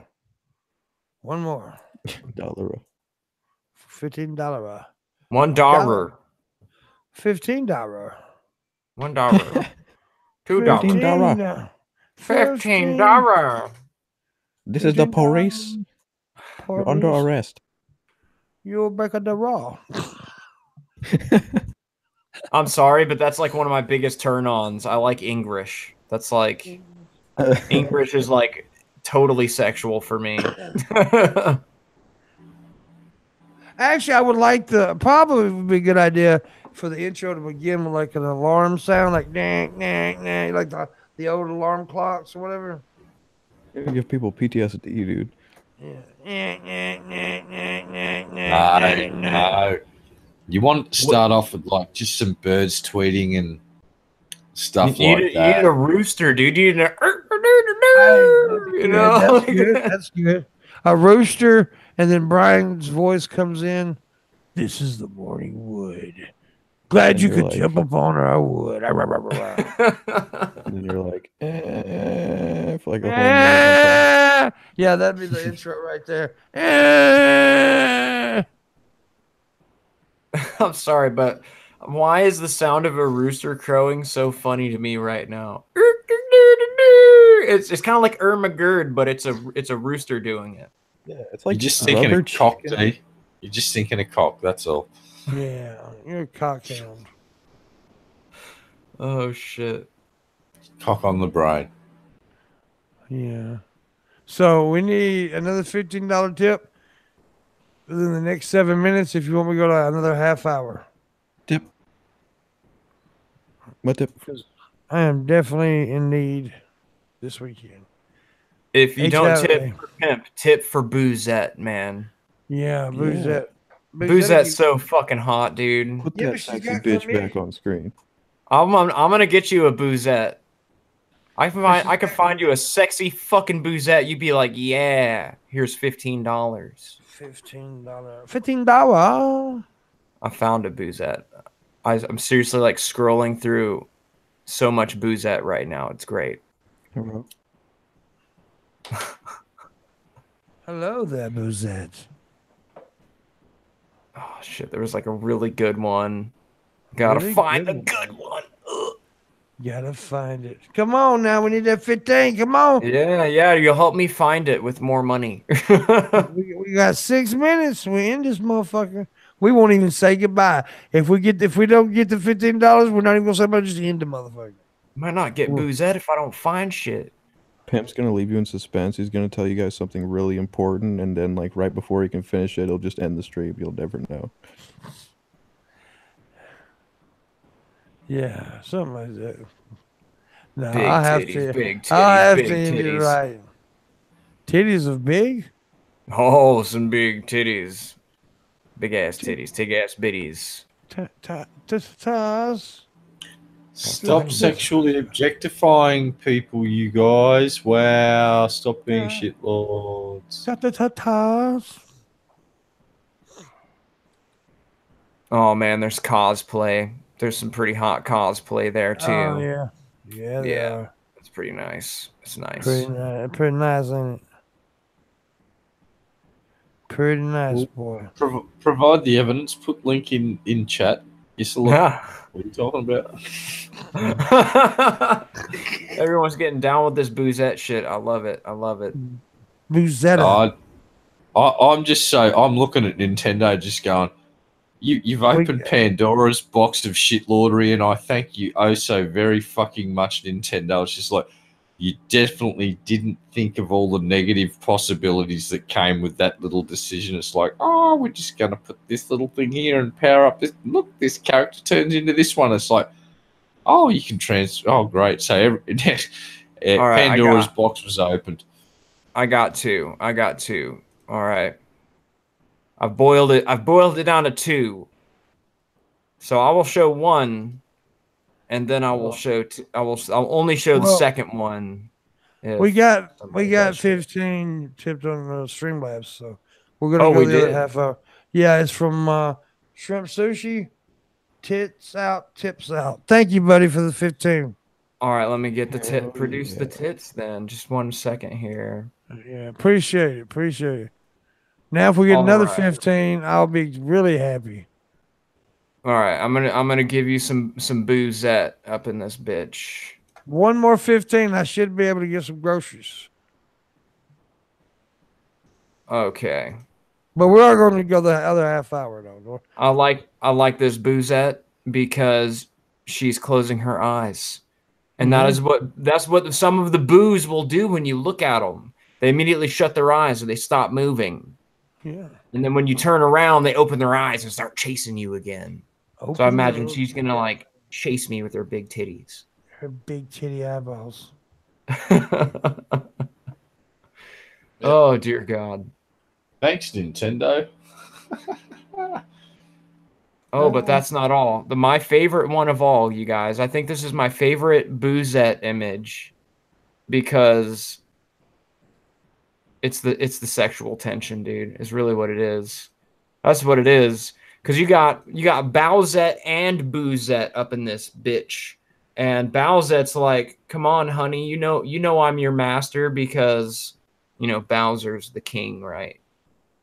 One more. $1. $15. $1. $15. $1. $2. $15. This is the police. You're under arrest. You're back at the raw. I'm sorry, but that's like one of my biggest turn-ons. I like English. That's like English is like totally sexual for me. Actually, I would like probably would be a good idea for the intro to begin with like an alarm sound, like dang, dang, dang, like the old alarm clocks or whatever. You give people PTSD, dude. Yeah. No. You want to start off with like just some birds tweeting and stuff like that. You need a rooster, dude. You need That's good. A rooster, and then Brian's voice comes in. This is the Morning Wood. Glad you could jump up on her. I would. And then you're like, for like a whole minute. Yeah, that'd be the intro right there. I'm sorry, but why is the sound of a rooster crowing so funny to me right now? It's kind of like Irma Gerd, but it's a rooster doing it. Yeah, it's like you're just thinking of cock, You're just thinking of cock. That's all. Yeah, you're a cockhound. Oh shit! Cock on the brain. Yeah. So we need another $15 tip within the next 7 minutes. If you want me to go to another half hour. Tip. What tip? I am definitely in need this weekend. If you don't tip for Pimp, tip for Boozette, man. Yeah, Boozette. Boozette's so fucking hot, dude. Put that sexy bitch back on screen. I'm gonna get you a Boozette. I can find you a sexy fucking Boozette. You'd be like, yeah, here's $15. $15. I found a Boozette. I'm seriously like scrolling through so much Boozette right now. It's great. Hello. Hello there, Boozette. Oh shit, there was like a really good one. Gotta find the good one. Ugh. Gotta find it. Come on now, we need that 15. Come on. Yeah, you'll help me find it with more money. We got 6 minutes. We in this motherfucker. We won't even say goodbye. If we don't get the $15, we're not even gonna say about just end the motherfucker. Might not get boozette if I don't find shit. Pimp's gonna leave you in suspense. He's gonna tell you guys something really important, and then like right before he can finish it, he'll just end the stream. You'll never know. Yeah, something like that. No, Big I have titties, to. big titties, I have big to end it titties. right. Titties are big. Oh, some big titties. Big ass titties, big ass bitties. Ties. Stop sexually objectifying people, you guys. Wow, stop being shitlords. Ties. Oh man, there's cosplay. There's some pretty hot cosplay there too. Oh yeah. Yeah, they Yeah. are. It's pretty nice. It's nice. Pretty nice, ain't it? Pretty nice, boy. Provide the evidence. Put link in chat. Yes, look. Yeah. What are you talking about? Everyone's getting down with this boozette shit. I love it. I love it. Boozetta. I'm just I'm looking at Nintendo, just going. You've opened Pandora's box of shitlordery, and I thank you oh so very fucking much, Nintendo. It's just like you definitely didn't think of all the negative possibilities that came with that little decision. It's like, oh, we're just going to put this little thing here and power up this. Look, this character turns into this one. It's like, oh, you can Oh, great. So Pandora's box was opened. I got two. All right. I've boiled it down to 2. So I will show 1, and then I will show. I'll only show the second one. We got 15 tipped on Streamlabs, so we're gonna go the other half hour. Yeah, it's from Shrimp Sushi. Tits out, tips out. Thank you, buddy, for the 15. All right, let me get the tip. Produce the tits then. Just 1 second here. Yeah, appreciate it. Now, if we get another 15, I'll be really happy. All right, I'm gonna give you some boozette up in this bitch. 1 more 15, I should be able to get some groceries. Okay. But we are going to go the other half hour though. I like this boozette because she's closing her eyes, and that's what some of the boos will do when you look at them. They immediately shut their eyes or they stop moving. Yeah. And then when you turn around, they open their eyes and start chasing you again. So I imagine she's going to like chase me with her big titties. Her big titty eyeballs. Oh, dear God. Thanks, Nintendo. Oh, but that's not all. My favorite one of all, you guys. I think this is my favorite boozette image because it's the sexual tension, dude. Is really what it is. That's what it is. Because you got Bowsette and Boozette up in this bitch, and Bowsette's like, "Come on, honey, you know I'm your master because Bowser's the king, right?"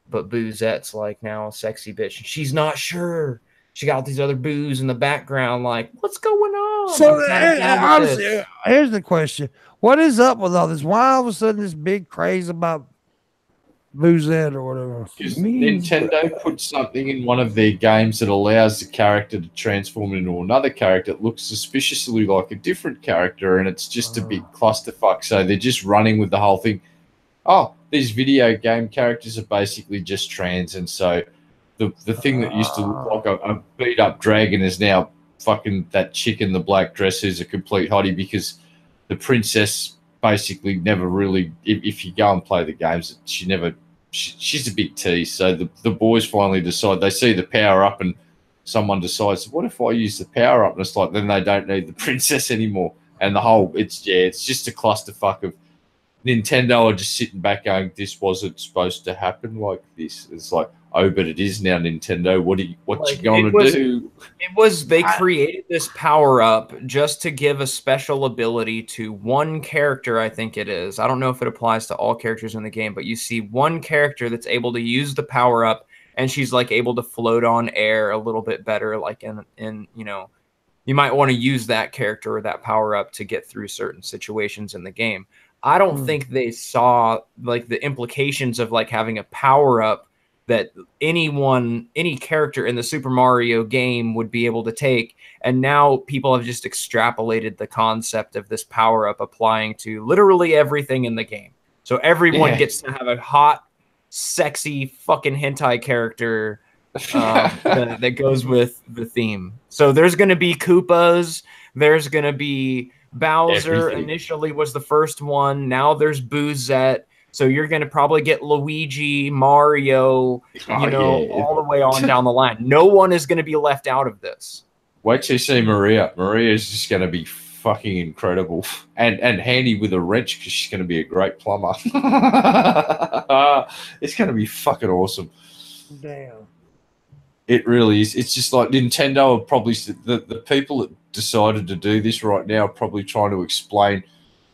But Boozette's like now a sexy bitch, and she's not sure. She got these other boos in the background, like, "What's going on?" So honestly, here's the question: what is up with all this? Why all of a sudden this big craze about Boozette or whatever? Because Nintendo put something in one of their games that allows the character to transform into another character that looks suspiciously like a different character, and it's just a big clusterfuck. So they're just running with the whole thing. Oh, these video game characters are basically just trans, and so the thing that used to look like a beat up dragon is now fucking that chick in the black dress who's a complete hottie because the princess basically never really, if you go and play the games, she's a big tease. So the boys finally decide, they see the power up and someone decides, what if I use the power up? And it's like, then they don't need the princess anymore. And the whole, it's just a clusterfuck of Nintendo are just sitting back going, this wasn't supposed to happen like this. It's like, oh, but it is now, Nintendo. What you going to do? They created this power up just to give a special ability to one character, I think it is. I don't know if it applies to all characters in the game, but you see one character that's able to use the power up, and she's like able to float on air a little bit better, like in you might want to use that character or that power up to get through certain situations in the game. I don't think they saw like the implications of like having a power up that any character in the Super Mario game would be able to take. And now people have just extrapolated the concept of this power up applying to literally everything in the game. So everyone gets to have a hot, sexy fucking hentai character that goes with the theme. So there's going to be Koopas. There's going to be Bowser. Everything. Initially was the first one. Now there's Boozette. So you're going to probably get Luigi, Mario, all the way on down the line. No one is going to be left out of this. Wait till you see Maria. Maria is just going to be fucking incredible and handy with a wrench because she's going to be a great plumber. It's going to be fucking awesome. Damn. It really is. It's just like Nintendo are probably the people that decided to do this right now are probably trying to explain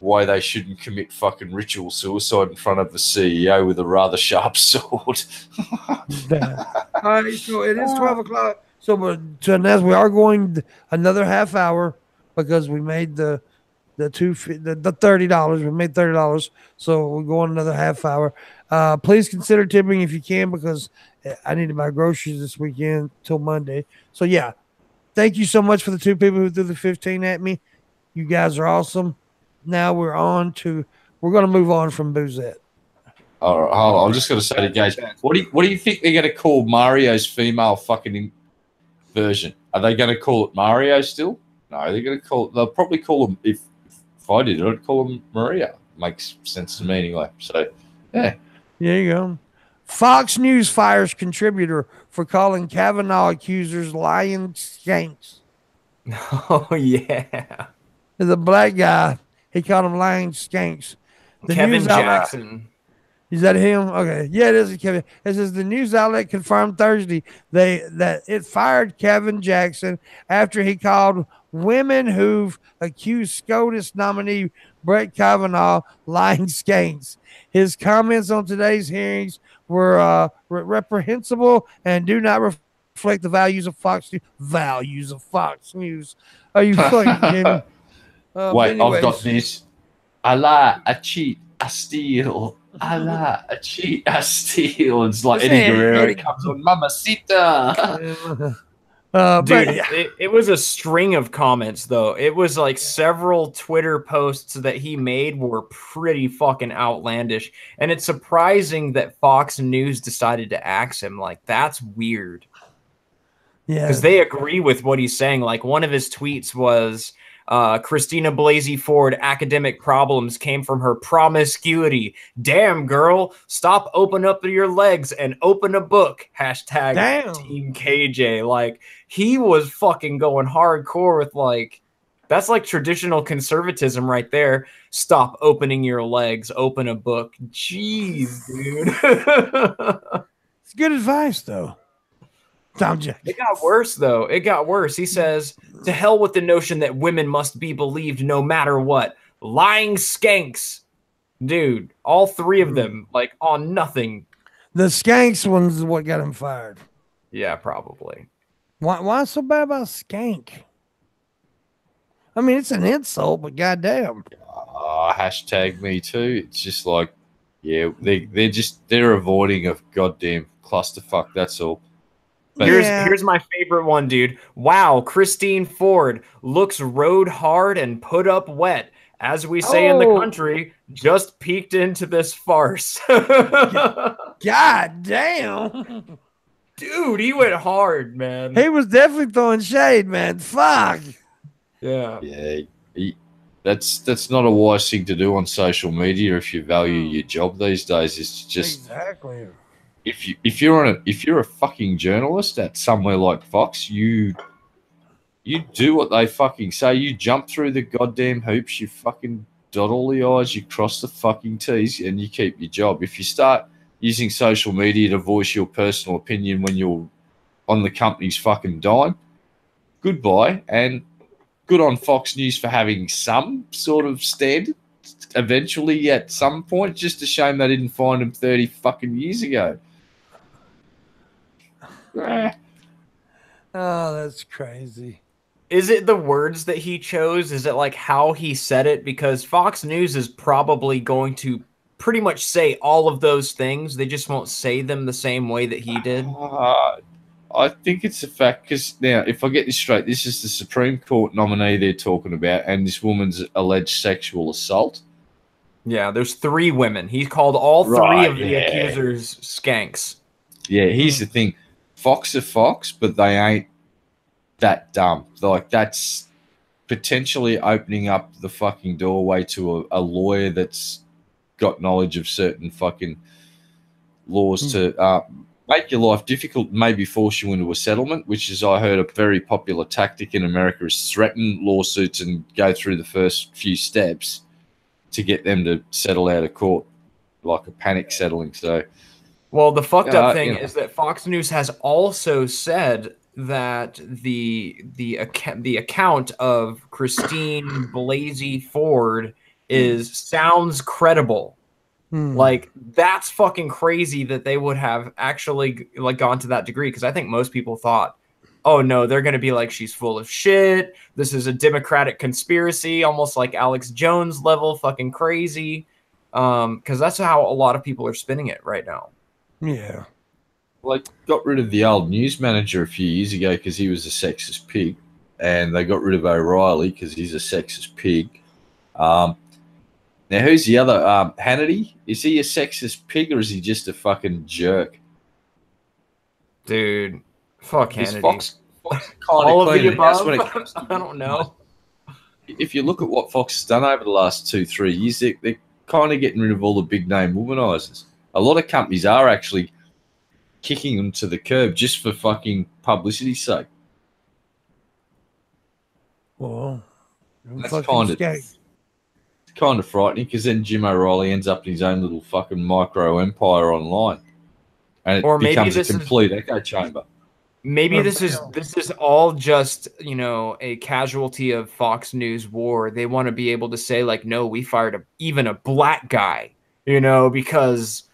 why they shouldn't commit fucking ritual suicide in front of the CEO with a rather sharp sword. All right, so it is 12 o'clock. So as we are going another half hour because we made the $30. We made $30, so we're going another half hour. Please consider tipping if you can because I need to buy groceries this weekend till Monday. So yeah, thank you so much for the 2 people who threw the 15 at me. You guys are awesome. Now we're going to move on from Boozette. All right, I'm just going to say to you guys, what do you think they're going to call Mario's female fucking version? Are they going to call it Mario still? No, they're going to call. They'll probably call him. If I did it, I'd call him Maria. Makes sense to me anyway. So yeah, there you go. Fox News fires contributor for calling Kavanaugh accusers lying skanks. Oh yeah, the black guy. He called him lying skanks. Kevin Jackson. Is that him? Okay. Yeah, it is Kevin. It says the news outlet confirmed Thursday that it fired Kevin Jackson after he called women who've accused SCOTUS nominee Brett Kavanaugh lying skanks. His comments on today's hearings were reprehensible and do not reflect the values of Fox News. Values of Fox News. Are you fucking kidding? Wait, I've got this. I lie, I cheat, I steal. I lie, I cheat, I steal. It's like Eddie Guerrero comes on Mamacita. Dude, it was a string of comments, though. It was like several Twitter posts that he made were pretty fucking outlandish. And it's surprising that Fox News decided to axe him. Like, that's weird. Yeah. Because they agree with what he's saying. Like, one of his tweets was, Christina Blasey Ford academic problems came from her promiscuity. Damn, girl, stop, open up your legs and open a book. Hashtag Damn. Team KJ. Like, he was fucking going hardcore with like, that's like traditional conservatism right there. Stop opening your legs, open a book. Jeez, dude. It's good advice, though. It got worse, though. It got worse. He says, to hell with the notion that women must be believed no matter what. Lying skanks. Dude, all 3 of them, like, on nothing. The skanks one's is what got him fired. Yeah, probably. Why so bad about skank? I mean, it's an insult, but goddamn. Hashtag me too. It's just like, yeah, they're avoiding a goddamn clusterfuck, that's all. Here's my favorite one, dude. Wow, Christine Ford looks rode hard and put up wet. As we say in the country, just peeked into this farce. God damn. Dude, he went hard, man. He was definitely throwing shade, man. Fuck. Yeah. Yeah. That's not a wise thing to do on social media if you value your job these days. It's just exactly. If you're a fucking journalist at somewhere like Fox, you do what they fucking say. You jump through the goddamn hoops. You fucking dot all the I's. You cross the fucking T's, and you keep your job. If you start using social media to voice your personal opinion when you're on the company's fucking dime, goodbye. And good on Fox News for having some sort of standard eventually at some point. Just a shame they didn't find him 30 fucking years ago. Oh, that's crazy. Is it the words that he chose? Is it like how he said it? Because Fox News is probably going to pretty much say all of those things. They just won't say them the same way that he did. I think it's a fact because now, if I get this straight, this is the Supreme Court nominee they're talking about, and this woman's alleged sexual assault. Yeah, there's 3 women. He called all 3 of the accusers skanks. Yeah, here's the thing. Fox are Fox, but they ain't that dumb. Like, that's potentially opening up the fucking doorway to a lawyer that's got knowledge of certain fucking laws to make your life difficult, maybe force you into a settlement, which is, I heard, a very popular tactic in America is threaten lawsuits and go through the first few steps to get them to settle out of court, like a panic settling. So, well, the fucked up thing is that Fox News has also said that the account of Christine Blasey Ford sounds credible. Like, that's fucking crazy that they would have actually like gone to that degree, because I think most people thought, oh no, they're going to be like, she's full of shit, this is a Democratic conspiracy, almost like Alex Jones level fucking crazy, because that's how a lot of people are spinning it right now. Yeah. Like, got rid of the old news manager a few years ago because he was a sexist pig, and they got rid of O'Reilly because he's a sexist pig. Now, who's the other? Hannity? Is he a sexist pig or is he just a fucking jerk? Dude, fuck Hannity. Fox all of the above? When it comes to, I don't know. If you look at what Fox has done over the last 2-3 years, they're kind of getting rid of all the big name womanizers. A lot of companies are actually kicking them to the curb just for fucking publicity's sake. Well, that's kind of frightening, because then Jim O'Reilly ends up in his own little fucking micro empire online, and it becomes a complete echo chamber. Maybe this is all just, you know, a casualty of Fox News war. They want to be able to say like, no, we fired even a black guy, you know, because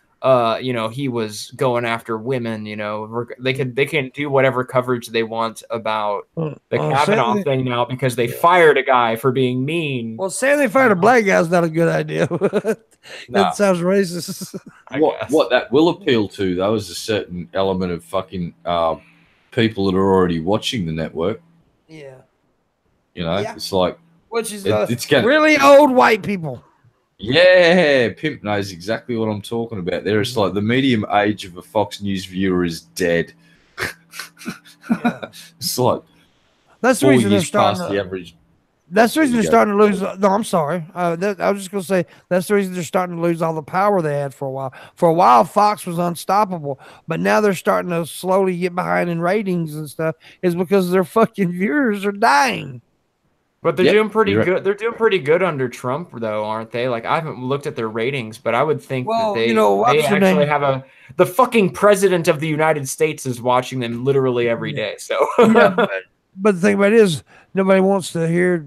you know, he was going after women. You know, they can do whatever coverage they want about the Kavanaugh thing now because they fired a guy for being mean. Well, saying they fired a black guy is not a good idea. That sounds racist. What that will appeal to, though, is a certain element of fucking people that are already watching the network. Yeah. You know, it's like, which is it's really old white people. Yeah, Pimp knows exactly what I'm talking about. There, it's like the medium age of a Fox News viewer is dead. It's like that's the reason they're starting the average. That's the reason they're starting to lose. No, I'm sorry. I was just going to say that's the reason they're starting to lose all the power they had for a while. For a while, Fox was unstoppable, but now they're starting to slowly get behind in ratings and stuff. Is because their fucking viewers are dying. But they're doing pretty good. They're doing pretty good under Trump, though, aren't they? Like, I haven't looked at their ratings, but I would think that they actually have the fucking president of the United States is watching them literally every day. So, but the thing about it is, nobody wants to hear.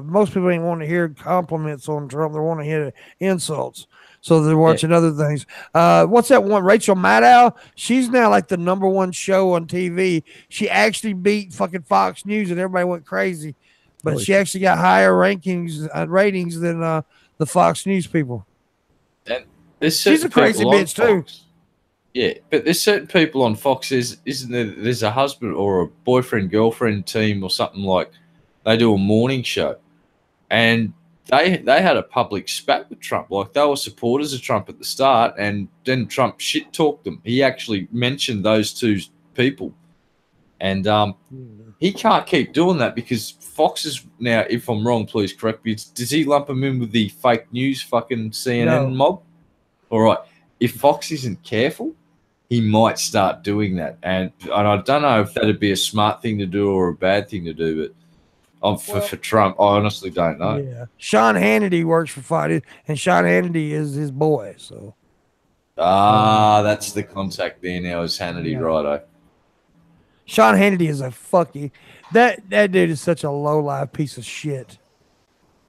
Most people ain't want to hear compliments on Trump. They want to hear insults. So they're watching other things. What's that one? Rachel Maddow. She's now like the #1 show on TV. She actually beat fucking Fox News, and everybody went crazy. But she actually got higher ratings than the Fox News people. And she's a crazy bitch too. Yeah, but there's certain people on Fox, isn't there? There's a husband or a boyfriend girlfriend team or something, like they do a morning show, and they had a public spat with Trump. Like, they were supporters of Trump at the start, and then Trump shit talked them. He actually mentioned those two people, and he can't keep doing that because Fox is now, if I'm wrong, please correct me, does he lump him in with the fake news fucking CNN mob? All right. If Fox isn't careful, he might start doing that. And I don't know if that'd be a smart thing to do or a bad thing to do, but for Trump, I honestly don't know. Yeah. Sean Hannity works for Fox, and Sean Hannity is his boy. So. That's the contact there now, is Hannity, righto. Sean Hannity is a fucking that dude is such a low life piece of shit.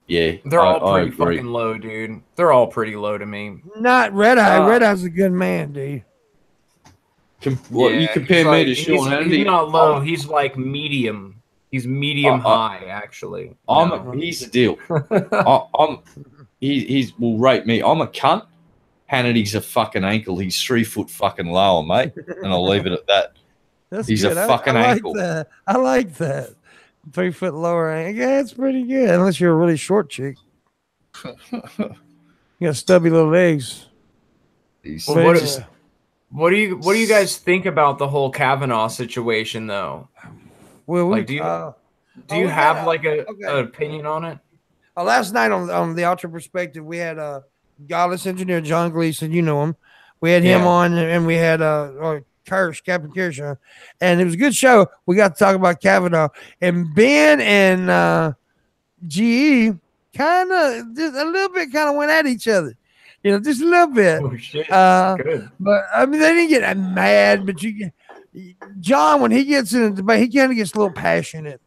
Yeah, they're all pretty fucking low, dude. They're all pretty low to me. Not Red Eye. Red Eye's a good man, dude. You compare me to Sean Hannity? He's not low. He's like medium. He's medium high, actually. Here's the deal. He will rate me. I'm a cunt. Hannity's a fucking ankle. He's 3 foot fucking lower, mate. And I'll leave it at that. He's good. A fucking ankle. I like that. 3 foot lower ankle. Yeah, it's pretty good. Unless you're a really short chick. You got stubby little legs. Well, what do you guys think about the whole Kavanaugh situation, though? Well, like, do you have like an opinion on it? Last night on the Ultra Perspective, we had Godless Engineer John Gleason. You know him. We had him on, and we had Captain Kirsch on, and it was a good show. We got to talk about Kavanaugh, and Ben and GE kind of just a little bit went at each other. You know, just a little bit. Oh, shit. Good. But I mean, they didn't get mad. But John, when he gets in a debate, he kind of gets a little passionate.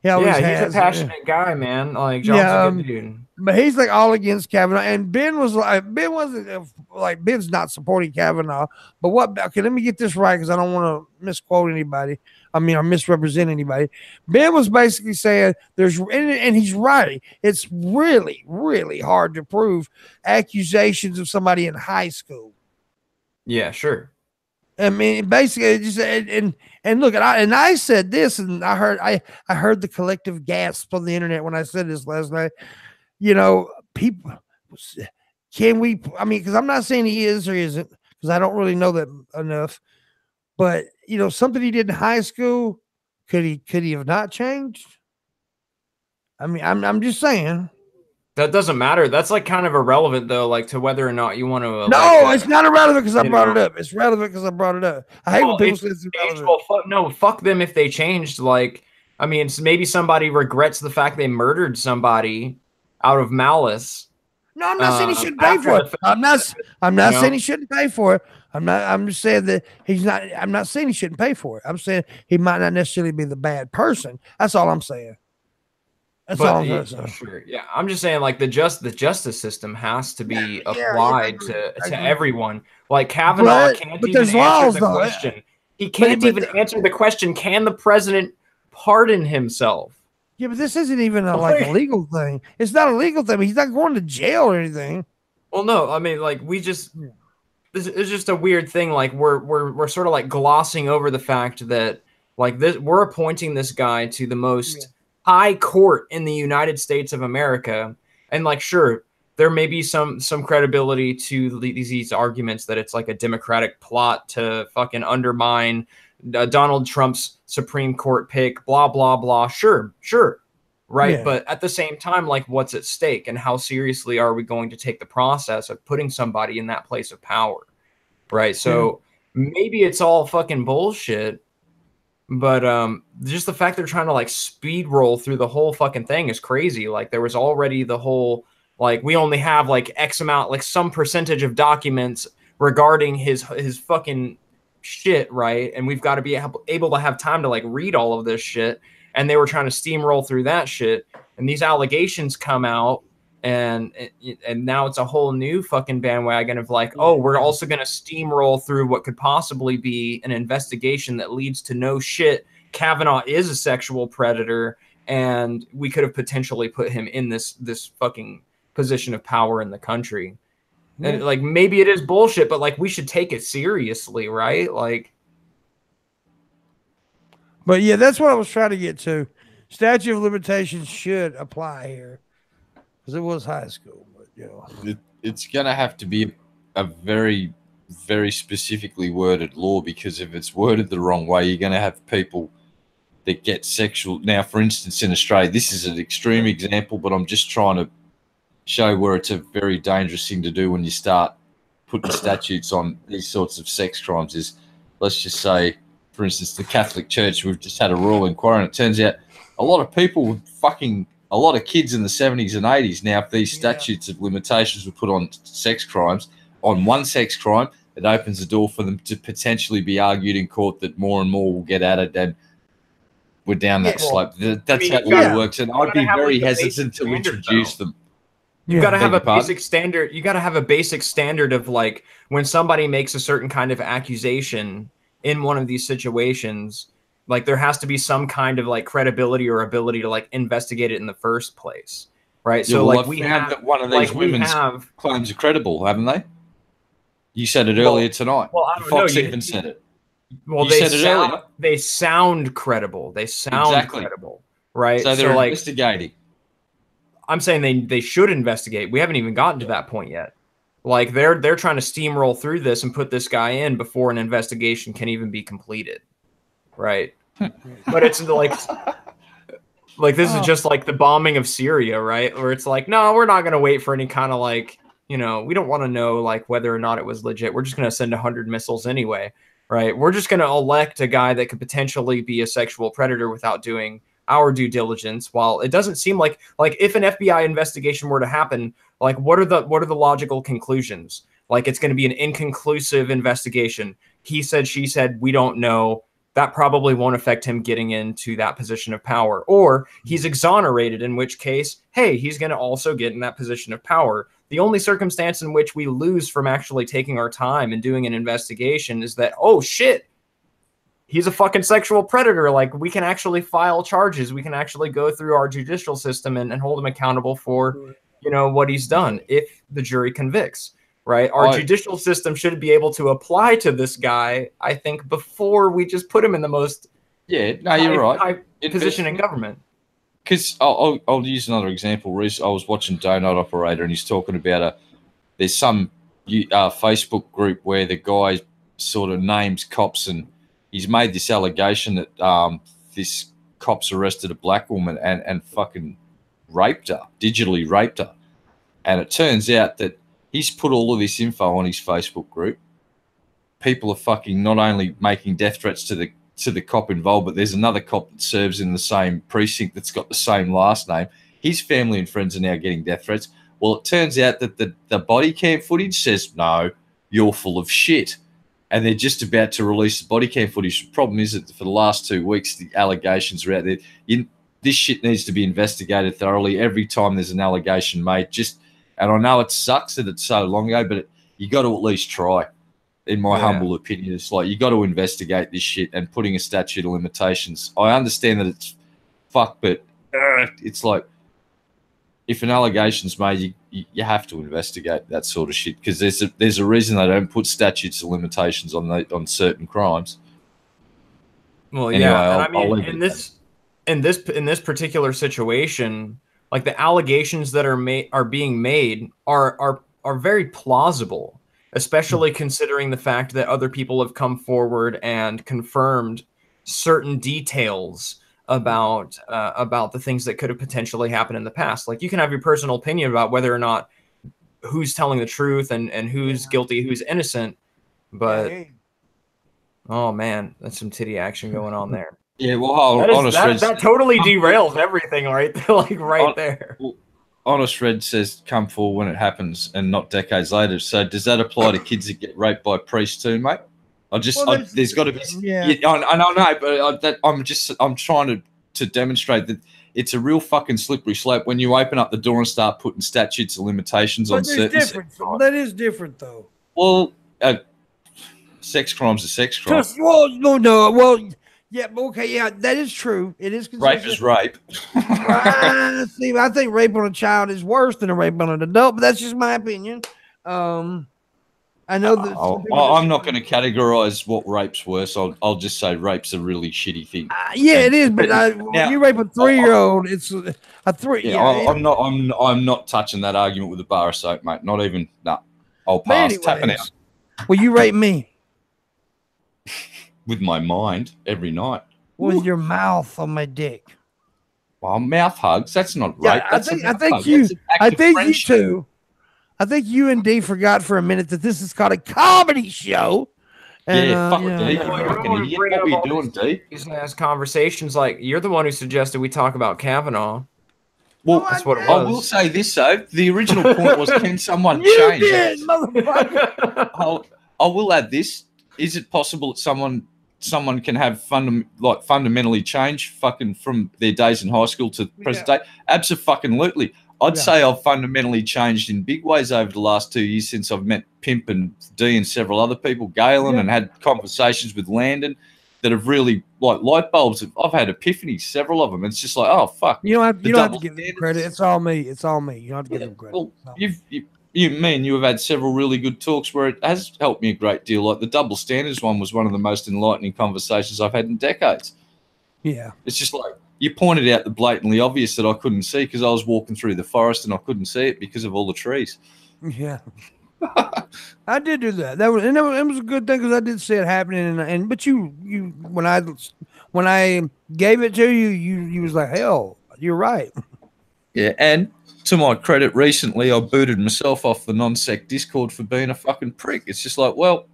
He's a passionate guy, man. Like, John's a good dude. But he's like all against Kavanaugh, and Ben wasn't like Ben's not supporting Kavanaugh. But okay, let me get this right because I don't want to misquote anybody. I mean, or misrepresent anybody. Ben was basically saying and he's right. It's really, really hard to prove accusations of somebody in high school. Yeah, sure. I mean, basically, just and look, I said this, and I heard the collective gasp on the internet when I said this last night. You know, people, can we? I mean, because I'm not saying he is or isn't, because I don't really know that enough. But you know, something he did in high school, could he have not changed? I mean, I'm just saying. That doesn't matter. That's like kind of irrelevant, though, like to whether or not you want to. No, it's not irrelevant because I brought it up. It's relevant because I brought it up. I hate when people say it's irrelevant. Fuck them if they changed. Like, I mean, maybe somebody regrets the fact they murdered somebody out of malice. No, I'm not saying he shouldn't pay for it. I'm not saying he shouldn't pay for it. I'm just saying that he's not. I'm not saying he shouldn't pay for it. I'm saying he might not necessarily be the bad person. That's all I'm saying. That's all I'm saying. Sure. Yeah, I'm just saying, like, the justice system has to be applied to everyone. Like, Kavanaugh can't even answer the question. He can't even answer the question. Can the president pardon himself? Yeah, but this isn't even a legal thing. It's not a legal thing. He's not going to jail or anything. Well, no, I mean, like, this is just a weird thing. Like, we're sort of like glossing over the fact that, like, we're appointing this guy to the most high court in the United States of America, and like, sure, there may be some credibility to these arguments that it's like a Democratic plot to fucking undermine Donald Trump's Supreme Court pick, blah blah blah. Sure, right. Yeah. But at the same time, like, what's at stake, and how seriously are we going to take the process of putting somebody in that place of power, right? So maybe it's all fucking bullshit. But just the fact they're trying to like speed roll through the whole fucking thing is crazy. Like, there was already the whole, like, we only have like X amount, like some percentage of documents regarding his fucking shit, right? And we've got to be able to have time to like read all of this shit. And they were trying to steamroll through that shit. And these allegations come out, and now it's a whole new fucking bandwagon of like, oh, we're also going to steamroll through what could possibly be an investigation that leads to no shit. Kavanaugh is a sexual predator, and we could have potentially put him in this fucking position of power in the country. And like, maybe it is bullshit, but like, we should take it seriously, right? Like, but yeah, that's what I was trying to get to. Statute of limitations should apply here. It was high school, but you know, it's gonna have to be a very, very specifically worded law, because if it's worded the wrong way, you're gonna have people that get sexual. Now, for instance, in Australia, this is an extreme example, but I'm just trying to show where it's a very dangerous thing to do when you start putting statutes on these sorts of sex crimes. Is, let's just say, for instance, the Catholic Church. We've just had a royal inquiry, and it turns out a lot of people would fucking. A lot of kids in the 70s and 80s, now if these statutes of limitations were put on sex crimes, on one sex crime, it opens the door for them to potentially be argued in court that more and more will get added, and we're down that slope. That's how law works, and I'd be very hesitant to introduce them. You've got to have a basic standard. You got to have a basic standard of like, when somebody makes a certain kind of accusation in one of these situations, Like there has to be some kind of like credibility or ability to like investigate it in the first place, right? Yeah, So well, like I we found have that one of these women's claims are credible, haven't they? You said it earlier tonight. Well, I don't Fox know. even said it. Well, you said it earlier. They sound credible. They sound credible, right? So they're like, investigating. I'm saying they should investigate. We haven't even gotten to that point yet. Like they're trying to steamroll through this and put this guy in before an investigation can even be completed, right? But it's like this is just like the bombing of Syria, right? Where it's like, no, we're not going to wait for any kind of like, we don't want to know like whether or not it was legit. We're just going to send 100 missiles anyway, right? We're just going to elect a guy that could potentially be a sexual predator without doing our due diligence. While it doesn't seem like if an FBI investigation were to happen, like what are the logical conclusions? Like it's going to be an inconclusive investigation. He said, she said, we don't know. That probably won't affect him getting into that position of power. Or he's exonerated, in which case, hey, he's going to also get in that position of power. The only circumstance in which we lose from actually taking our time and doing an investigation is that, oh, shit, he's a fucking sexual predator. Like, we can actually file charges. We can actually go through our judicial system and hold him accountable for, what he's done if the jury convicts. Right, our judicial system should be able to apply to this guy, I think, before we just put him in the most you're right high position in government. Because I'll use another example. I was watching Donut Operator, and he's talking about there's some Facebook group where the guy sort of names cops, and he's made this allegation that this cops arrested a black woman and fucking digitally raped her, and it turns out that he's put all of this info on his Facebook group. People are fucking not only making death threats to the cop involved, but there's another cop that serves in the same precinct that's got the same last name. His family and friends are now getting death threats. Well, it turns out that the body cam footage says, no, you're full of shit. And they're just about to release the body cam footage. The problem is that for the last 2 weeks, the allegations are out there. This shit needs to be investigated thoroughly every time there's an allegation made. And I know it sucks that it's so long ago, but you got to at least try, in my humble opinion. It's like you got to investigate this shit and putting a statute of limitations. I understand that it's fucked, but it's like if an allegation's made, you have to investigate that sort of shit because there's a reason they don't put statutes of limitations on certain crimes. Well, anyway, yeah, and I mean, in this particular situation, like the allegations that are being made are very plausible, especially considering the fact that other people have come forward and confirmed certain details about the things that could have potentially happened in the past. Like you can have your personal opinion about whether or not who's telling the truth and who's guilty, who's innocent, but oh man, that's some titty action going on there. Yeah, well, that totally derails everything right there, like there. Well, Honest Red says come forward when it happens and not decades later. So does that apply to kids that get raped by priests too, mate? There's got to be. Yeah, I know, but I'm trying to demonstrate that it's a real fucking slippery slope when you open up the door and start putting statutes of limitations on certain. That is different, though. Well, sex crimes are sex crimes. Yeah, okay, yeah, that is true. It is rape is rape. See, I think rape on a child is worse than a rape on an adult, but that's just my opinion. I know that I'm not going to categorize what rape's worse. I'll just say rape's a really shitty thing. It is, but when you rape a 3-year-old, it's a 3. Yeah, I'm not touching that argument with a bar of soap, mate. Not even. Nah, I'll pass. Tapping out. Well, you rape me. With my mind every night. With your mouth on my dick. Well, mouth hugs. That's not rape. I think you two. I think you and D forgot for a minute that this is called a comedy show. And, fuck D. You fucking idiot. What are you doing, D? These ass conversations. Like you're the one who suggested we talk about Kavanaugh. Well, that's what it was. I will say this though: the original point was, can someone change? You did, motherfucker. I will add this: is it possible that someone can have fundamentally change fucking from their days in high school to present day? Absolutely. I'd say I've fundamentally changed in big ways over the last 2 years since I've met Pimp and D and several other people, Galen, and had conversations with Landon. that have really like light bulbs. I've had epiphanies, several of them. And it's just like, oh fuck. You don't have to give them credit. It's all me. It's all me. You don't have to give them credit. Well, you have had several really good talks where it has helped me a great deal. Like the double standards one was one of the most enlightening conversations I've had in decades. Yeah. It's just like you pointed out the blatantly obvious that I couldn't see because I was walking through the forest and I couldn't see it because of all the trees. Yeah. I did do that. It was a good thing because I did see it happening. But when I gave it to you, you was like, hell, you're right. Yeah, and to my credit, recently I booted myself off the non-sec Discord for being a fucking prick. It's just like, well,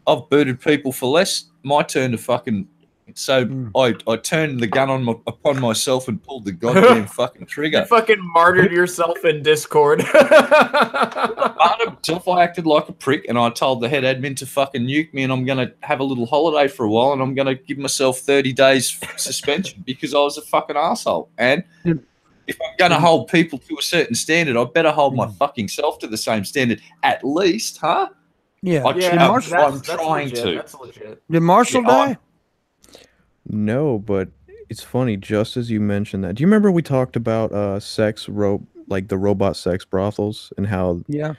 I've booted people for less. My turn to fucking. So I turned the gun upon myself and pulled the goddamn fucking trigger. You fucking martyred yourself in Discord. I acted like a prick and I told the head admin to fucking nuke me and I'm going to have a little holiday for a while and I'm going to give myself 30 days suspension because I was a fucking asshole. And if I'm going to hold people to a certain standard, I better hold my fucking self to the same standard at least, huh? Yeah. I'm trying to. That's legit. Did Marshall die? No, but it's funny. Just as you mentioned that, do you remember we talked about like the robot sex brothels and how there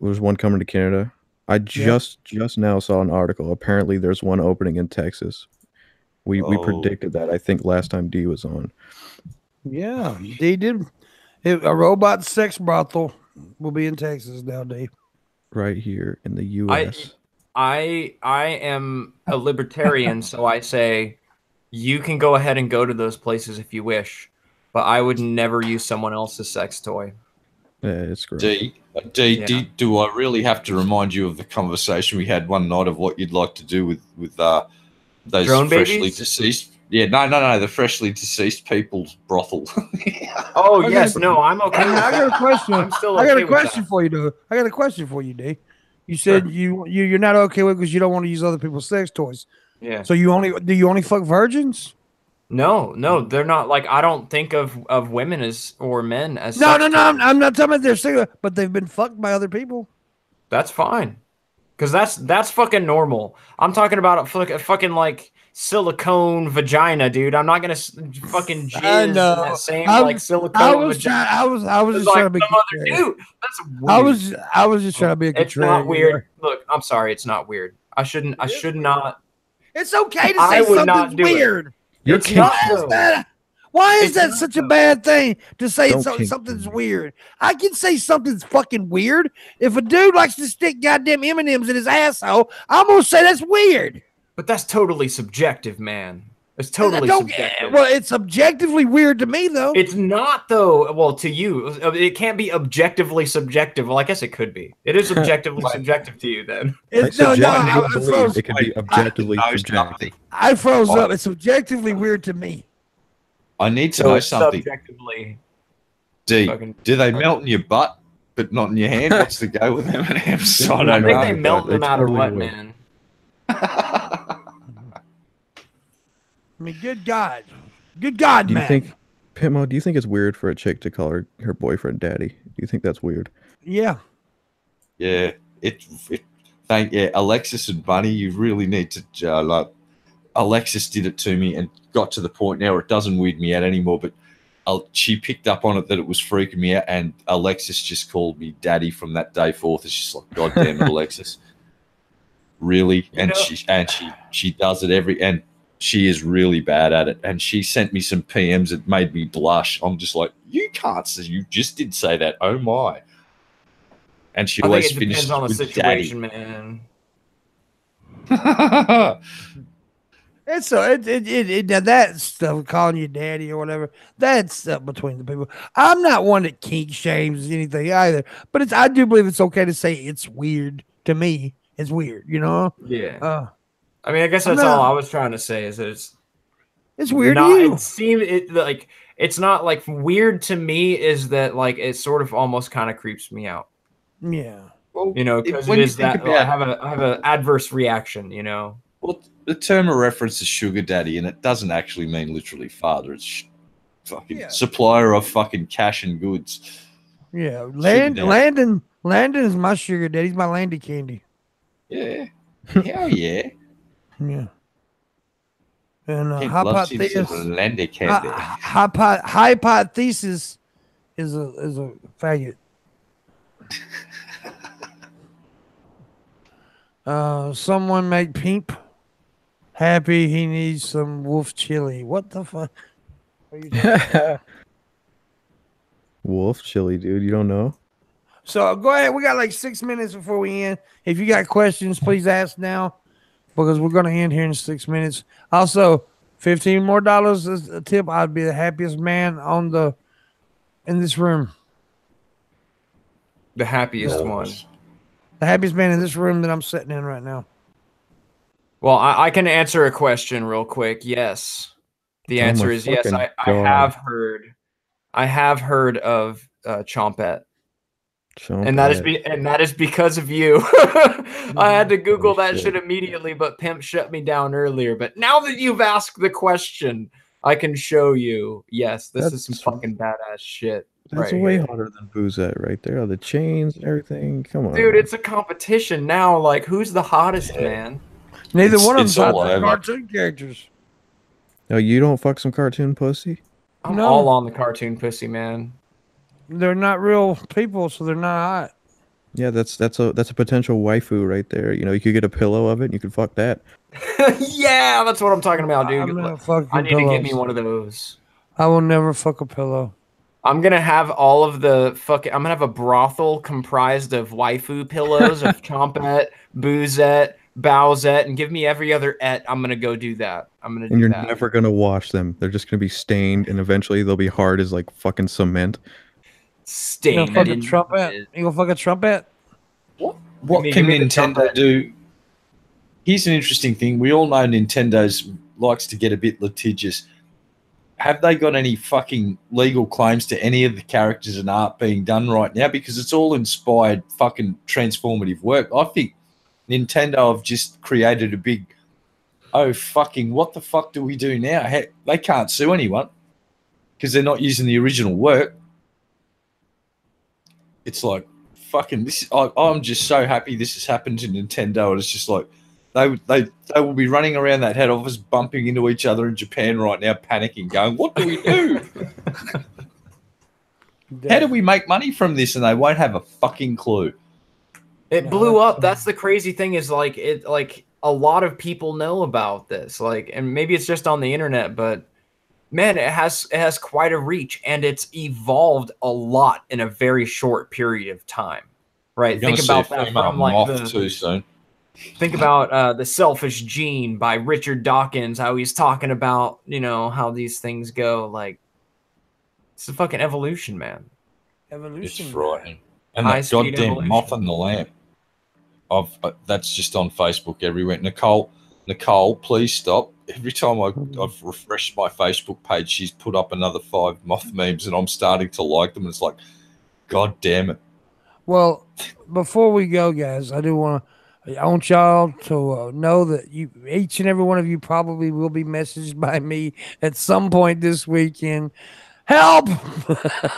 was one coming to Canada? I just now saw an article. Apparently, there's one opening in Texas. We predicted that. I think last time D was on. Yeah, D did. A robot sex brothel will be in Texas now, D. Right here in the U.S. I am a libertarian, so I say you can go ahead and go to those places if you wish, but I would never use someone else's sex toy. Yeah, it's great. D, do I really have to remind you of the conversation we had one night of what you'd like to do with those drone freshly babies? Deceased? Yeah, no, the freshly deceased people's brothel. Oh yes, no, I'm okay. I got a question. I'm still I got okay a with question that. for you, though. I got a question for you, D. You said you're not okay with it because you don't want to use other people's sex toys. Yeah. So do you only fuck virgins? No, they're not. Like, I don't think of women as or men as No. sex toys. I'm not talking about they're single, but they've been fucked by other people. That's fine, because that's fucking normal. I'm talking about a fucking like silicone vagina, dude. I'm not gonna fucking jizz in that same like silicone vagina. I was just trying to be dude. That's weird. I was just trying to be a contrarian. It's not weird. Look, I'm sorry, it's not weird. I should not. It's okay to say something's weird. It's not. Why is that such a bad thing to say something's weird? I can say something's fucking weird. If a dude likes to stick goddamn M&Ms in his asshole, I'm gonna say that's weird. But that's totally subjective, man. It's totally subjective. Well, it's objectively weird to me, though. It's not, though. Well, to you, it can't be objectively subjective. Well, I guess it could be. It is objectively subjective to you, then. I froze. It can be objectively subjective. I froze up. It's objectively weird to me. I need to know something. Subjectively. D, do they melt in your butt, but not in your hand? What's the go with M&Ms? I think they melt them out of what, man? I mean, good God, man. Do you think, Pitmo? Do you think it's weird for a chick to call her boyfriend daddy? Do you think that's weird? Yeah. Yeah. Alexis and Bunny, you really need to like. Alexis did it to me and got to the point now where it doesn't weird me out anymore. But she picked up on it that it was freaking me out, and Alexis just called me daddy from that day forth. It's just like, God damn it, Alexis. Really? She does it and she is really bad at it. And she sent me some PMs that made me blush. I'm just like, you can't say, you just did say that. Oh my. And she always finishes on the with situation, daddy. Man. It's that stuff, calling you daddy or whatever. That's stuff between the people. I'm not one that kink shames anything either, but I do believe it's okay to say it's weird to me. It's weird, you know. Yeah. I mean, I guess that's all I was trying to say is that it's weird to you. It's not like weird to me. Is that like it sort of almost kind of creeps me out. Yeah. Well, you know, because it is that I have an adverse reaction. You know. Well, the term of reference is sugar daddy, and it doesn't actually mean literally father. It's fucking supplier of fucking cash and goods. Yeah, Landon is my sugar daddy. He's my Landy candy. Yeah, hell yeah. Yeah. And hypothesis is a faggot. Someone make Peep happy. He needs some wolf chili. What the fuck? Are you talking wolf chili, dude. You don't know? So go ahead. We got like 6 minutes before we end. If you got questions, please ask now, because we're gonna end here in 6 minutes. Also, $15 more as a tip. I'd be the happiest man in this room. The happiest one. The happiest man in this room that I'm sitting in right now. Well, I can answer a question real quick. Yes. The answer is yes. I have heard of Chompette. And that is because of you. I had to Google that shit immediately, but Pimp shut me down earlier. But now that you've asked the question, I can show you. Yes, this is some fucking badass shit. That's way hotter than Boozette right there. The chains and everything. Come on, dude. It's a competition now. Like, who's the hottest, man? Neither one of them's cartoon characters. No, you don't fuck some cartoon pussy? I'm all on the cartoon pussy, man. They're not real people, so they're not hot. Yeah, that's a potential waifu right there. You know, you could get a pillow of it and you could fuck that. Yeah, that's what I'm talking about, dude. I need to get me one of those. I will never fuck a pillow. I'm gonna have all of the fucking. I'm gonna have a brothel comprised of waifu pillows of Chompette, Boozette, Bowsette, and give me every other et. I'm gonna go do that. And you're never gonna wash them. They're just gonna be stained, and eventually they'll be hard as like fucking cement. Stained. You gonna fuck a trumpet? You gonna fuck a trumpet? What can Nintendo do? Here's an interesting thing. We all know Nintendo's likes to get a bit litigious. Have they got any fucking legal claims to any of the characters and art being done right now? Because it's all inspired fucking transformative work. I think Nintendo have just created a big, what the fuck do we do now? They can't sue anyone because they're not using the original work. It's like, fucking this. I'm just so happy this has happened to Nintendo. And it's just like, they will be running around that head office, bumping into each other in Japan right now, panicking, going, "What do we do? How do we make money from this?" And they won't have a fucking clue. It blew up. That's the crazy thing is like a lot of people know about this. Like, and maybe it's just on the internet, but man, it has quite a reach, and it's evolved a lot in a very short period of time. Right? Think about that from like too soon. Think about The Selfish Gene by Richard Dawkins, how he's talking about, how these things go. Like, it's a fucking evolution, man. Evolution. It's frightening. And that goddamn Moth and the Lamp. That's just on Facebook everywhere. Nicole, please stop. Every time I've refreshed my Facebook page, she's put up another 5 moth memes, and I'm starting to like them. And it's like, God damn it. Well, before we go, guys, I want y'all to know that each and every one of you probably will be messaged by me at some point this weekend. Help!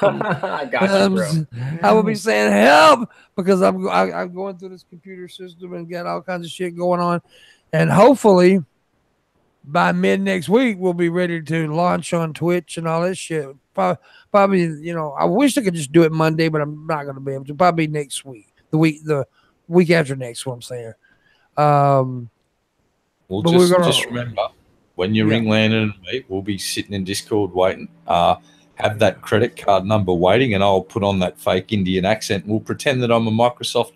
I got you, bro. I will be saying help because I'm going through this computer system and got all kinds of shit going on, and hopefully by mid next week we'll be ready to launch on Twitch and all this shit. Probably, I wish I could just do it Monday, but I'm not going to be able to. Probably next week, the week after next, what I'm saying. Well, just remember, when you ring Landon and me, we'll be sitting in Discord waiting. Have that credit card number waiting, and I'll put on that fake Indian accent. We'll pretend that I'm a Microsoft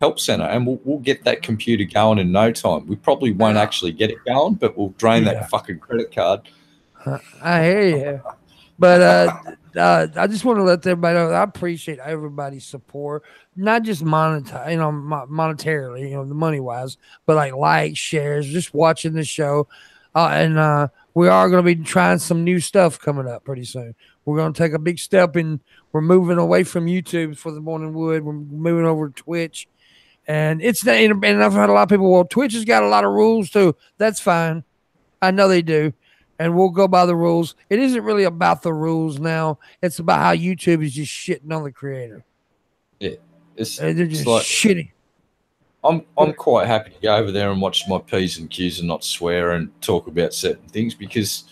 help center, and we'll get that computer going in no time. We probably won't actually get it going, but we'll drain that fucking credit card. I hear you. But I just want to let everybody know that I appreciate everybody's support, not just monetarily, the money wise, but like likes, shares, just watching the show. And we are going to be trying some new stuff coming up pretty soon. We're going to take a big step and we're moving away from YouTube for the Morning Wood. We're moving over to Twitch. And and I've heard a lot of people, well, Twitch has got a lot of rules too. That's fine. I know they do. And we'll go by the rules. It isn't really about the rules now. It's about how YouTube is just shitting on the creator. Yeah. They're just shitty. I'm quite happy to go over there and watch my P's and Q's and not swear and talk about certain things because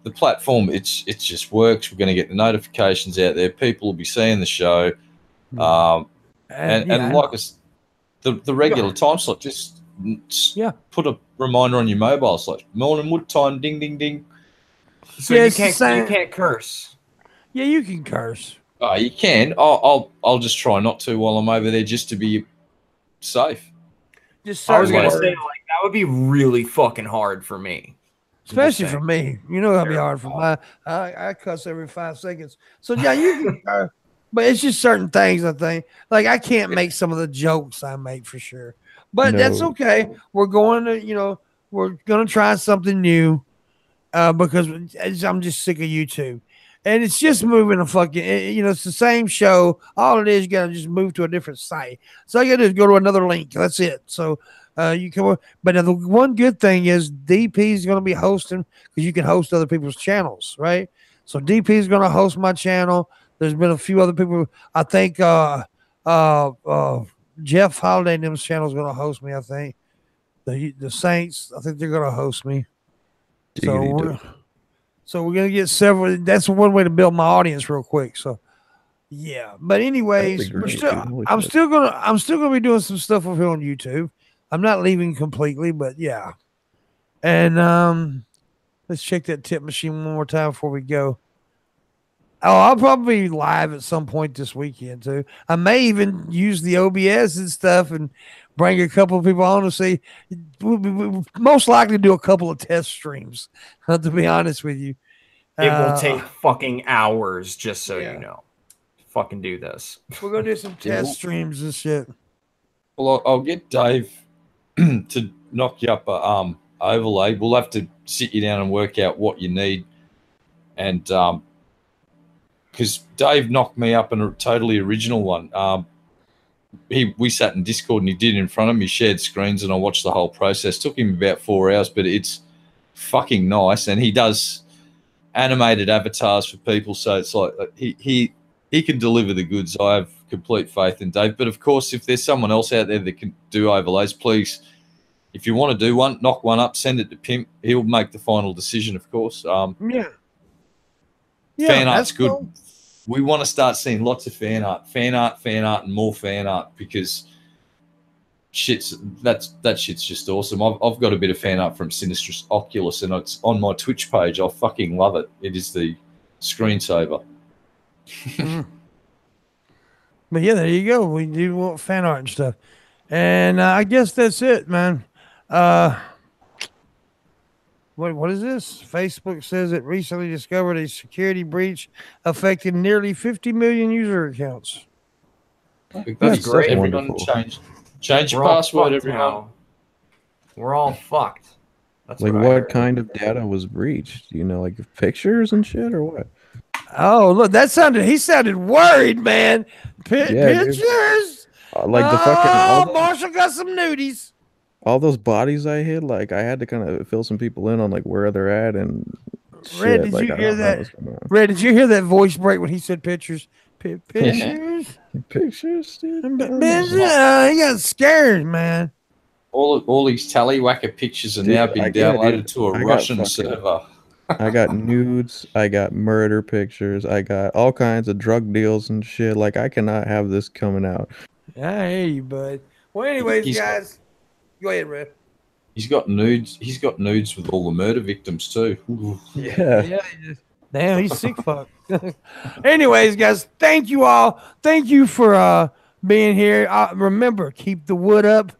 the platform it's just works. We're going to get the notifications out there. People will be seeing the show, and like us, the regular time slot. Just put a reminder on your mobile, slot. Morning Wood time, ding ding ding. So you can't curse. Yeah, you can curse. Oh, you can. I'll just try not to while I'm over there, just to be safe. I was gonna say, like, that would be really fucking hard for me. Especially for me. You know that'd be hard for my I cuss every 5 seconds. So yeah, you can but it's just certain things, I think. Like I can't make some of the jokes I make for sure. But that's okay. We're going to, we're gonna try something new. Because I'm just sick of YouTube. And it's just moving a fucking, it's the same show. All it is, you got to just move to a different site. So all you got to do is go to another link. That's it. So you can, but now the one good thing is DP is going to be hosting because you can host other people's channels, right? So DP is going to host my channel. There's been a few other people. I think Jeff Holiday and them's channel is going to host me. I think the Saints. I think they're going to host me. So we're gonna get several. That's one way to build my audience real quick. So yeah, but anyways, I'm still gonna be doing some stuff over here on YouTube. I'm not leaving completely, but yeah. And let's check that tip machine one more time before we go. Oh, I'll probably be live at some point this weekend too. I may even use the OBS and stuff and bring a couple of people on to see. We'll most likely do a couple of test streams, to be honest with you. It will take fucking hours, just so you know. Fucking do this. We're going to do some test streams and shit. Well, I'll get Dave to knock you up a overlay. We'll have to sit you down and work out what you need. And because Dave knocked me up in a totally original one. We sat in Discord and he did it in front of me, shared screens, and I watched the whole process. Took him about 4 hours, but it's fucking nice. And he does animated avatars for people, so it's like he can deliver the goods. I have complete faith in Dave. But of course, if there's someone else out there that can do overlays, please, if you want to do one, knock one up, send it to Pimp. He'll make the final decision, of course. Fan art's good. Cool. We want to start seeing lots of fan art, and more fan art because that shit's just awesome. I've got a bit of fan art from Sinistrous Oculus, and it's on my Twitch page. I fucking love it. It is the screensaver. But yeah, there you go. We do want fan art and stuff, and I guess that's it, man. What is this? Facebook says it recently discovered a security breach affecting nearly 50 million user accounts. That's great. Everyone change your password, everyone. Now. We're all fucked. That's like what kind of data was breached? Like pictures and shit or what? Oh, look, he sounded worried, man. Pictures? Like the fucking... Marshall got some nudies. All those bodies I hid, like I had to kind of fill some people in on like where they're at and Red, did you hear that? Red, did you hear that voice break when he said pictures? Pictures? Pictures, dude. He got scared, man. All these tallywhacker pictures are now being downloaded to a Russian server. I got nudes, I got murder pictures, I got all kinds of drug deals and shit. Like I cannot have this coming out. I hear you, bud. Well, anyways, guys. Go ahead, Red. He's got nudes. He's got nudes with all the murder victims too. Ooh. Yeah. Damn, he's sick fuck. Anyways, guys, thank you all. Thank you for being here. Remember, keep the wood up